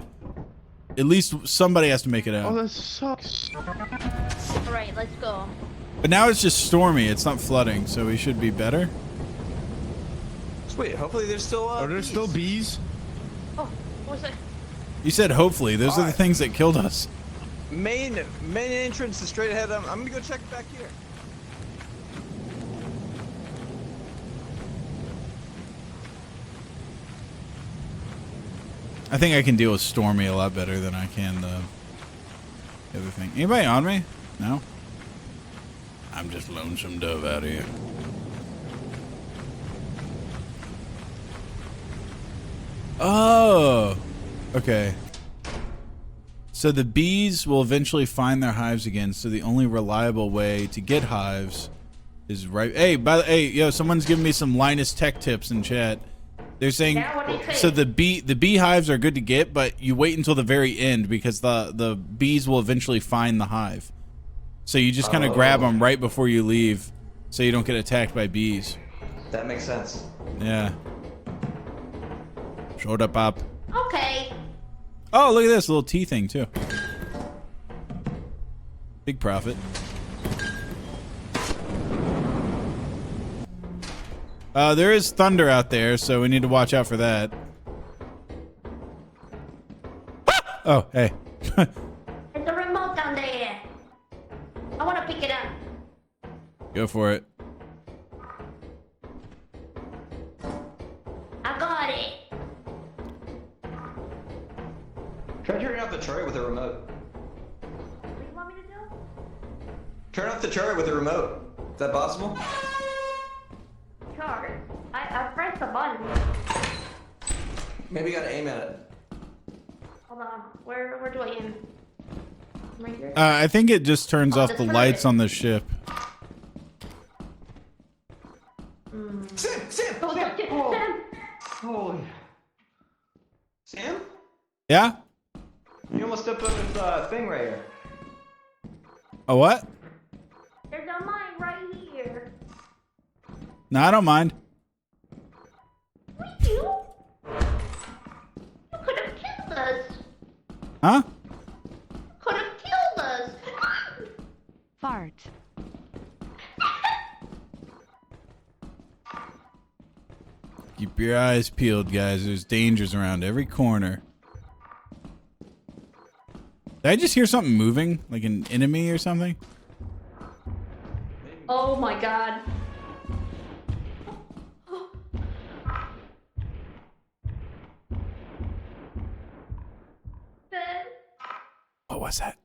At least somebody has to make it Oh, out. that sucks. Alright, let's go. But now it's just stormy. It's not flooding, so we should be better. Sweet. Hopefully there's still. Are there still bees? Oh, what was that? You said hopefully. Those are the things that killed us. Main entrance is straight ahead. I'm gonna go check back here. I think I can deal with stormy a lot better than I can the other thing. Anybody on me? No? I'm just lonesome dove out here. Oh, okay. So the bees will eventually find their hives again. So the only reliable way to get hives is right. Hey, yo, someone's giving me some Linus Tech tips in chat. They're saying so the beehives are good to get, but you wait until the very end because the bees will eventually find the hive. So you just kind of grab them right before you leave, so you don't get attacked by bees. That makes sense. Yeah. Showed up. Okay. Oh, look at this little T thing too. Big profit. There is thunder out there, so we need to watch out for that. Oh, hey. There's a remote down there. I want to pick it up. Go for it. I got it. Try turning off the turret with a remote. What do you want me to do? Turn off the turret with a remote. Is that possible? Sure. I pressed the button. Maybe you gotta aim at it. Hold on. Where do I aim? Right here? I think it just turns off the the turret. lights on the ship. Sam! Oh, Sam! Holy. Sam? Yeah? You almost stepped on this thing right here. A what? There's a mine right here. No, I don't mind. What you? You could have killed us. Huh? Could have killed us. Fart. Keep your eyes peeled, guys. There's dangers around every corner. Did I just hear something moving? Like an enemy or something? Oh my god. What was that?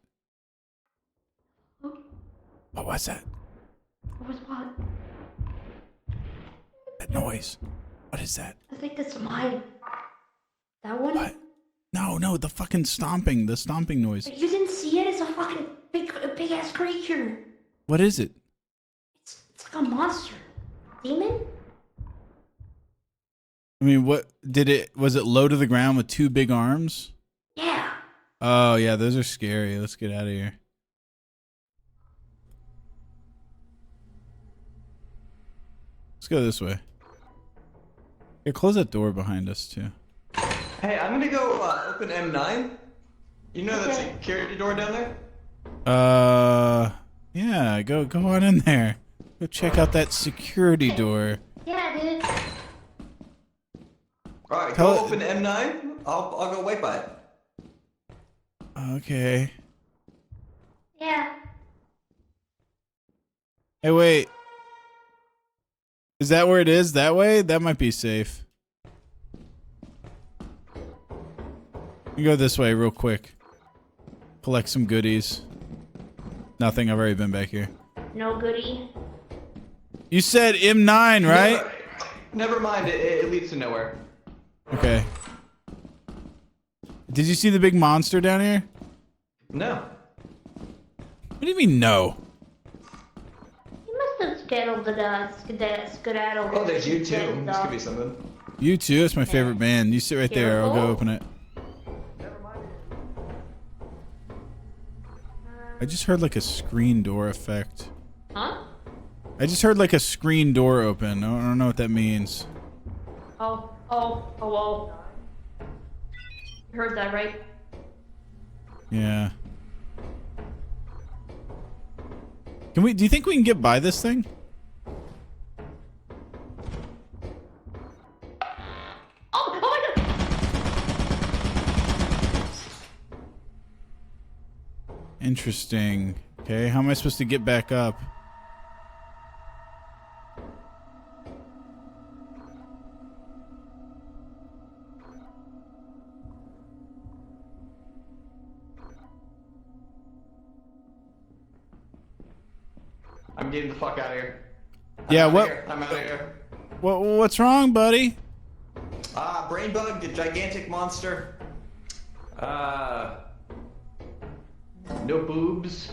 What was that? What was what? That noise. What is that? I think that's mine. That one? What? No, the fucking stomping. The stomping noise. You didn't see it? It's a fucking big ass creature. What is it? It's like a monster. Demon? I mean, what did it? Was it low to the ground with two big arms? Yeah. Oh yeah, those are scary. Let's get out of here. Let's go this way. Here, close that door behind us too. Hey, I'm gonna go open M9. You know that Okay. security door down there? Yeah, go on in there. Go check out that security door. Yeah, dude. Alright, Tell go it- open M9. I'll go wait by it. Okay. Yeah. Hey, wait. Is that where it is? That way? That might be safe. You go this way real quick. Collect some goodies. Nothing. I've already been back here. No goodie. You said M9, right? Never mind, it leads to nowhere. Okay. Did you see the big monster down here? No. What do you mean, no? You must have skedaddled. Oh, there's you too. This could be something. You too. It's my favorite band. You sit right there. I'll go Careful. open it. I just heard like a screen door effect. Huh? I just heard like a screen door open. I don't know what that means. Oh. You heard that, right? Yeah. Do you think we can get by this thing? Oh my god! Interesting. Okay, how am I supposed to get back up? I'm getting the fuck out of here. Yeah, I'm what? I'm out of here. What's wrong, buddy? Brain bug, the gigantic monster. No boobs.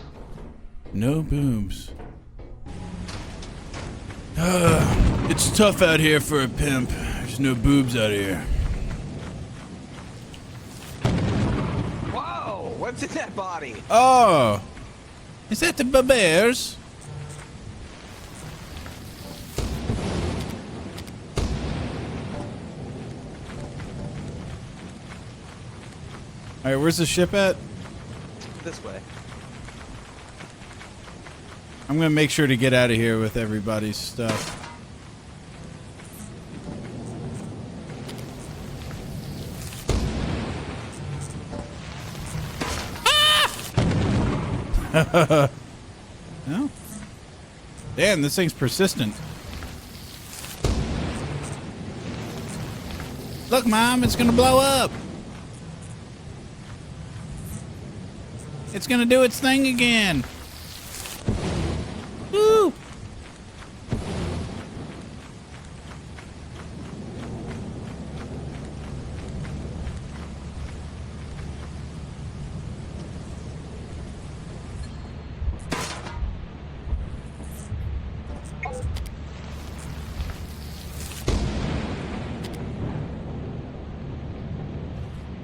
No boobs. It's tough out here for a pimp. There's no boobs out here. Whoa! What's in that body? Oh, is that the bears? All right, where's the ship at? This way. I'm gonna make sure to get out of here with everybody's stuff. Ah! No? Damn, this thing's persistent. Look, Mom, it's gonna blow up. It's gonna do its thing again. Woo!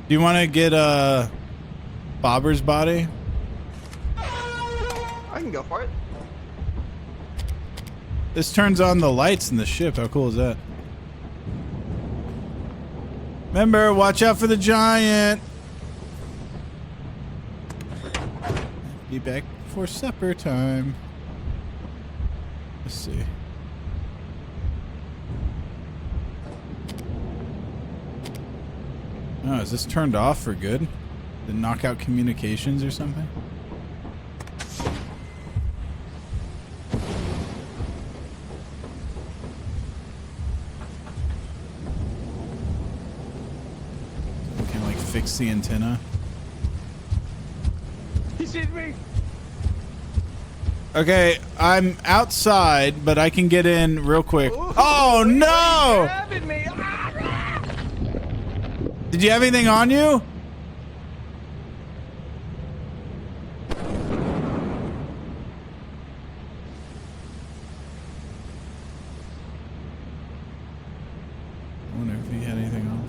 Do you want to get Bobber's body? I can go for it. This turns on the lights in the ship. How cool is that? Remember, watch out for the giant. Be back for supper time. Let's see. Oh, is this turned off for good? To knock out communications or something? We can like fix the antenna. He sees me. Okay, I'm outside, but I can get in real quick. Oh no! Grabbing me. Did you have anything on you? I wonder if he had anything on.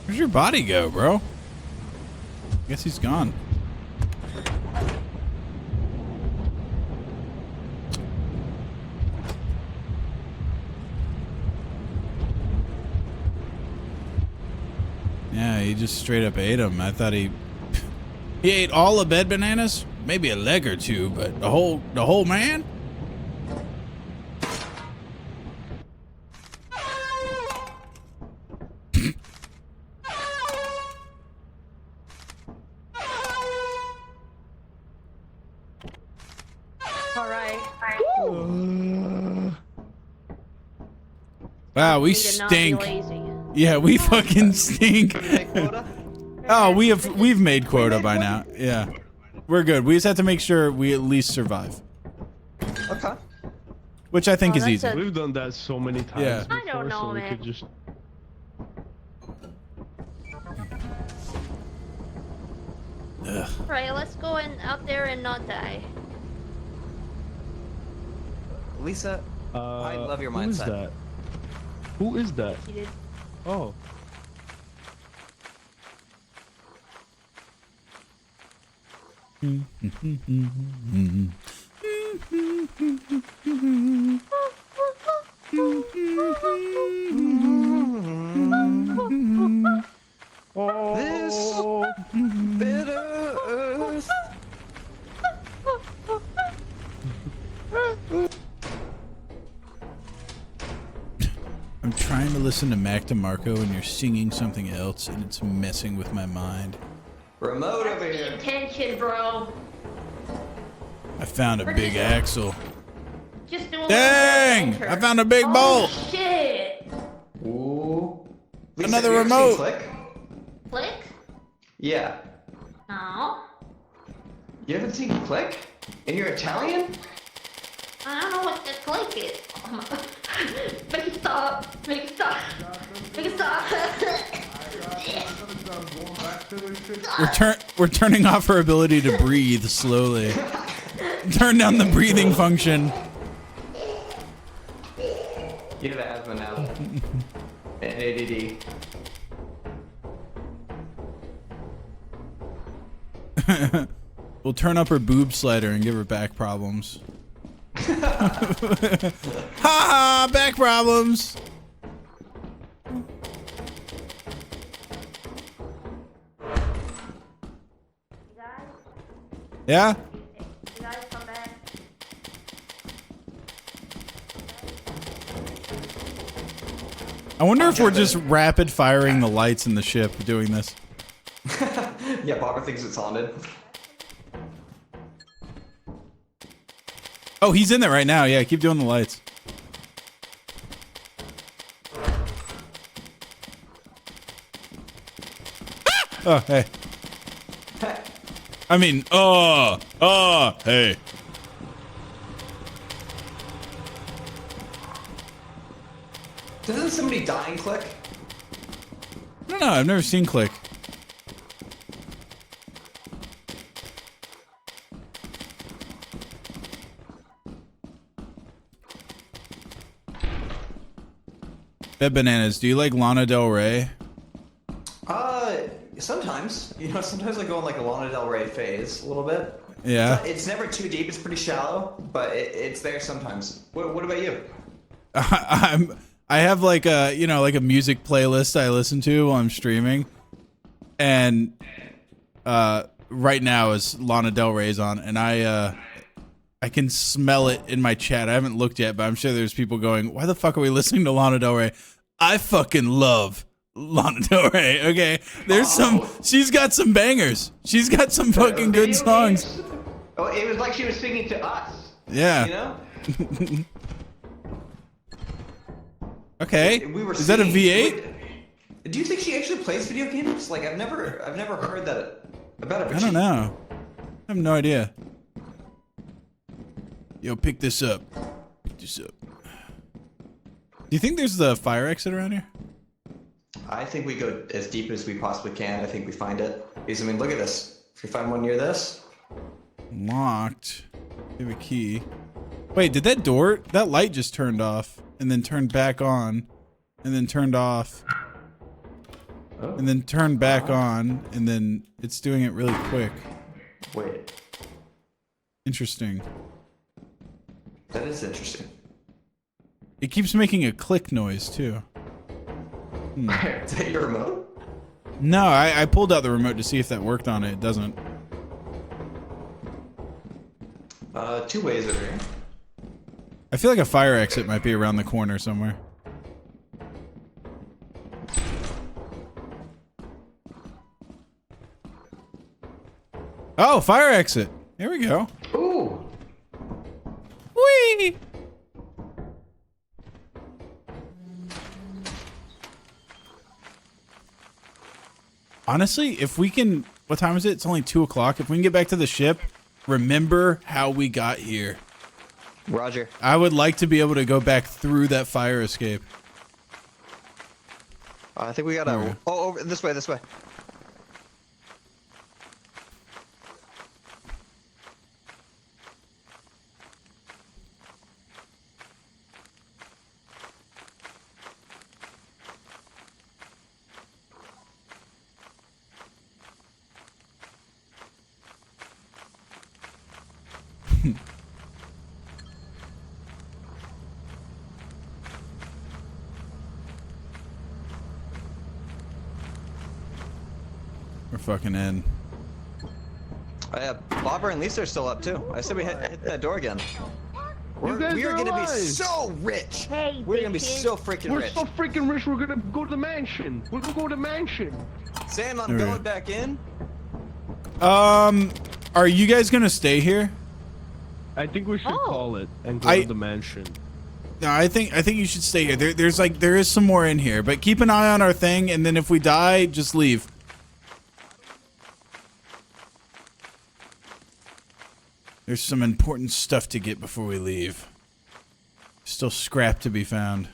Where's your body go, bro? Guess he's gone. Yeah, he just straight up ate him. I thought he ate all the bed bananas, maybe a leg or two, but the whole man. All right. Wow, we Need to not be stink. lazy. Yeah, we fucking stink. Oh, we've made quota by now. Yeah, we're good. We just have to make sure we at least survive, Okay. which I think Oh, is that's easy. a- We've done that so many times Yeah. before, I don't know, so we man. could just... Ugh. Right, let's go out there and not die. Lisa, I love your Who is mindset. that? Who is that? You did. Oh. This bitter earth. I'm trying to listen to Mac DeMarco and you're singing something else and it's messing with my mind. Remote over That's here. the intention, bro. I found a big axle. Just doing Dang! enter. I found a big Oh, bolt. shit. Ooh. Lisa, Another have you ever seen remote. Click? Click? Yeah. No. You haven't seen Click? And you're Italian? I don't know what the click is. Make it stop. Make it stop. Make it stop. We're turning off her ability to breathe slowly. Turn down the breathing function. You have asthma now. And ADD. We'll turn up her boob slider and give her back problems. Ha ha! Back problems. You guys? Yeah. You guys come back. I wonder if we're just rapid firing the lights in the ship doing this. Yeah, Barbara thinks it's haunted. Oh, he's in there right now. Yeah, keep doing the lights. Oh, hey. I mean, hey. Doesn't somebody die in Click? No, I've never seen Click. Bed Bananas, do you like Lana Del Rey? Sometimes. You know, sometimes I go in like a Lana Del Rey phase a little bit. Yeah. It's never too deep, it's pretty shallow, but it's there sometimes. What about you? I have like a, you know, like a music playlist I listen to while I'm streaming. And right now is Lana Del Rey's on, and I can smell it in my chat. I haven't looked yet, but I'm sure there's people going, "Why the fuck are we listening to Lana Del Rey?" I fucking love Lana Del Rey. Okay, there's she's got some bangers. She's got some fucking good Video songs. games? Oh, it was like she was singing to us. Yeah. You know? Okay. We were Is that a singing- V8? Do you think she actually plays video games? Like I've never heard that about it. But I don't know. I have no idea. Yo, pick this up. Pick this up. Do you think there's the fire exit around here? I think we go as deep as we possibly can. I think we find it. Because I mean, look at this. If we find one near this, Locked. We have a key. Wait, did that light just turned off and then turned back on and then turned off? and then turn back on, and then it's doing it really quick. Wait. Interesting. That is interesting. It keeps making a click noise too. Is that your remote? No, I pulled out the remote to see if that worked on it. It doesn't. 2 ways over here. I feel like a fire exit might be around the corner somewhere. Oh, fire exit. Here we go. Ooh. Whee! Honestly, if we can... What time is it? It's only 2 o'clock. If we can get back to the ship, remember how we got here. Roger. I would like to be able to go back through that fire escape. I think we gotta... Oh, over this way, this way. We're fucking in. Oh, yeah, Bobber and Lisa are still up too. I said we hit that door again. We are gonna be so rich. Hey, We're gonna be bitches. so freaking We're rich. so freaking rich. We're gonna go to the mansion. We're gonna go to the mansion. Sam, I'm There we going go. back in. Are you guys gonna stay here? I think we should Oh. call it and go I- to the mansion. No, I think you should stay here. There is some more in here, but keep an eye on our thing, and then if we die, just leave. There's some important stuff to get before we leave. Still scrap to be found.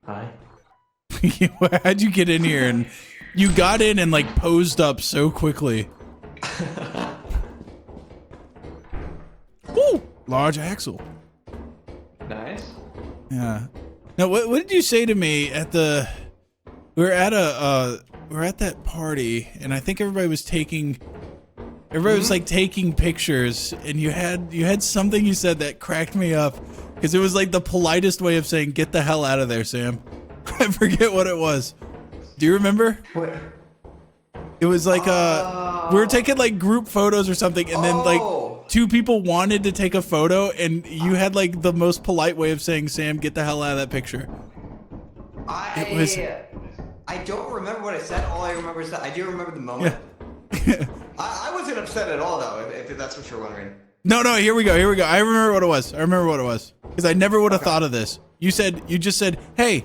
Hi. How'd you get in here? And you got in and like posed up so quickly. Ooh, large axle. Nice. Yeah. Now, what did you say to me at the? We were at that party, and I think everybody was like taking pictures, and you had something you said that cracked me up, because it was like the politest way of saying "Get the hell out of there, Sam." I forget what it was. Do you remember? What? It was like we were taking like group photos or something, and then like 2 people wanted to take a photo, and you had like the most polite way of saying, "Sam, get the hell out of that picture." I don't remember what I said. All I remember is that I do remember the moment. Yeah. I wasn't upset at all, though, if that's what you're wondering. No, here we go. I remember what it was. Because I never would have thought of this. You just said, hey,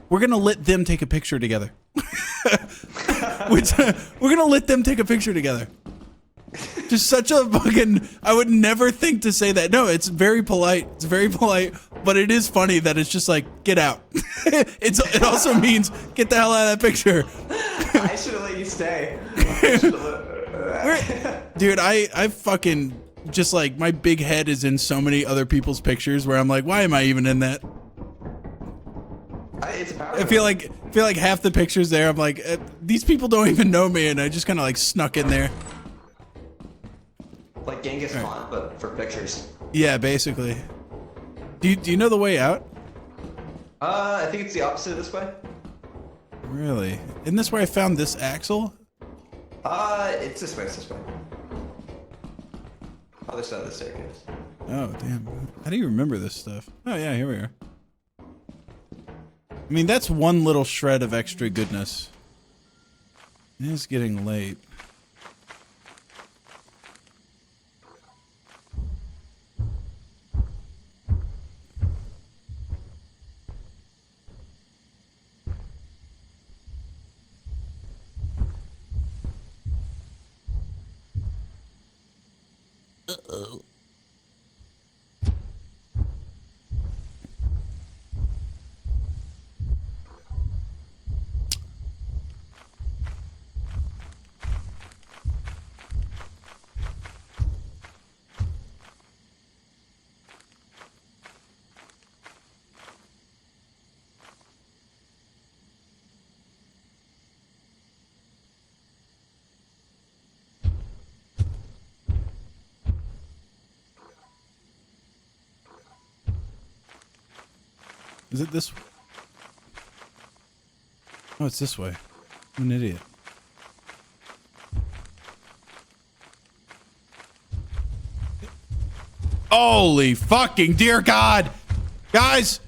we're going to let them take a picture together. We're going to let them take a picture together. Just such a fucking, I would never think to say that. No, it's very polite. But it is funny that it's just like, get out. It also means get the hell out of that picture. I should have let you stay. Dude, I fucking just like my big head is in so many other people's pictures where I'm like, why am I even in that? It's a power. I feel like half the pictures there, I'm like, these people don't even know me, and I just kind of like snuck in there. Like Genghis Khan, but for pictures. Yeah, basically. Do you know the way out? I think it's the opposite of this way. Really? Isn't this where I found this axle? It's this way. It's this way. Other side of the staircase. Oh, damn. How do you remember this stuff? Oh, yeah, here we are. I mean, that's one little shred of extra goodness. It is getting late. Uh-oh. Is it this? Oh, it's this way. I'm an idiot. Holy fucking dear God. Guys,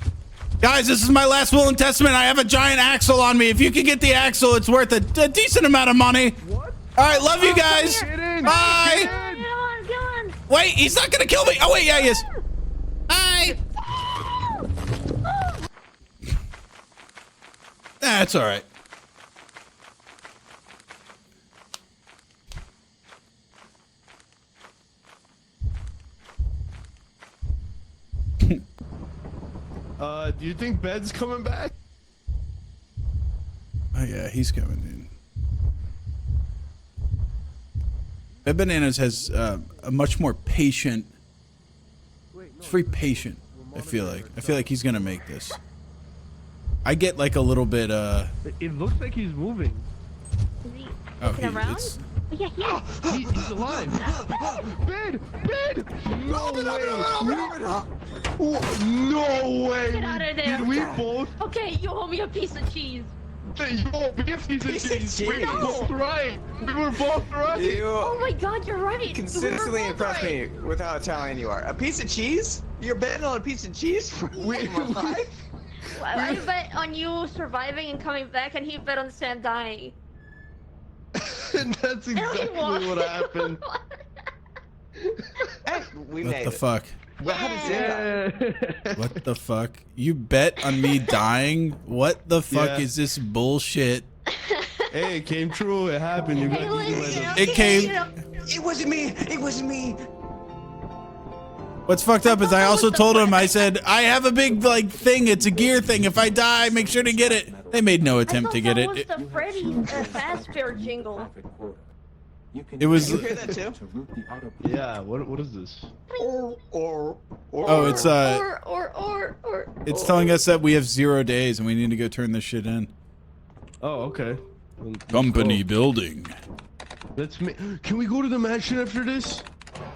this is my last will and testament. I have a giant axle on me. If you can get the axle, it's worth a decent amount of money. What? All right, love you guys. Bye. Come on. Wait, he's not gonna kill me. Oh wait, yeah, he is. Bye. That's all right. Do you think Ben's coming back? Oh yeah, he's coming in. Bed Bananas has a much more patient. It's very patient. I feel like he's gonna make this. I get like a little bit. It looks like he's moving. Is he Oh, looking around? it's, Oh, yeah, he is. He's alive. Ben! No way! Get out of there. Did we both? Okay, you owe me a piece of cheese. You owe me a piece of cheese. We were both right. Oh my God, you're right. Consistently We were both impress right. me with how Italian you are. A piece of cheese? You're betting on a piece of cheese for my life? I bet on you surviving and coming back, and he bet on Sam dying. And that's exactly what happened. Hey, we what made the it. fuck? Well, how did Sam die? What the fuck? You bet on me dying? What the fuck Yeah. is this bullshit? Hey, it came true. It happened. You got eaten by the... It came. It wasn't me. It wasn't me. What's fucked up is I also told him, I said, I have a big like thing. It's a gear thing. If I die, make sure to get it. They made no attempt to get that was it. the Freddy's Fast Fair jingle. It was. You hear that too? Yeah, what is this? Or. Oh, it's Or. it's telling us that we have 0 days and we need to go turn this shit in. Oh, okay. Company building. Let's Can we go to the mansion after this?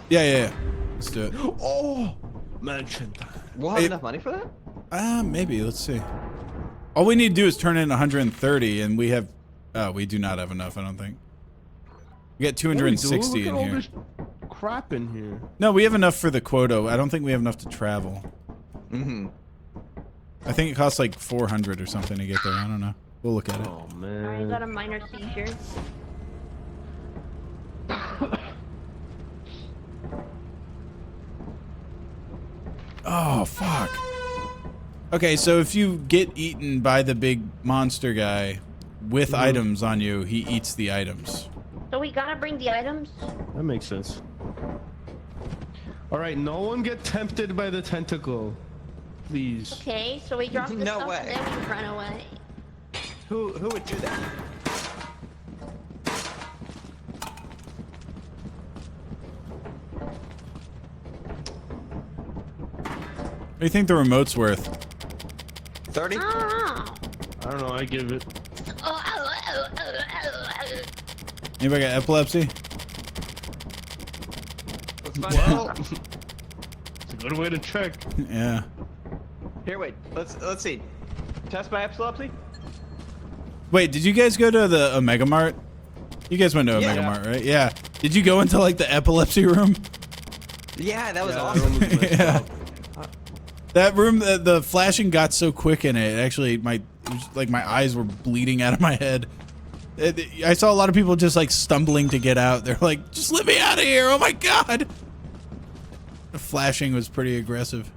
Yeah. Let's do it. Oh, mansion. We'll have enough money for that? Maybe. Let's see. All we need to do is turn in 130, and we have. We do not have enough. I don't think. We got 260 in Look at here. all this crap in here. No, we have enough for the quota. I don't think we have enough to travel. Mm-hmm. I think it costs like 400 or something to get there. I don't know. We'll look at it. Oh I man. got a minor seizure. Oh, fuck. Okay, so if you get eaten by the big monster guy with items on you, he eats the items. So we gotta bring the items? That makes sense. All right, no one get tempted by the tentacle, please. Okay, so we drop the No stuff way. and then we run away. Who would do that? What do you think the remote's worth? 30? Oh. I don't know. I give it. Anybody got epilepsy? Let's find out. It's a good way to check. Yeah. Here, wait. Let's see. Test my epilepsy? Wait, did you guys go to the Omega Mart? You guys went to Omega Mart, right? Yeah. Did you go into like the epilepsy room? Yeah, that was Yeah, awesome. that room was messed Yeah. up. That room, the flashing got so quick in it. Actually, it was like my eyes were bleeding out of my head. I saw a lot of people just like stumbling to get out. They're like, just let me out of here. Oh my God. The flashing was pretty aggressive.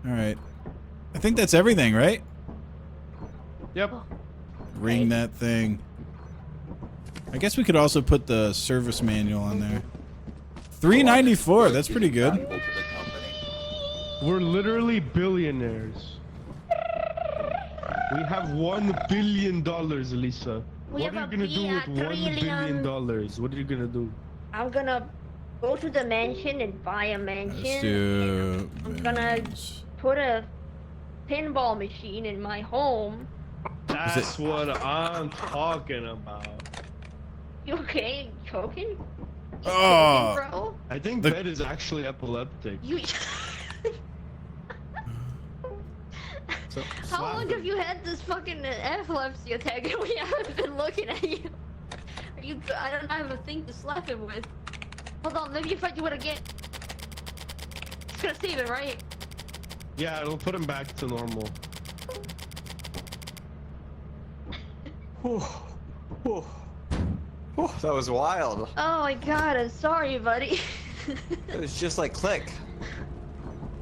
All right. I think that's everything, right? Yep. Ring that thing. I guess we could also put the service manual on there. $3.94. That's pretty good. We're literally billionaires. We have $1 billion, Lisa. We What are you have gonna a do with $1 trillion. billion? What are you gonna do? I'm gonna go to the mansion and buy a mansion. Let's do. I'm gonna put a pinball machine in my home. That's what I'm talking about. You okay? You choking? Oh. Bro? I think The- Ben is actually epileptic. You. How long have you had this fucking epilepsy attack and we haven't been looking at you? Are you? I don't have a thing to slap him with. Hold on, maybe if I do it again. It's gonna save it, right? Yeah, it'll put him back to normal. That was wild. Oh my god, I'm sorry, buddy. It was just like click.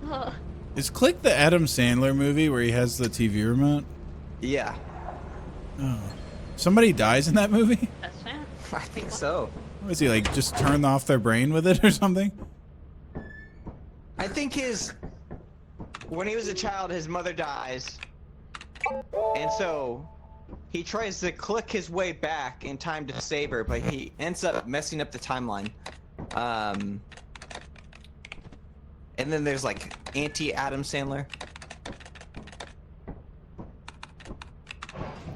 Oh. Is Click the Adam Sandler movie where he has the TV remote? Yeah. Oh. Somebody dies in that movie? That's fine. I think so. Was he like just turned off their brain with it or something? I think when he was a child, his mother dies. And so he tries to click his way back in time to save her, but he ends up messing up the timeline. And then there's like anti-Adam Sandler.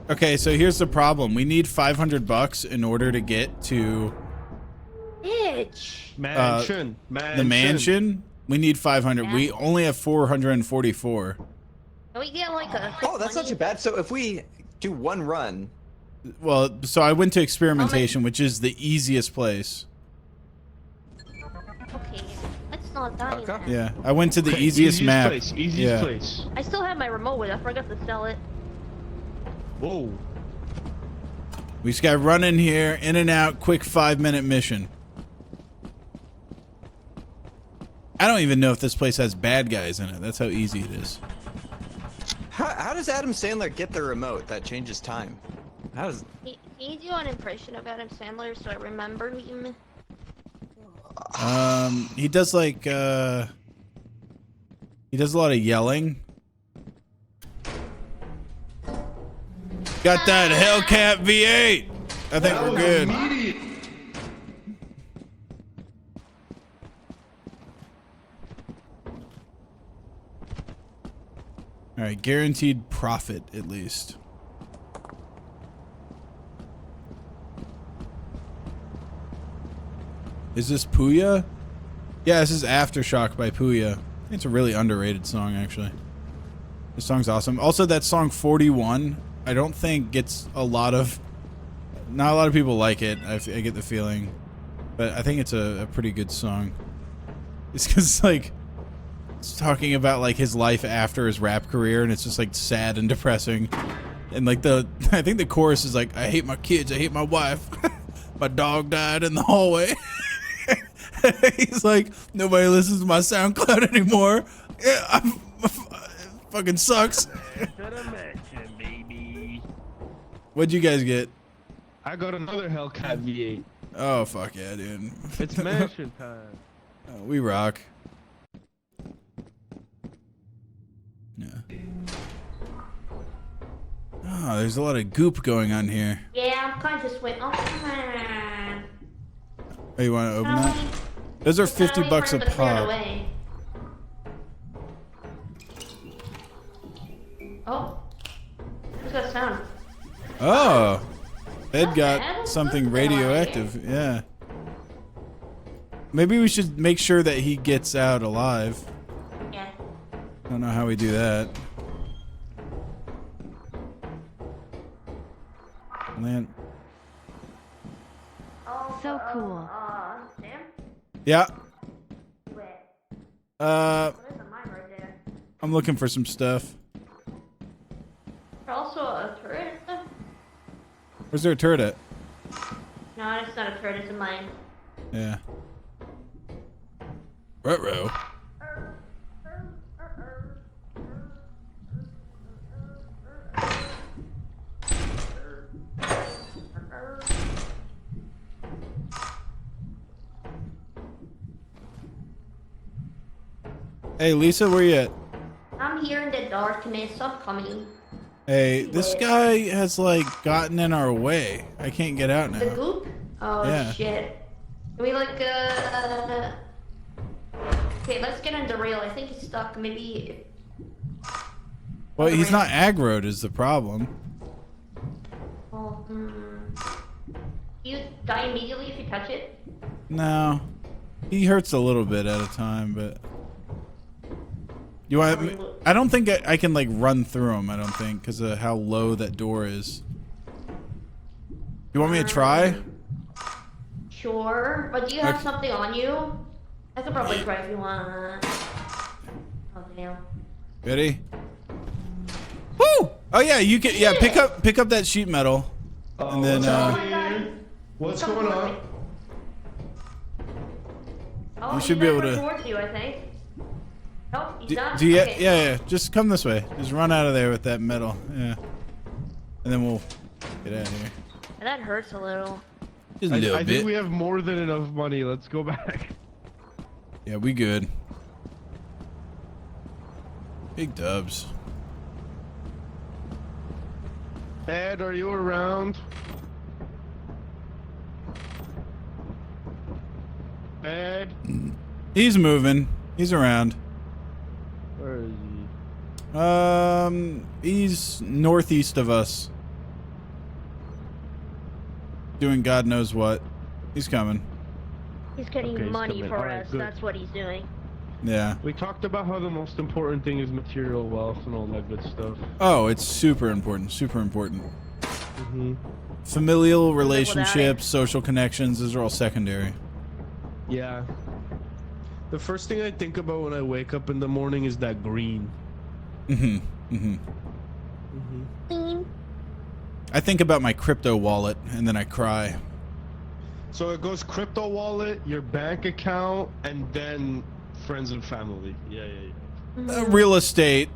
Okay, so here's the problem. We need $500 in order to get to Bitch. Mansion. the mansion. We need 500. We only have 444. Can we get like a? Oh, that's not too bad. So if we do one run, Well, so I went to experimentation, which is the easiest place. Okay, let's not die. Okay. Then. Yeah, I went to the easiest map. Easiest place. I still have my remote with. I forgot to sell it. Whoa. We just got run in here, in and out, quick 5-minute mission. I don't even know if this place has bad guys in it. That's how easy it is. how does Adam Sandler get the remote that changes time? How does? Can you do an impression of Adam Sandler so I remember him? He does like he does a lot of yelling. Got that Hellcat V8. I think we're good. All right, guaranteed profit at least. Is this Puya? Yeah, this is Aftershock by Puya. It's a really underrated song, actually. This song's awesome. Also, that song 41, I don't think gets a lot of... Not a lot of people like it, I get the feeling. But I think it's a pretty good song. It's because, like, it's talking about, like, his life after his rap career, and it's just, like, sad and depressing. And, like, I think the chorus is, like, I hate my kids, I hate my wife. My dog died in the hallway. He's like, nobody listens to my SoundCloud anymore. Yeah, fucking sucks. What'd you guys get? I got another Hellcat V8. Oh, fuck yeah, dude. It's mansion time. Oh, we rock. Yeah. Oh, there's a lot of goop going on here. Yeah, I'm kind of just went. Oh, come on. Oh, you want to open that? Those are $50 a pop. Oh, who's got sound? Oh, Ed got What's something going on radioactive. Yeah. Maybe we should make sure that he gets out alive. Yeah. I don't know how we do that. Man. So cool. Sam? Yeah. Where? Uh, There's a mine right there. I'm looking for some stuff. There's also a turret. Where's there a turret at? No, it's not a turret. It's a mine. Yeah. Ruh-roh. Hey, Lisa, where you at? I'm here in the darkness. Stop coming. Hey, this guy has, like, gotten in our way. I can't get out The now. goop? Oh, Yeah. shit. Can we, like, Okay, let's get on the rail. I think he's stuck. Maybe... Well, he's not aggroed is the problem. Oh, You die immediately if you touch it? No. He hurts a little bit at a time, but... You want? I don't think I can like run through them. I don't think because of how low that door is. You want me to try? Sure, but do you have Okay. something on you? I could probably try if you want. Oh damn. Ready? Woo! Oh yeah, you can. Yeah, pick up that sheet metal, and then. What's going on? Oh, You should be able to- towards you, I think. Nope, he's done. Do you? Okay. Yeah. Just come this way. Just run out of there with that metal. Yeah. And then we'll get out of here. That hurts a little. Just a little I bit. think we have more than enough money. Let's go back. Yeah, we good. Big dubs. Ed, are you around? Ed? He's moving. He's around. Where is he? He's northeast of us. Doing God knows what. He's coming. He's getting Okay, he's money coming. for Alright, us. good. That's what he's doing. Yeah. We talked about how the most important thing is material wealth and all that good stuff. Oh, it's super important. Super important. Mm-hmm. Familial without relationships, social connections, those are all secondary. Yeah. The first thing I think about when I wake up in the morning is that green. Mm-hmm. Mm-hmm. Mm-hmm. I think about my crypto wallet and then I cry. So it goes crypto wallet, your bank account, and then friends and family. Yeah. Real estate,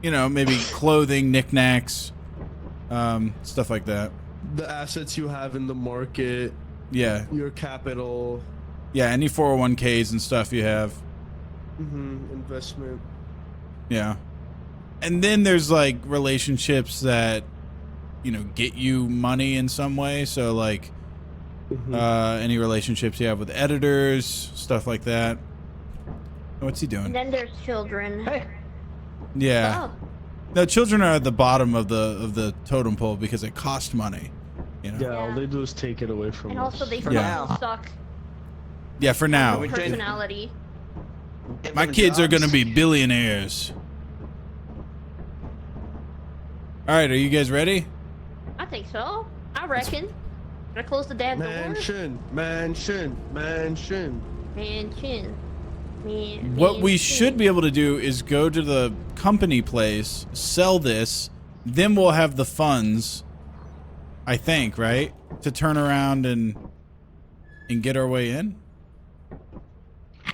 you know, maybe clothing, knickknacks, stuff like that. The assets you have in the market, Yeah. your capital. Yeah, any 401ks and stuff you have. Mm-hmm. Investment. Yeah. And then there's like relationships that, you know, get you money in some way. So like any relationships you have with editors, stuff like that. What's he doing? And then there's children. Hey. Yeah. Oh, No, children are at the bottom of the totem pole because it costs money. You know? Yeah, all they do is take it away from and us. also they Yeah. fucking suck. Yeah, for now. We did- Personality. Give My them kids are jobs. gonna be billionaires. Alright, are you guys ready? I think so. I reckon. Gotta close the damn door. Mansion. Mansion. What we should be able to do is go to the company place, sell this, then we'll have the funds, I think, right? To turn around and get our way in?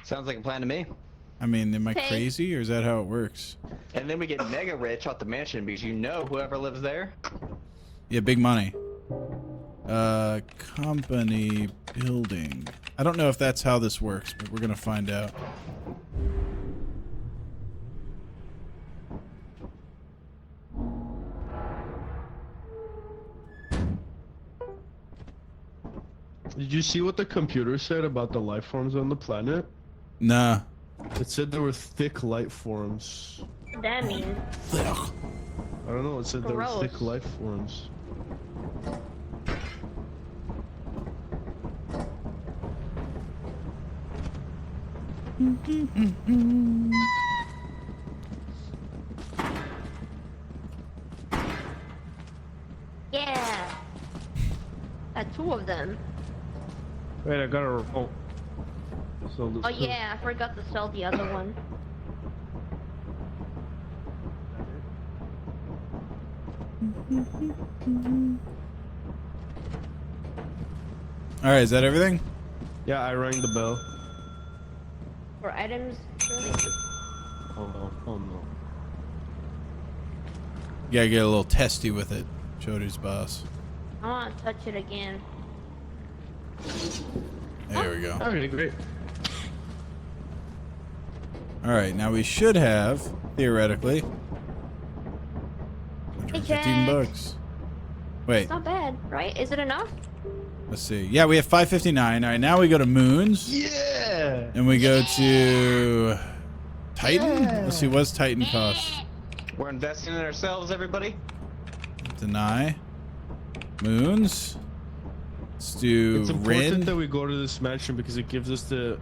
Sounds like a plan to me. I mean, am I Okay. crazy or is that how it works? And then we get mega rich off the mansion because you know whoever lives there. Yeah, big money. Company building. I don't know if that's how this works, but we're gonna find out. Did you see what the computer said about the life forms on the planet? Nah. It said there were thick life forms. What that means? Ugh. I don't know, it said there were Gross. thick life forms. Yeah. Two of them. Wait, I got a remote. So Oh yeah, I forgot to sell the other one. Alright, is that everything? Yeah, I rang the bell. For items. Oh no, oh no. You gotta get a little testy with it. Jody's boss. I want to touch it again. There we go. Okay, great. Alright, now we should have, theoretically, Hey, 115 Jack. bucks. Wait, It's not bad, right? Is it enough? let's see. Yeah, we have 559. Alright, now we go to Moons. Yeah! And we go to Titan? Let's see, what's Titan cost? We're investing in ourselves, everybody. Deny. Moons. Let's do It's important Rin. that we go to this mansion because it gives us the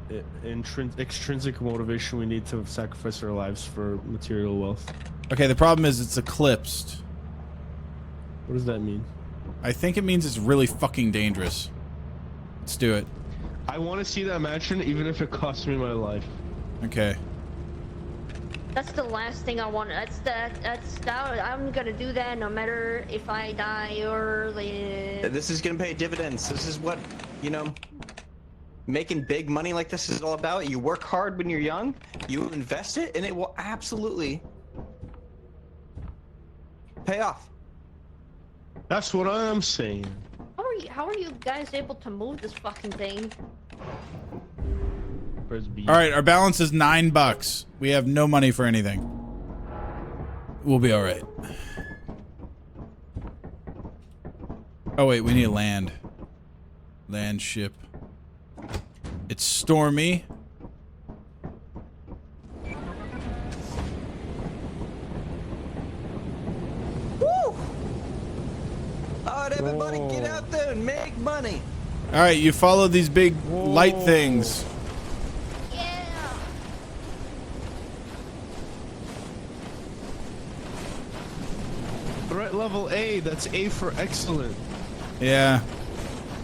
extrinsic motivation we need to sacrifice our lives for material wealth. Okay, the problem is it's eclipsed. What does that mean? I think it means it's really fucking dangerous. Let's do it. I want to see that mansion even if it costs me my life. Okay. That's the last thing I want. That's that. I'm gonna do that no matter if I die or live. This is gonna pay dividends. This is what, you know, making big money like this is all about. You work hard when you're young, you invest it, and it will absolutely pay off. That's what I am saying. How are you guys able to move this fucking thing? Press B. All right, our balance is $9. We have no money for anything. We'll be all right. Oh wait, we need land. Land ship. It's stormy. Woo! Alright, everybody, get out there and make money. All right, you follow these big light things. Yeah. Threat level A. That's A for excellent. Yeah.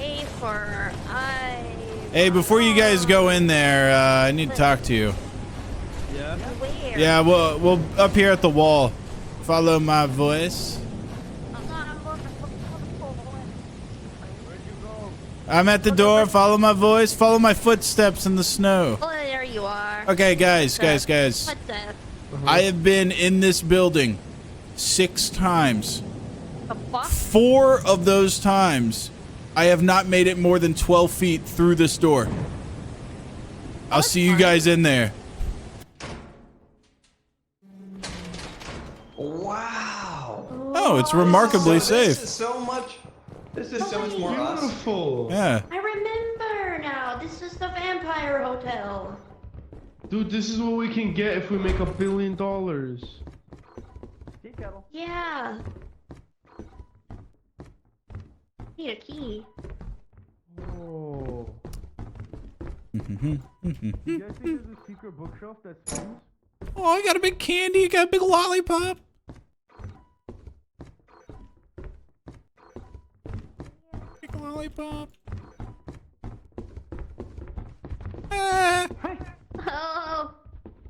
A for I. Hey, before you guys go in there, I need to talk to you. Yeah. Where? Yeah, we'll up here at the wall. Follow my voice. I'm at the door. Follow my voice. Follow my footsteps in the snow. Oh, there you are. Okay, guys. What's that? I have been in this building 6 times. The fuck? 4 of those times, I have not made it more than 12 feet through this door. I'll see you guys in there. Wow. Oh, it's remarkably safe. This is so much. This is so much more us. Beautiful. Yeah. I remember now. This is the Vampire Hotel. Dude, this is what we can get if we make $1 billion. Yeah. Need a key. Oh. You guys think there's a secret bookshelf that spins? Oh, I got a big candy. I got a big lollipop. Big lollipop. Ah. Oh.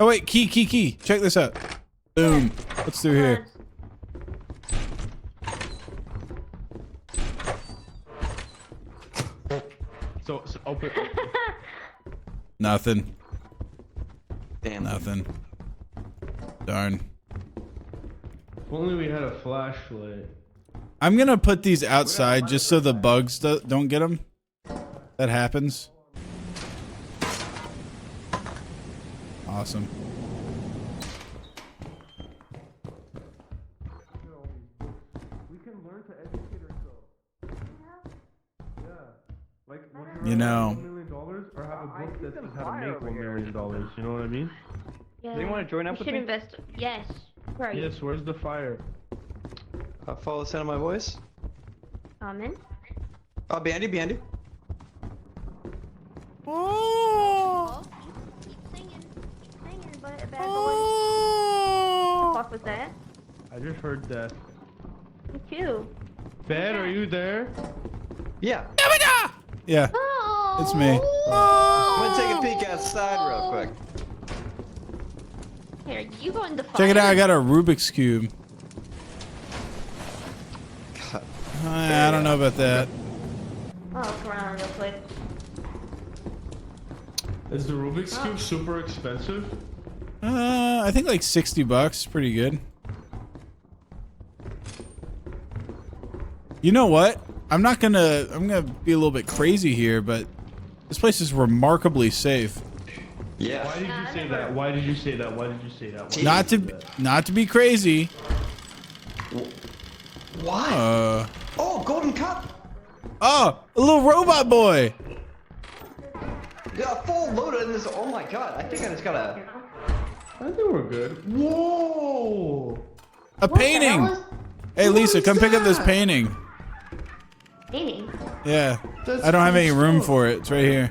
Oh wait, key. Check this out. Boom. What's through here? So open. Nothing. Damn. Nothing. Darn. If only we had a flashlight. I'm gonna put these outside just so the bugs don't get them. That happens. Awesome. We can learn to educate ourselves. Yeah. Like, You know. $1 million or have a book that says how to make $1 million. You know what I mean? Yeah. Do you want to join up We with should me? invest. Yes. Where are you? Yes, where's the fire? Follow the sound of my voice. Common. Oh, Bandy. Oh. Keep singing, bad boy. What the fuck was that? I just heard death. Me too. Ben, are you there? Yeah. Yeah, Oh. it's me. I'm gonna take a peek outside real quick. Here, you go in the fire. Check it out. I got a Rubik's Cube. I don't know about that. Oh, look around real quick. Is the Rubik's Cube super expensive? I think like $60. Pretty good. You know what? I'm gonna be a little bit crazy here, but this place is remarkably safe. Yeah. Why did you say that? Why did you say that? Why did you say that? Why Not did you to say that? not to be crazy. Why? Oh, golden cup. Oh, a little robot boy. Yeah, full loaded in this. Oh my god! I think I just gotta. I think we're good. Whoa! A painting. Hey Lisa, come pick up this painting. Painting. Yeah. That's I don't have any cool room stuff. for it. It's right here.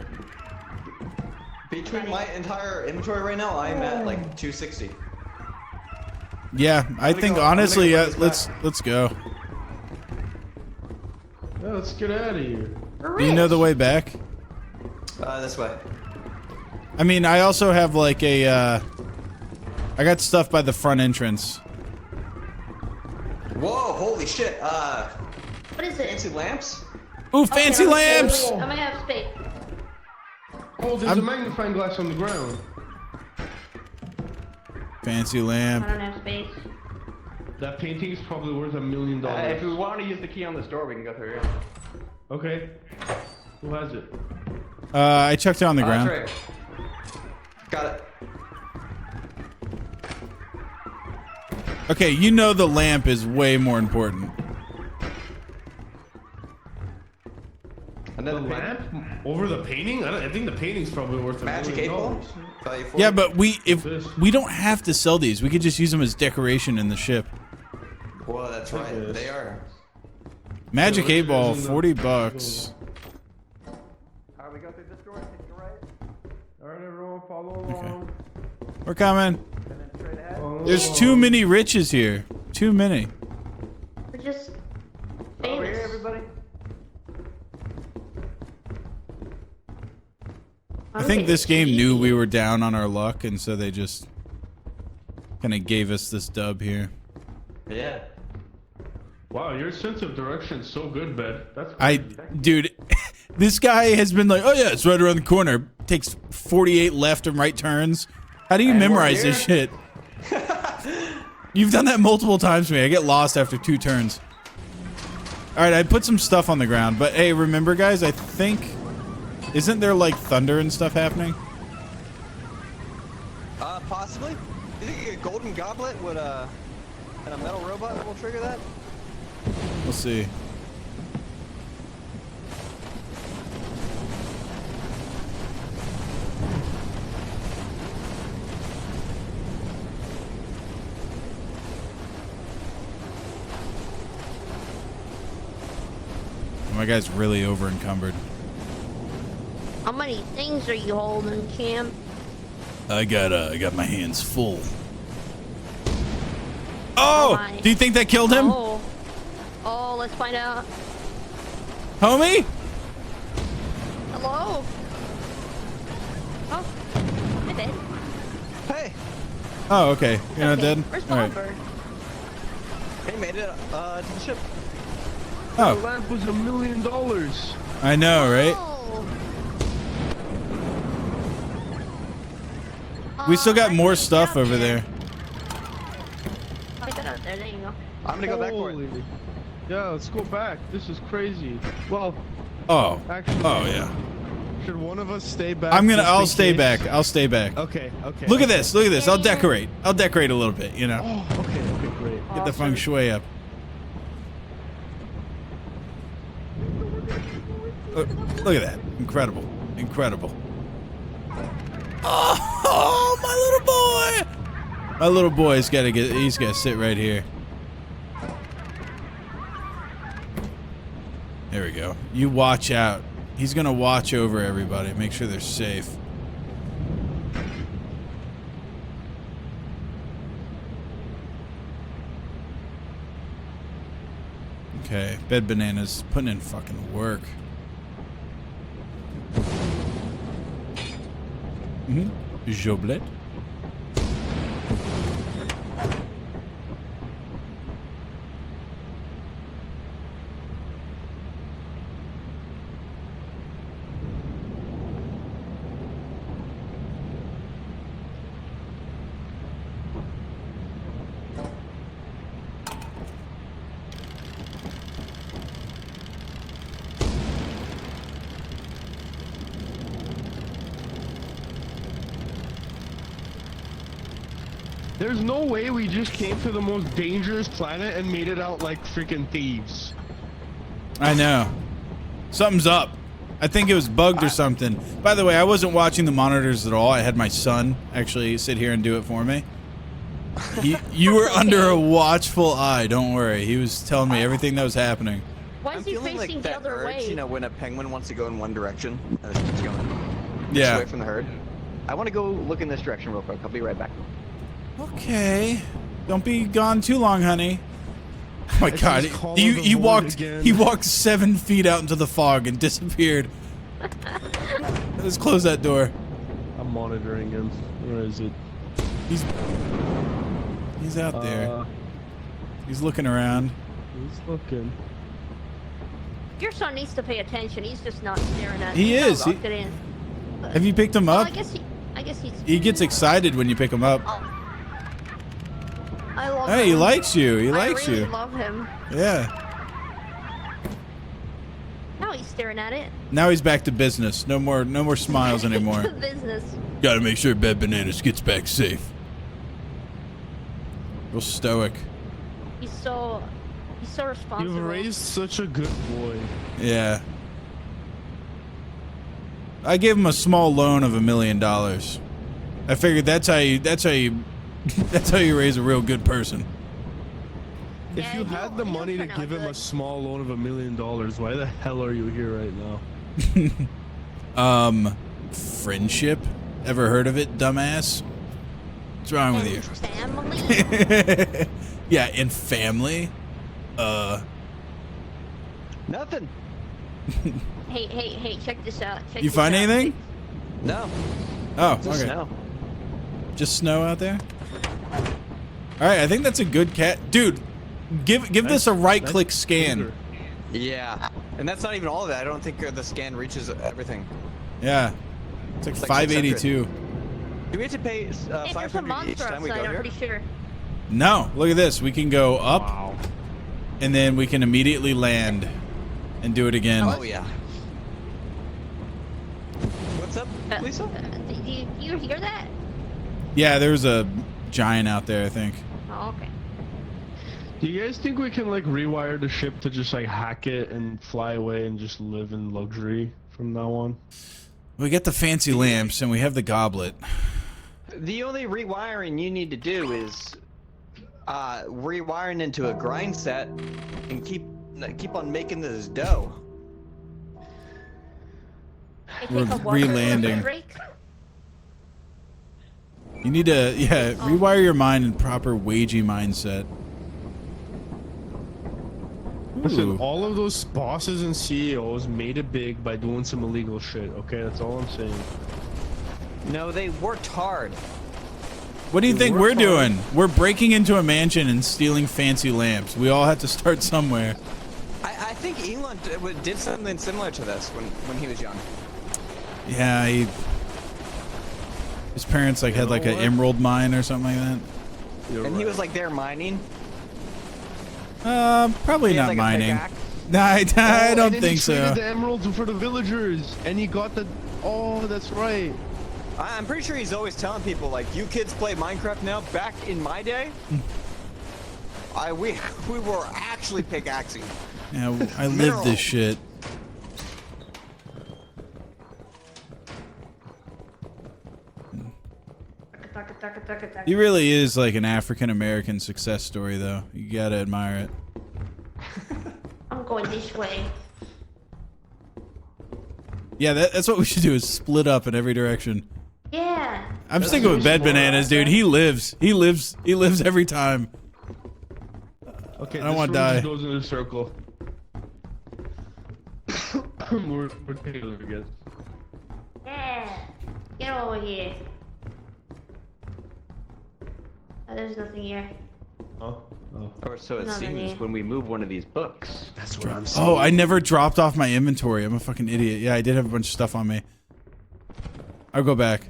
Between my entire inventory right now, I'm at like 260. Yeah, I gonna think go- I'm gonna honestly, go yeah, bring this let's go. Yeah, let's get out of here. Do you know the way back? This way. I mean, I also have like a, I got stuff by the front entrance. Whoa, holy shit. What is it? Fancy lamps? Ooh, fancy lamps! I might have space. Oh, there's a magnifying glass on the ground. Fancy I lamp. don't have space. That painting is probably worth $1 million. If we want to use the key on this door, we can go through here. Okay. Who has it? I chucked it on the ground. That's right. Got it. Okay, you know the lamp is way more important. The Another lamp over the painting? I think the painting's probably worth $1 Magic million. 8 ball? Value 40. Yeah, but we don't have to sell these. We could just use them as decoration in the ship. Well, that's right. Yes. They are. Magic Yeah, 8 ball, isn't the- 40 bucks. Alright, we go through this door, take the right, Alright, everyone, follow along. We're coming. and then straight ahead. Follow There's along. too many riches here. Too many. We're just Over famous. here, everybody. I think this game knew we were down on our luck, and so they just kind of gave us this dub here. Yeah. Wow, your sense of direction is so good, Ben. That's Dude, this guy has been like, oh yeah, it's right around the corner. Takes 48 left and right turns. How do you And we're memorize this shit? You've done that multiple times to me. I get lost after 2 turns. All right, I put some stuff on the ground, but hey, remember guys, I think, isn't there like thunder and stuff happening? Possibly. You think a golden goblet would, and a metal robot will trigger that? We'll see. My guy's really over encumbered. How many things are you holding, champ? I got my hands full. Oh! my. Do you think that killed him? Oh. Oh, let's find out. Homie? Hello? Oh. Hi, Ben. Hey! Oh, okay. You're not Okay, dead? Where's Alright. Bomber? He made it, to the ship. The Oh, lamp was $1 million. I know, right? Oh. We still got I more can't stuff get out over there. I got out there. There you go. I'm gonna go back for it. Holy. Yeah, let's go back. This is crazy. Well, Oh. actually, Oh, yeah. should one of us stay back? I'll just in stay case? back. I'll stay back. Okay, okay. Look at this. Look at this. I'll decorate. I'll decorate a little bit, you know. Oh, okay, okay, great. Get the feng shui up. Look at that. Incredible. Incredible. Oh, my little boy. My little boy's got to he's got to sit right here. There we go. You watch out. He's going to watch over everybody. Make sure they're safe. Okay, Bed Bananas putting in fucking work. Joblet. There's no way we just came to the most dangerous planet and made it out like freaking thieves. I know. Something's up. I think it was bugged or something. By the way, I wasn't watching the monitors at all. I had my son actually sit here and do it for me. You were under a watchful eye. Don't worry. He was telling me everything that was happening. Why I'm is he feeling facing like the that other urge, way? you know, when a penguin wants to go in one direction, and it's just going Yeah. away from the herd. I want to go look in this direction real quick. I'll be right back. Okay. Don't be gone too long, honey. Oh my This god. is Call He, of the he Void walked again. he walked 7 feet out into the fog and disappeared. Let's close that door. I'm monitoring him. Where is it? He's out there. He's looking around. He's looking. Your son needs to pay attention. He's just not staring at. He he's is. not locked it in. Have you picked him Well, up? I guess he's. He gets excited when you pick him up. Oh. I love Hey, him. he likes you. He likes I really you. love him. Yeah. Now he's staring at it. Now he's back to business. No more smiles anymore. Business. Gotta make sure Bed Bananas gets back safe. Real stoic. He's so responsible. You've raised such a good boy. Yeah. I gave him a small loan of $1 million. I figured that's how you raise a real good person. If Yeah, you had the money to turn out give him a good. small loan of $1 million, why the hell are you here right now? Friendship? Ever heard of it, dumbass? What's wrong with you? Family. Yeah, in family. Nothing. Hey! Check this out. Check You this find out. anything? No. Oh, Just okay. no. Just snow out there? Alright, I think that's a good cat. Dude, give this a right-click scan. Yeah. And that's not even all of that. I don't think the scan reaches everything. Yeah. It's like It's like 582. Do we have to pay Hey, there's a 500 each monster time we outside. go I'm here? pretty sure. No, look at this. We can go up, Wow. and then we can immediately land and do it again. Oh yeah. What's up, Lisa? Do you hear that? Yeah, there was a giant out there, I think. Oh, okay. Do you guys think we can like rewire the ship to just like hack it and fly away and just live in luxury from now on? We get the fancy lamps, and we have the goblet. The only rewiring you need to do is rewiring into a grind set and keep on making this dough. Hey, We're take a water re-landing. break. You need to, yeah, rewire your mind in proper wagie mindset. Listen, Ooh. all of those bosses and CEOs made it big by doing some illegal shit, okay? That's all I'm saying. No, they worked hard. What do you We think worked we're hard. doing? We're breaking into a mansion and stealing fancy lamps. We all have to start somewhere. I think Elon did something similar to this when he was young. Yeah, his parents like had like an what? emerald mine or something like that. You're And he right. was like there mining. Probably He had, not like, a mining. pickaxe. Nah, I Oh, and don't then think he traded so. the emeralds for the villagers, and he got the. Oh, that's right. I'm pretty sure he's always telling people like, you kids play Minecraft now. Back in my day, we were actually pickaxing. Yeah, I live Mineral. this shit. He really is like an African American success story, though. You gotta admire it. I'm going this way. Yeah, that's what we should do: is split up in every direction. Yeah. I'm sticking with Bed Bananas, dude. He lives every time. Okay, I don't this wanna room die. just goes in a circle. we're together again. Yeah. Get over here. Oh, there's nothing here. Oh, oh. Or so it Nothing seems here. when we move one of these books. That's what I'm saying. Oh, I never dropped off my inventory. I'm a fucking idiot. Yeah, I did have a bunch of stuff on me. I'll go back.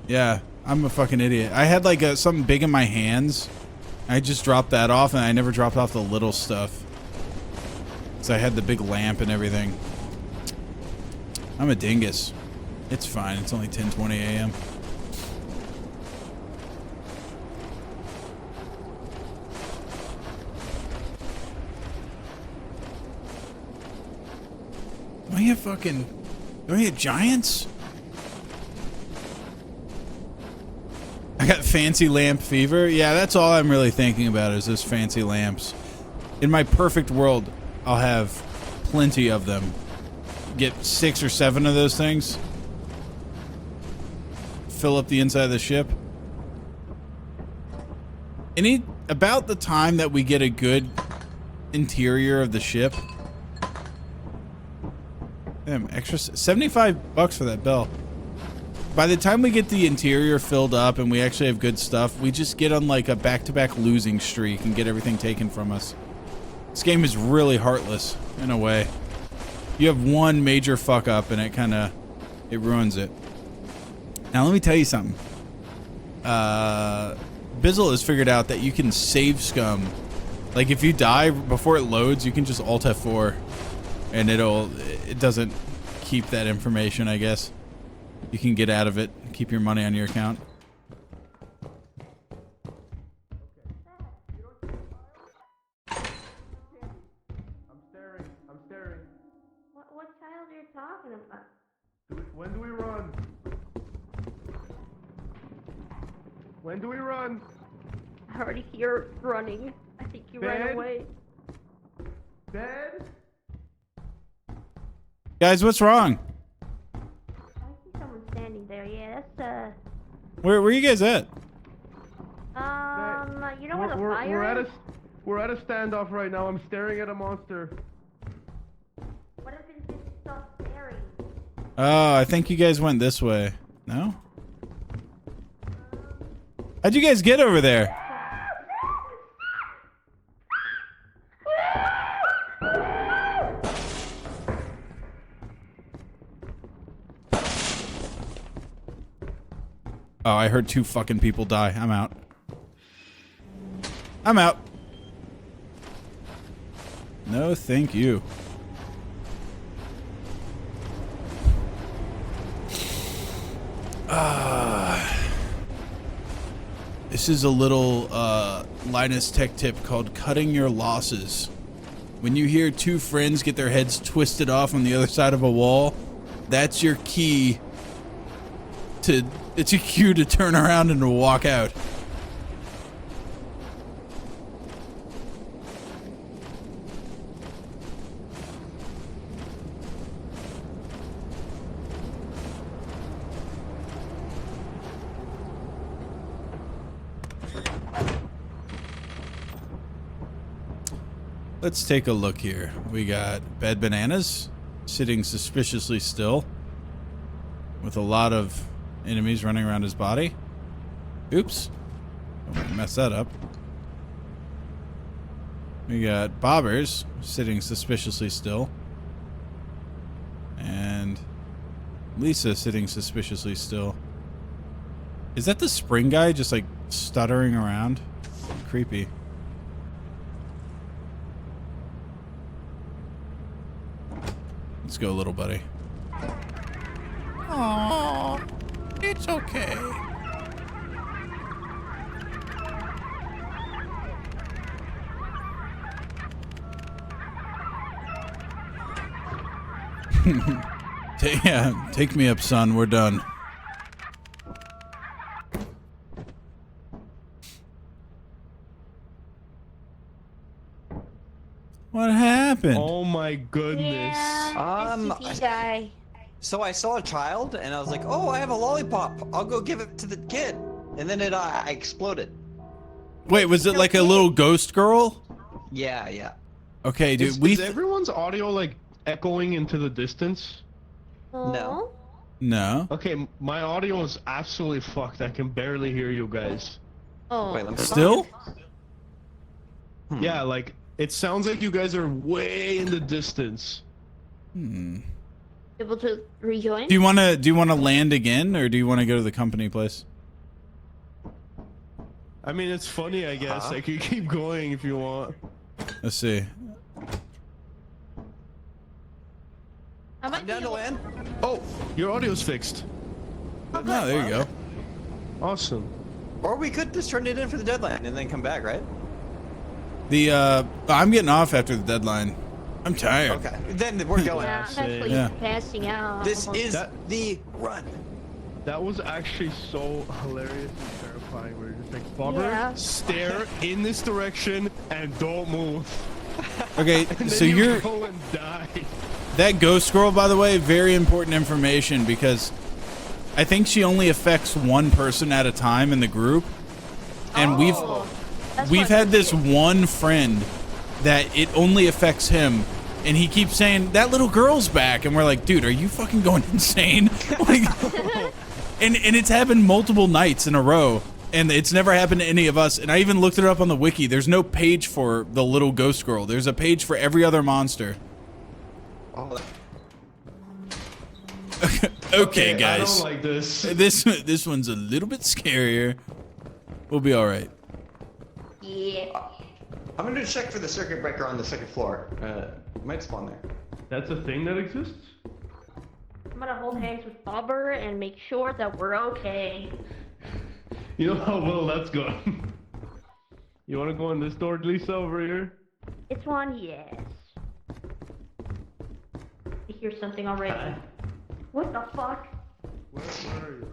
Yeah, I'm a fucking idiot. I had like something big in my hands. I just dropped that off, and I never dropped off the little stuff. So I had the big lamp and everything. I'm a dingus. It's fine. It's only 10:20 a.m. Do I have fucking... Do I have giants? I got fancy lamp fever. Yeah, that's all I'm really thinking about is those fancy lamps. In my perfect world, I'll have plenty of them. Get 6 or 7 of those things. Fill up the inside of the ship. About the time that we get a good interior of the ship. Damn, extra $75 for that bell. By the time we get the interior filled up and we actually have good stuff, we just get on like a back-to-back losing streak and get everything taken from us. This game is really heartless in a way. You have one major fuck up and it ruins it. Now let me tell you something. Bizzle has figured out that you can save scum. Like if you die before it loads, you can just Alt F4 and it doesn't keep that information, I guess. You can get out of it, keep your money on your account. I'm staring. What child are you talking about? When do we run? When do we run? I already hear running. I think you ran Ben? away. Ben? Guys, what's wrong? I see someone standing there. Yeah, that's Where are you guys at? you know where the fire is? We're at a standoff right now. I'm staring at a monster. What if it's just stop staring? Oh, I think you guys went this way. No? How'd you guys get over there? Oh, I heard 2 fucking people die. I'm out. I'm out. No, thank you. This is a little Linus Tech tip called cutting your losses. When you hear 2 friends get their heads twisted off on the other side of a wall, that's your key to... It's a cue to turn around and to walk out. Let's take a look here. We got Bad Bananas sitting suspiciously still with a lot of enemies running around his body. Oops. Don't want to mess that up. We got Bobbers sitting suspiciously still. And Lisa sitting suspiciously still. Is that the spring guy just like stuttering around? Creepy. Let's go, little buddy. Aww. It's okay. Take me up, son. We're done. What happened? Oh my goodness. SCP guy. So I saw a child and I was like, oh, I have a lollipop. I'll go give it to the kid. And then I exploded. Wait, was it like a little ghost girl? Yeah, yeah. Okay, dude. Is everyone's audio like echoing into the distance? No. No. Okay, my audio is absolutely fucked. I can barely hear you guys. Oh. Wait, let me Still? Yeah, like it sounds like you guys are way in the distance. Able to rejoin? Do you want to land again, or do you want to go to the company place? I mean, it's funny, I guess. I could keep going if you want. Let's see. I'm down to land. Oh, your audio's fixed. Oh, there you go. Awesome. Or we could just turn it in for the deadline and then come back, right? I'm getting off after the deadline. I'm tired. Okay, then we're going. Yeah, I'm actually passing out. This is the run. That was actually so hilarious and terrifying. We're just like, Bobber, stare in this direction and don't move. Okay, And so then you're go and die. that ghost scroll, by the way, very important information because I think she only affects one person at a time in the group, and we've had this one friend that it only affects him, and he keeps saying that little girl's back, and we're like, dude, are you fucking going insane? Like, and it's happened multiple nights in a row, and it's never happened to any of us. And I even looked it up on the wiki. There's no page for the little ghost girl. There's a page for every other monster. Oh. Okay, guys. I don't like this. This one's a little bit scarier. We'll be all right. Yeah. I'm gonna check for the circuit breaker on the second floor. It might spawn there. That's a thing that exists? I'm gonna hold hands with Bobber and make sure that we're okay. You know how well that's gone. You wanna go in this door, Lisa, over here? It's one, yes. I hear something already. What the fuck? Where are you?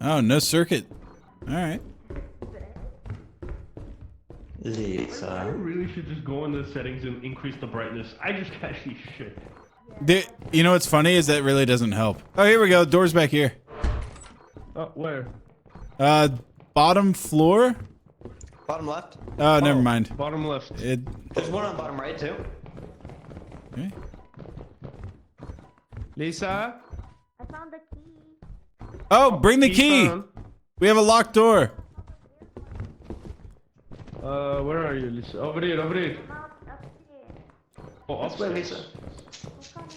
Oh, no circuit. All right. I Lisa. really should just go into the settings and increase the brightness. I just can't see shit. You know what's funny is that really doesn't help. Oh, here we go. Door's back here. Oh, where? Bottom floor. Bottom left. Oh, never mind. Bottom left. There's one on bottom right too. Okay. Lisa? I found the key. Oh, bring the key. found. We have a locked door. Where are you, Lisa? Over here, over here. Upstairs. Oh, This way, upstairs. Lisa. I'm coming.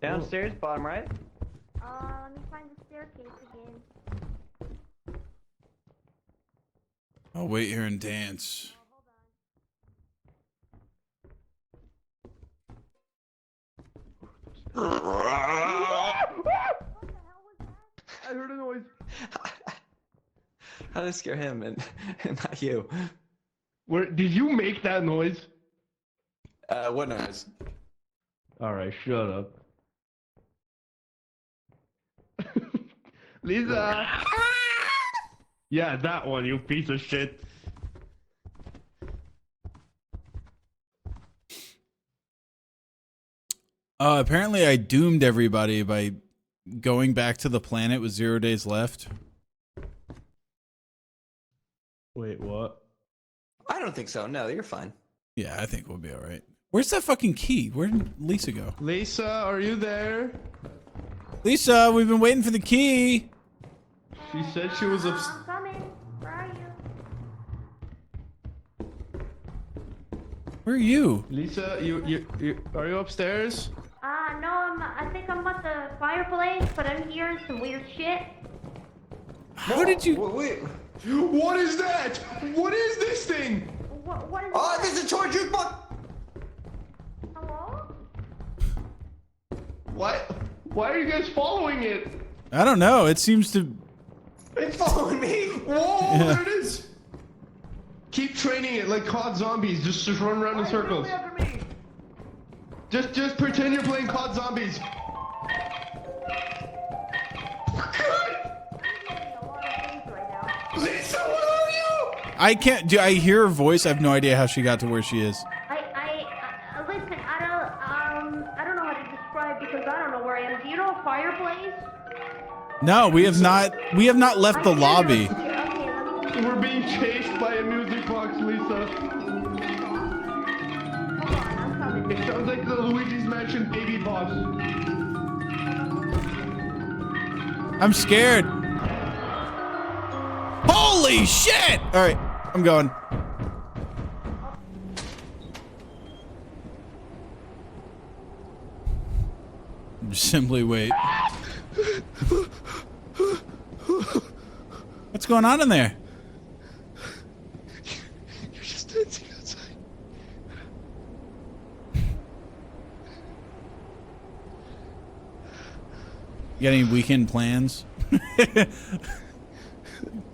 Downstairs, bottom right. Let me find the staircase again. I'll wait here and dance. I heard a noise. How did it scare him and not you? Where did you make that noise? What noise? Alright, shut up. Lisa! Yeah, that one, you piece of shit. Apparently I doomed everybody by going back to the planet with 0 days left. Wait, what? I don't think so. No, you're fine. Yeah, I think we'll be all right. Where's that fucking key? Where did Lisa go? Lisa, are you there? Lisa, we've been waiting for the key. She said she was I'm coming. Where are you? Where are you? Lisa, you are you upstairs? No, I think I'm at the fireplace, but I'm hearing some weird shit. How did you? Wait. What is that? What is this thing? What is Oh, that? this is a toy jukebox. Hello? What? Why are you guys following it? I don't know. It seems to. It's following me. Whoa, Yeah. there it is. Keep training it like COD Zombies. Just run around in circles. Just pretend you're playing COD Zombies. Lisa, where are you? I can't. Do I hear her voice? I have no idea how she got to where she is. Listen, I don't know how to describe because I don't know where I am. Do you know a fireplace? No, we have not. We have not left the lobby. Okay, let me. We're being chased by a music box, Lisa. Hold on, I'm coming. It sounds like the Luigi's Mansion baby boss. I'm scared. Holy shit! All right, I'm going. Simply wait. What's going on in there? You're just dancing outside. You got any weekend plans? I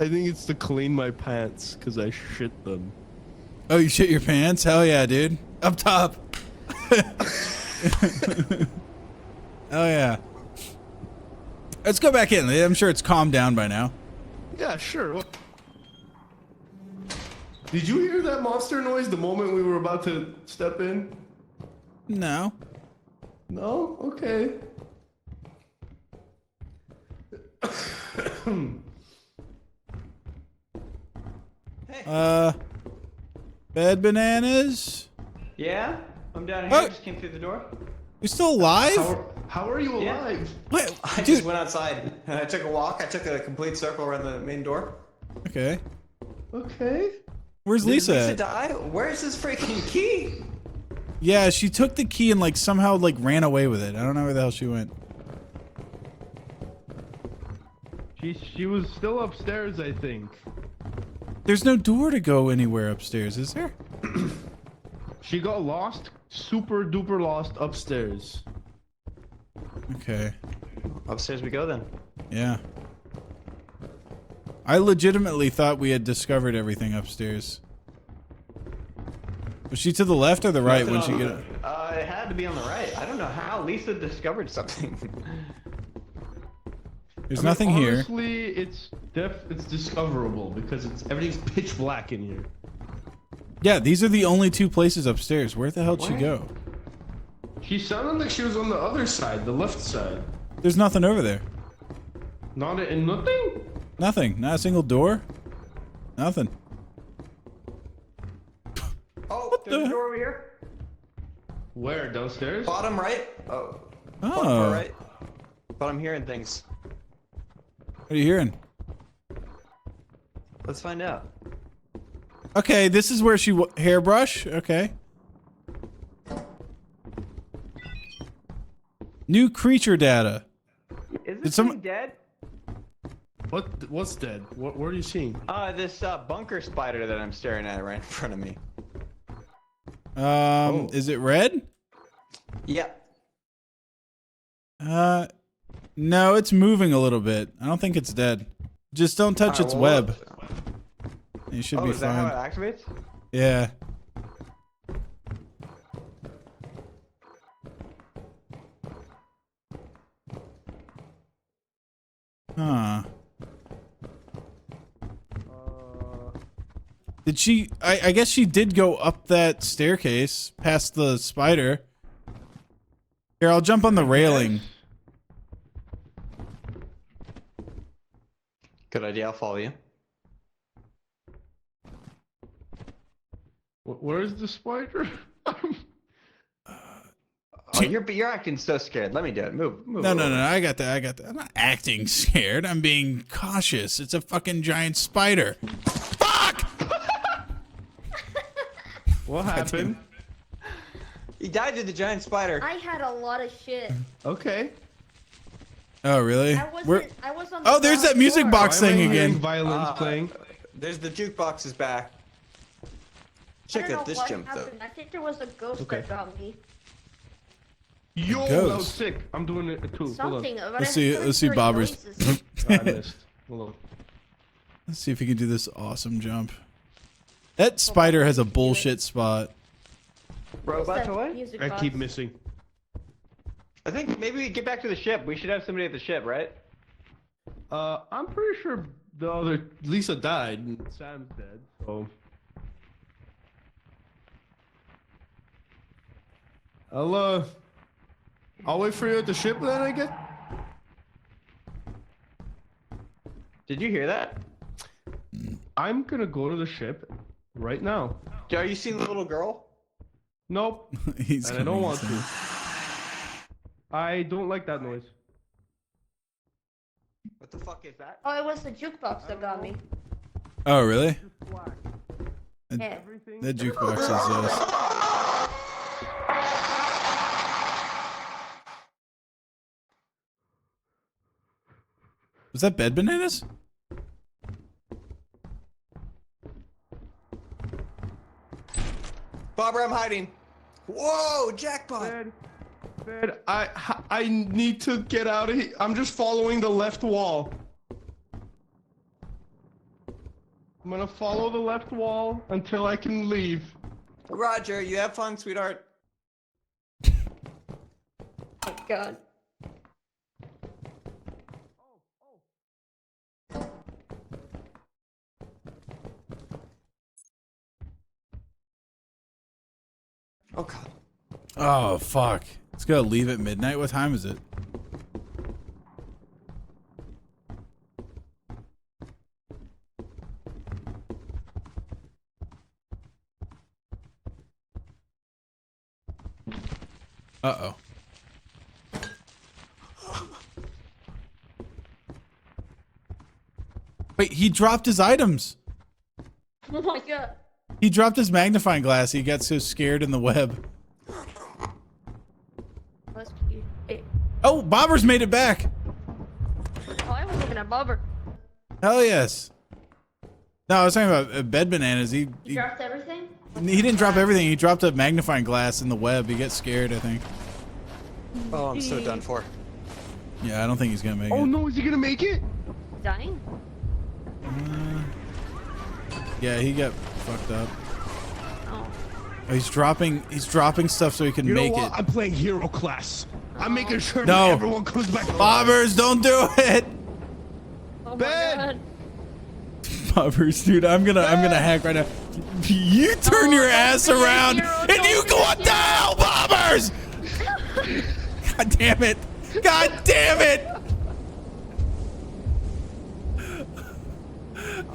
think it's to clean my pants because I shit them. Oh, you shit your pants? Hell yeah, dude. Up top. Oh yeah. Let's go back in. I'm sure it's calmed down by now. Yeah, sure. Did you hear that monster noise the moment we were about to step in? No. No? Okay. Bed bananas. Yeah? I'm down here. Oh. Just came through the door. You still alive? How are you Yeah. alive? What? I Dude. just went outside and I took a walk. I took a complete circle around the main door. Okay. Okay. Where's Did Lisa Lisa at? die? Where's this freaking key? Yeah, she took the key and like somehow like ran away with it. I don't know where the hell she went. She was still upstairs, I think. There's no door to go anywhere upstairs, is there? She got lost, super duper lost upstairs. Okay. Upstairs we go then. Yeah. I legitimately thought we had discovered everything upstairs. Was she to the left or the right when she get? It had to be on the right. I don't know how Lisa discovered something. There's nothing here. Honestly, it's discoverable because everything's pitch black in here. Yeah, these are the only two places upstairs. Where the hell'd she Where? go? She sounded like she was on the other side, the left side. There's nothing over there. Nothing? Nothing. Not a single door. Nothing. Oh, there's the- a door over here. Where? Downstairs? Bottom right. Oh. Bottom Oh. far right. But I'm hearing things. What are you hearing? Let's find out. Okay, this is where she hairbrush. Okay. New creature data. Is Did this some- thing dead? What's dead? What are you seeing? This bunker spider that I'm staring at right in front of me. Is it red? Yeah. No, it's moving a little bit. I don't think it's dead. Just don't touch its web. You should be is that how fine. it activates? Yeah. Huh. Did she? I guess she did go up that staircase past the spider. Here, I'll jump on the railing. Good idea. I'll follow you. Where's the spider? Oh, you're acting so scared. Let me do it. Move. No, I got that. I'm not acting scared. I'm being cautious. It's a fucking giant spider. Fuck! What happened? He died to the giant spider. I had a lot of shit. Okay. Oh, really? I was on the Oh, there's that ground music floor. box Why am I thing hearing again. Violins playing. There's the jukebox is back. I Check don't out know this what jump though. happened. I think there was a ghost Okay. that got me. Yo, that Ghost. was sick. I'm doing it too. Something. But Let's I see. heard Let's see three Bobber's. noises. Hold on. I missed. Hold on. Let's see if he can do this awesome jump. That spider has a bullshit spot. Robot What's that toy? music I box? keep missing. I think maybe we get back to the ship. We should have somebody at the ship, right? I'm pretty sure the other Lisa died and Sam's dead, so I'll wait for you at the ship then, I guess. Did you hear that? I'm gonna go to the ship right now. Are you seeing the little girl? Nope, He's and I don't coming want inside. to. I don't like that noise. What the fuck is that? Oh, it was the jukebox that got me. Oh, really? Yeah. That jukebox is Was that bed bananas? Bobber, I'm hiding. Whoa, jackpot! Fed, I need to get out of here. I'm just following the left wall. I'm gonna follow the left wall until I can leave. Roger, you have fun, sweetheart. Oh God. Oh god. Oh fuck! Let's go. Leave at midnight. What time is it? Uh-oh. Wait, he dropped his items. Oh my god. He dropped his magnifying glass. He got so scared in the web. Let's keep it. Oh, Bobber's made it back. Oh, I was looking at Bobber. Hell yes. No, I was talking about bed bananas. You dropped everything? He didn't drop everything. He dropped a magnifying glass in the web. He got scared, I think. Oh, I'm so done for. Yeah, I don't think he's gonna make it. Oh no, is he gonna make it? Dying? Yeah, he got fucked up. Oh. Oh, he's dropping stuff so he can You know make what? it. I'm playing hero class. I'm making sure No. that everyone comes back. Bobbers, don't do it. Oh my Ben! god. Bobbers, dude, I'm gonna hack right now. You turn your ass don't be a around hero, and don't you be go, a what the hell, Bobbers? God damn it. God damn it.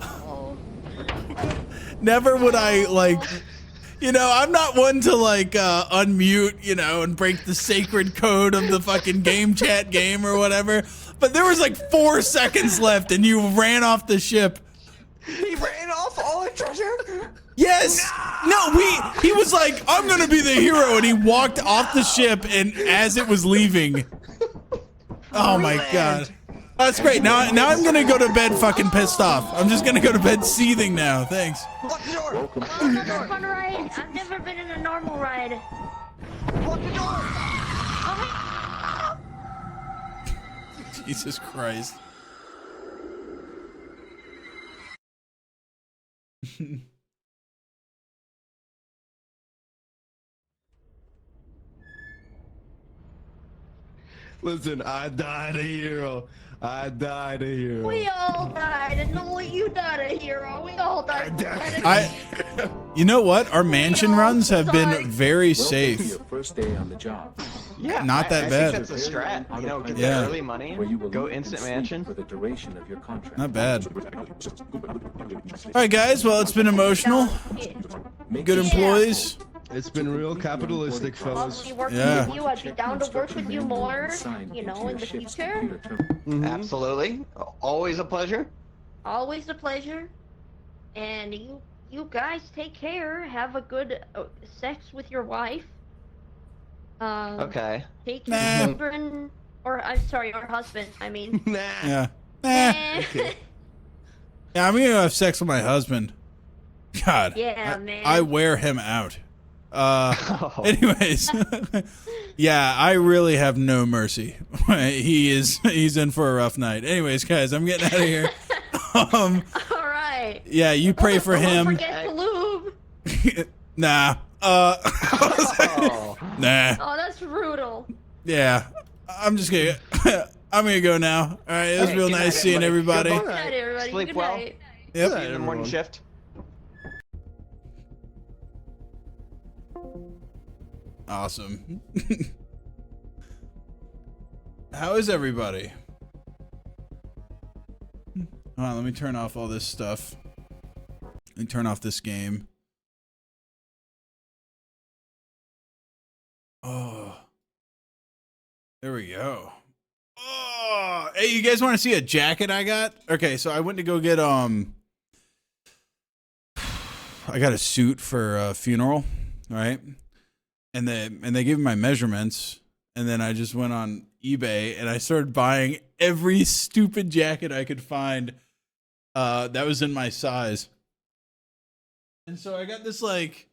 Oh. Never would I, like, you know, I'm not one to, like, unmute, you know, and break the sacred code of the fucking game chat game or whatever. But there was like 4 seconds left and you ran off the ship. He ran off all the treasure? Yes. No, he was like, I'm going to be the hero. And he walked off the ship and as it was leaving. Oh my God. That's great. Now I'm going to go to bed fucking pissed off. I'm just going to go to bed seething now. Thanks. Lock the door! Oh, another fun ride. I've never been in a normal ride. Lock the door! Oh, Jesus Christ. Listen, I died a hero. I died a hero. we all died, and only you died a hero. We all died. You know what? Our mansion runs have been very Welcome to safe. your first day on the job. Yeah, Not that I bad. think that's a strat. You know, get Yeah. the early money, Where you will go eat and instant sleep mansion. for the duration of your contract. Not bad. All right, guys. Well, it's been emotional. Make Good sure- employees. It's been real capitalistic, I'll fellas. be working Yeah. with you. I'd be down to work with you more, Signed you know, into in the your ship's future. computer terminal. Absolutely. Always a pleasure. Always a pleasure. And you guys take care. Have a good sex with your wife. Okay. Take Nah. your children, or I'm sorry, your husband. I mean. Nah. Yeah. Eh. Yeah, I'm gonna have sex with my husband. God. Yeah, man. I wear him out. Oh. Anyways. Yeah, I really have no mercy. He's in for a rough night. Anyways, guys, I'm getting out of here. All right. Yeah, you pray for Don't him. forget to lube. Nah. Oh. Nah. Oh, that's brutal. Yeah. I'm just gonna I'm gonna go now. All right, it was Hey, real good nice night, seeing everybody. everybody. Good night, everybody. Sleep Good well. night. Yep. See you in the morning shift. Awesome. How is everybody? Hold on, let me turn off all this stuff. Let me turn off this game. Oh. There we go. Oh, hey, you guys want to see a jacket I got? Okay, so I went to go get I got a suit for a funeral, right? And they gave me my measurements, and then I just went on eBay and I started buying every stupid jacket I could find that was in my size. And so I got this, like,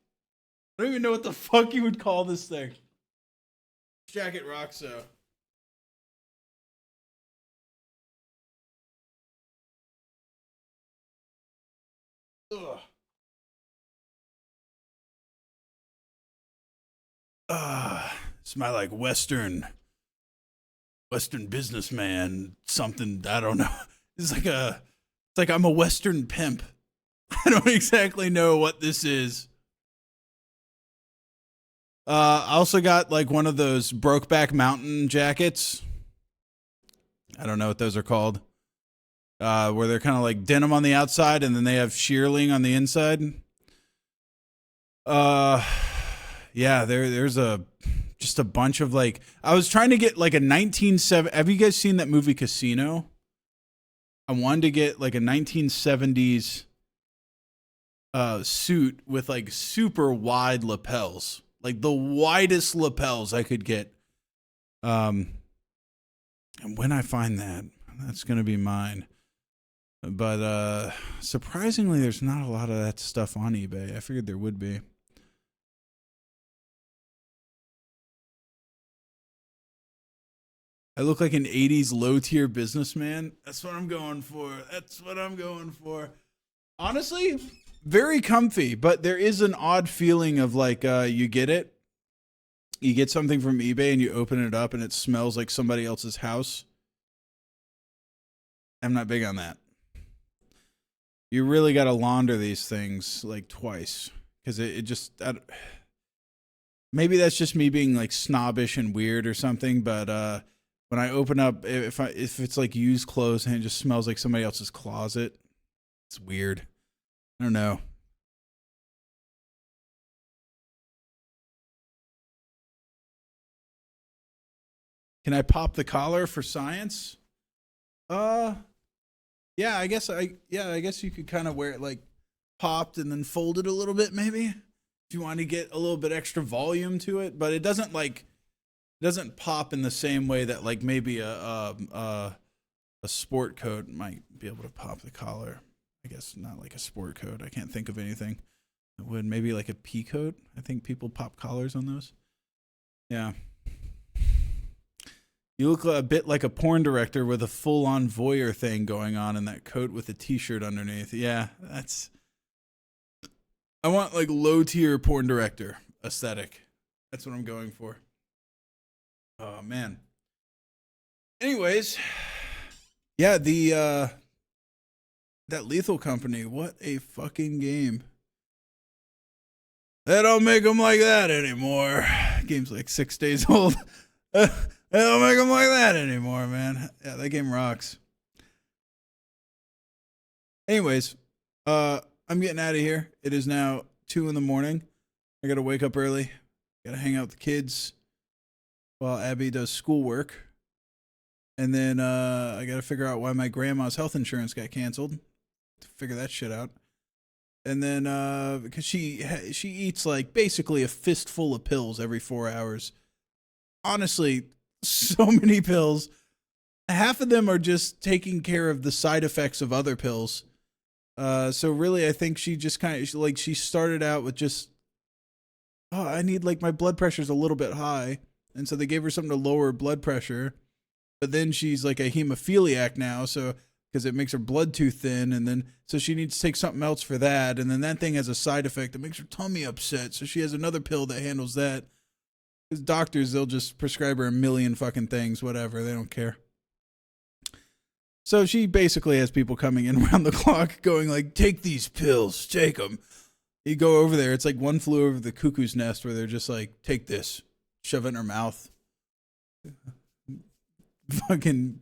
I don't even know what the fuck you would call this thing. This jacket rocks though. Ugh. It's my, like, Western businessman something, I don't know. It's like I'm a Western pimp. I don't exactly know what this is. I also got like one of those Brokeback Mountain jackets. I don't know what those are called. Where they're kind of like denim on the outside and then they have shearling on the inside. Yeah, there's just a bunch of like, I was trying to get like a 1970. Have you guys seen that movie Casino? I wanted to get like a 1970s suit with like super wide lapels, like the widest lapels I could get. And when I find that, that's gonna be mine. But surprisingly, there's not a lot of that stuff on eBay. I figured there would be. I look like an 80s low-tier businessman. That's what I'm going for. That's what I'm going for. Honestly, very comfy, but there is an odd feeling of like you get it. You get something from eBay and you open it up and it smells like somebody else's house. I'm not big on that. You really got to launder these things like twice because it just... maybe that's just me being like snobbish and weird or something, but... when I open up, if it's like used clothes and it just smells like somebody else's closet, it's weird. I don't know. Can I pop the collar for science? Yeah, I guess you could kind of wear it like popped and then folded a little bit maybe if you want to get a little bit extra volume to it, but it doesn't like... It doesn't pop in the same way that like maybe a sport coat might be able to pop the collar. I guess not like a sport coat. I can't think of anything that would. Maybe like a pea coat. I think people pop collars on those. Yeah. You look a bit like a porn director with a full-on voyeur thing going on in that coat with a t-shirt underneath. Yeah, that's... I want like low-tier porn director aesthetic. That's what I'm going for. Oh man. Anyways, yeah, that Lethal Company, what a fucking game. They don't make them like that anymore. Game's like 6 days old. They don't make them like that anymore, man. Yeah, that game rocks. Anyways, I'm getting out of here. It is now 2 a.m. I gotta wake up early. Gotta hang out with the kids while Abby does schoolwork. And then I got to figure out why my grandma's health insurance got canceled. To figure that shit out. And then because she eats like basically a fistful of pills every 4 hours. Honestly, so many pills. Half of them are just taking care of the side effects of other pills. So really, I think she just kind of like she started out with just, oh, I need like my blood pressure's a little bit high. And so they gave her something to lower her blood pressure. But then she's like a hemophiliac now, so because it makes her blood too thin. And then so she needs to take something else for that. And then that thing has a side effect that makes her tummy upset. So she has another pill that handles that. Because doctors, they'll just prescribe her a million fucking things, whatever. They don't care. So she basically has people coming in around the clock going like, take these pills, take them. You go over there. It's like One Flew Over the Cuckoo's Nest where they're just like, take this. Shove it in her mouth. Fucking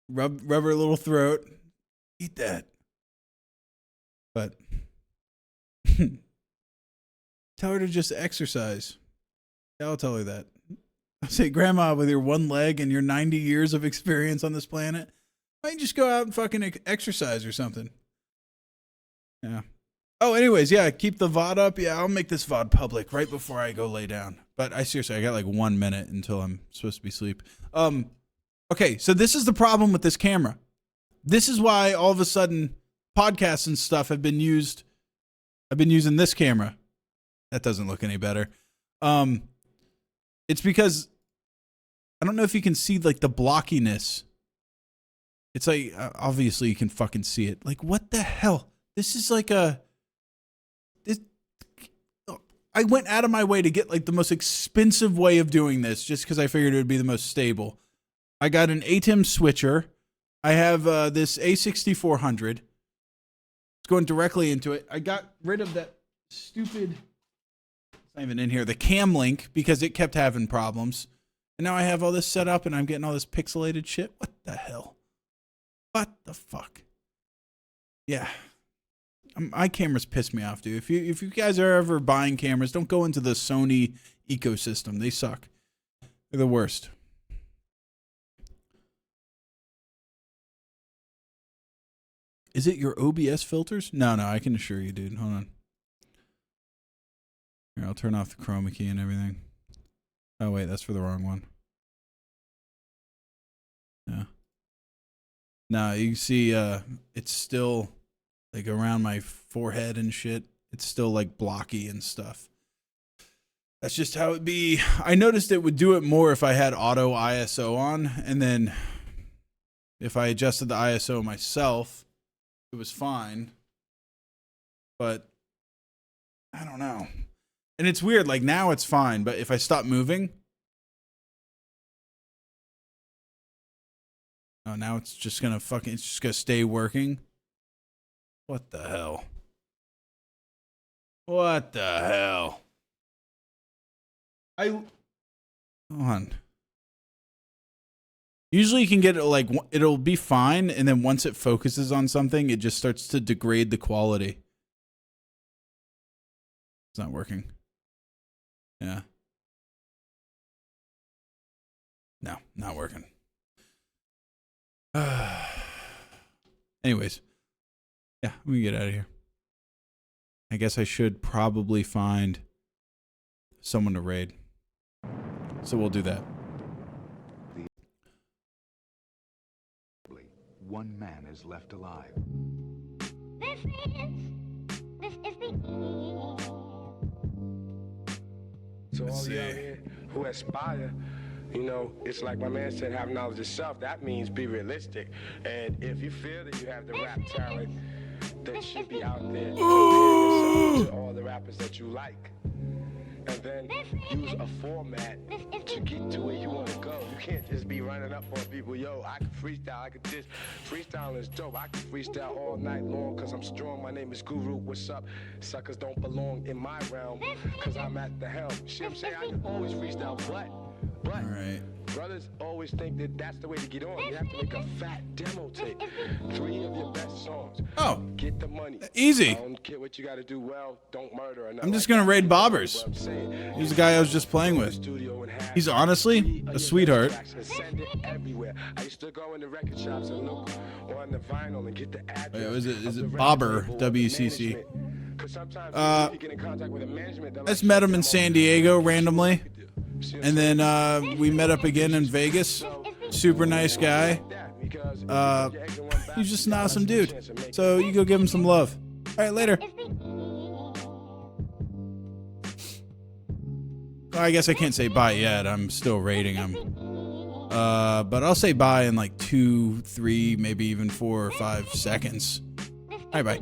rub her little throat. Eat that. But tell her to just exercise. Yeah, I'll tell her that. I'll say, Grandma, with your one leg and your 90 years of experience on this planet, why don't you just go out and fucking exercise or something? Yeah. Oh, anyways, yeah, keep the VOD up. Yeah, I'll make this VOD public right before I go lay down. But I got like 1 minute until I'm supposed to be asleep. Okay, so this is the problem with this camera. This is why all of a sudden podcasts and stuff have been used. I've been using this camera. That doesn't look any better. It's because I don't know if you can see like the blockiness. It's like, obviously you can fucking see it. Like, what the hell? This is like I went out of my way to get like the most expensive way of doing this just because I figured it would be the most stable. I got an ATEM switcher. I have this A6400. It's going directly into it. I got rid of that stupid It's not even in here. The cam link, because it kept having problems. And now I have all this set up and I'm getting all this pixelated shit. What the hell? What the fuck? Yeah. My cameras piss me off, dude. If you guys are ever buying cameras, don't go into the Sony ecosystem. They suck. They're the worst. Is it your OBS filters? No, I can assure you, dude. Hold on. Here, I'll turn off the chroma key and everything. Oh, wait, that's for the wrong one. Yeah. No, you can see it's still like around my forehead and shit. It's still like blocky and stuff. That's just how it be. I noticed it would do it more if I had auto ISO on, and then if I adjusted the ISO myself, it was fine. But I don't know. And it's weird, like now it's fine, but if I stop moving, oh, now it's just gonna it's just gonna stay working. What the hell? What the hell? Hold on. Usually you can get it like, it'll be fine, and then once it focuses on something, it just starts to degrade the quality. It's not working. Yeah. No, not working. Anyways. Yeah, we can get out of here. I guess I should probably find someone to raid. So we'll do that. One man is left alive. This is the So all y'all here who aspire, you know, it's like my man said, have knowledge of self. That means be realistic. And if you feel that you have the rap talent, that should be out there to all the rappers that you like. And then use a format to get to where you want to go. You can't just be running up on people, yo, I can freestyle, I can this. Freestyle is dope. I can freestyle all night long because I'm strong. My name is Guru. What's up? Suckers don't belong in my realm because I'm at the helm. See what I'm saying? I can always freestyle, but all right. Brothers always think that that's the way to get on. You have to make a fat demo tape. 3 of your best songs. Oh. Get the money. Easy. I don't care what you got to do well. Don't murder. I'm just going to raid Bobbers. He's the guy I was just playing with. He's honestly a sweetheart. Send it everywhere. I used to go in the record shops and look on the vinyl and get the address. Wait, is it Bobber, WCC? I just met him in San Diego randomly. And then we met up again in Vegas. Super nice guy. He's just an awesome dude. So you go give him some love. All right, later. Well, I guess I can't say bye yet. I'm still rating him. But I'll say bye in like 2, 3, maybe even 4 or 5 seconds. All right, bye.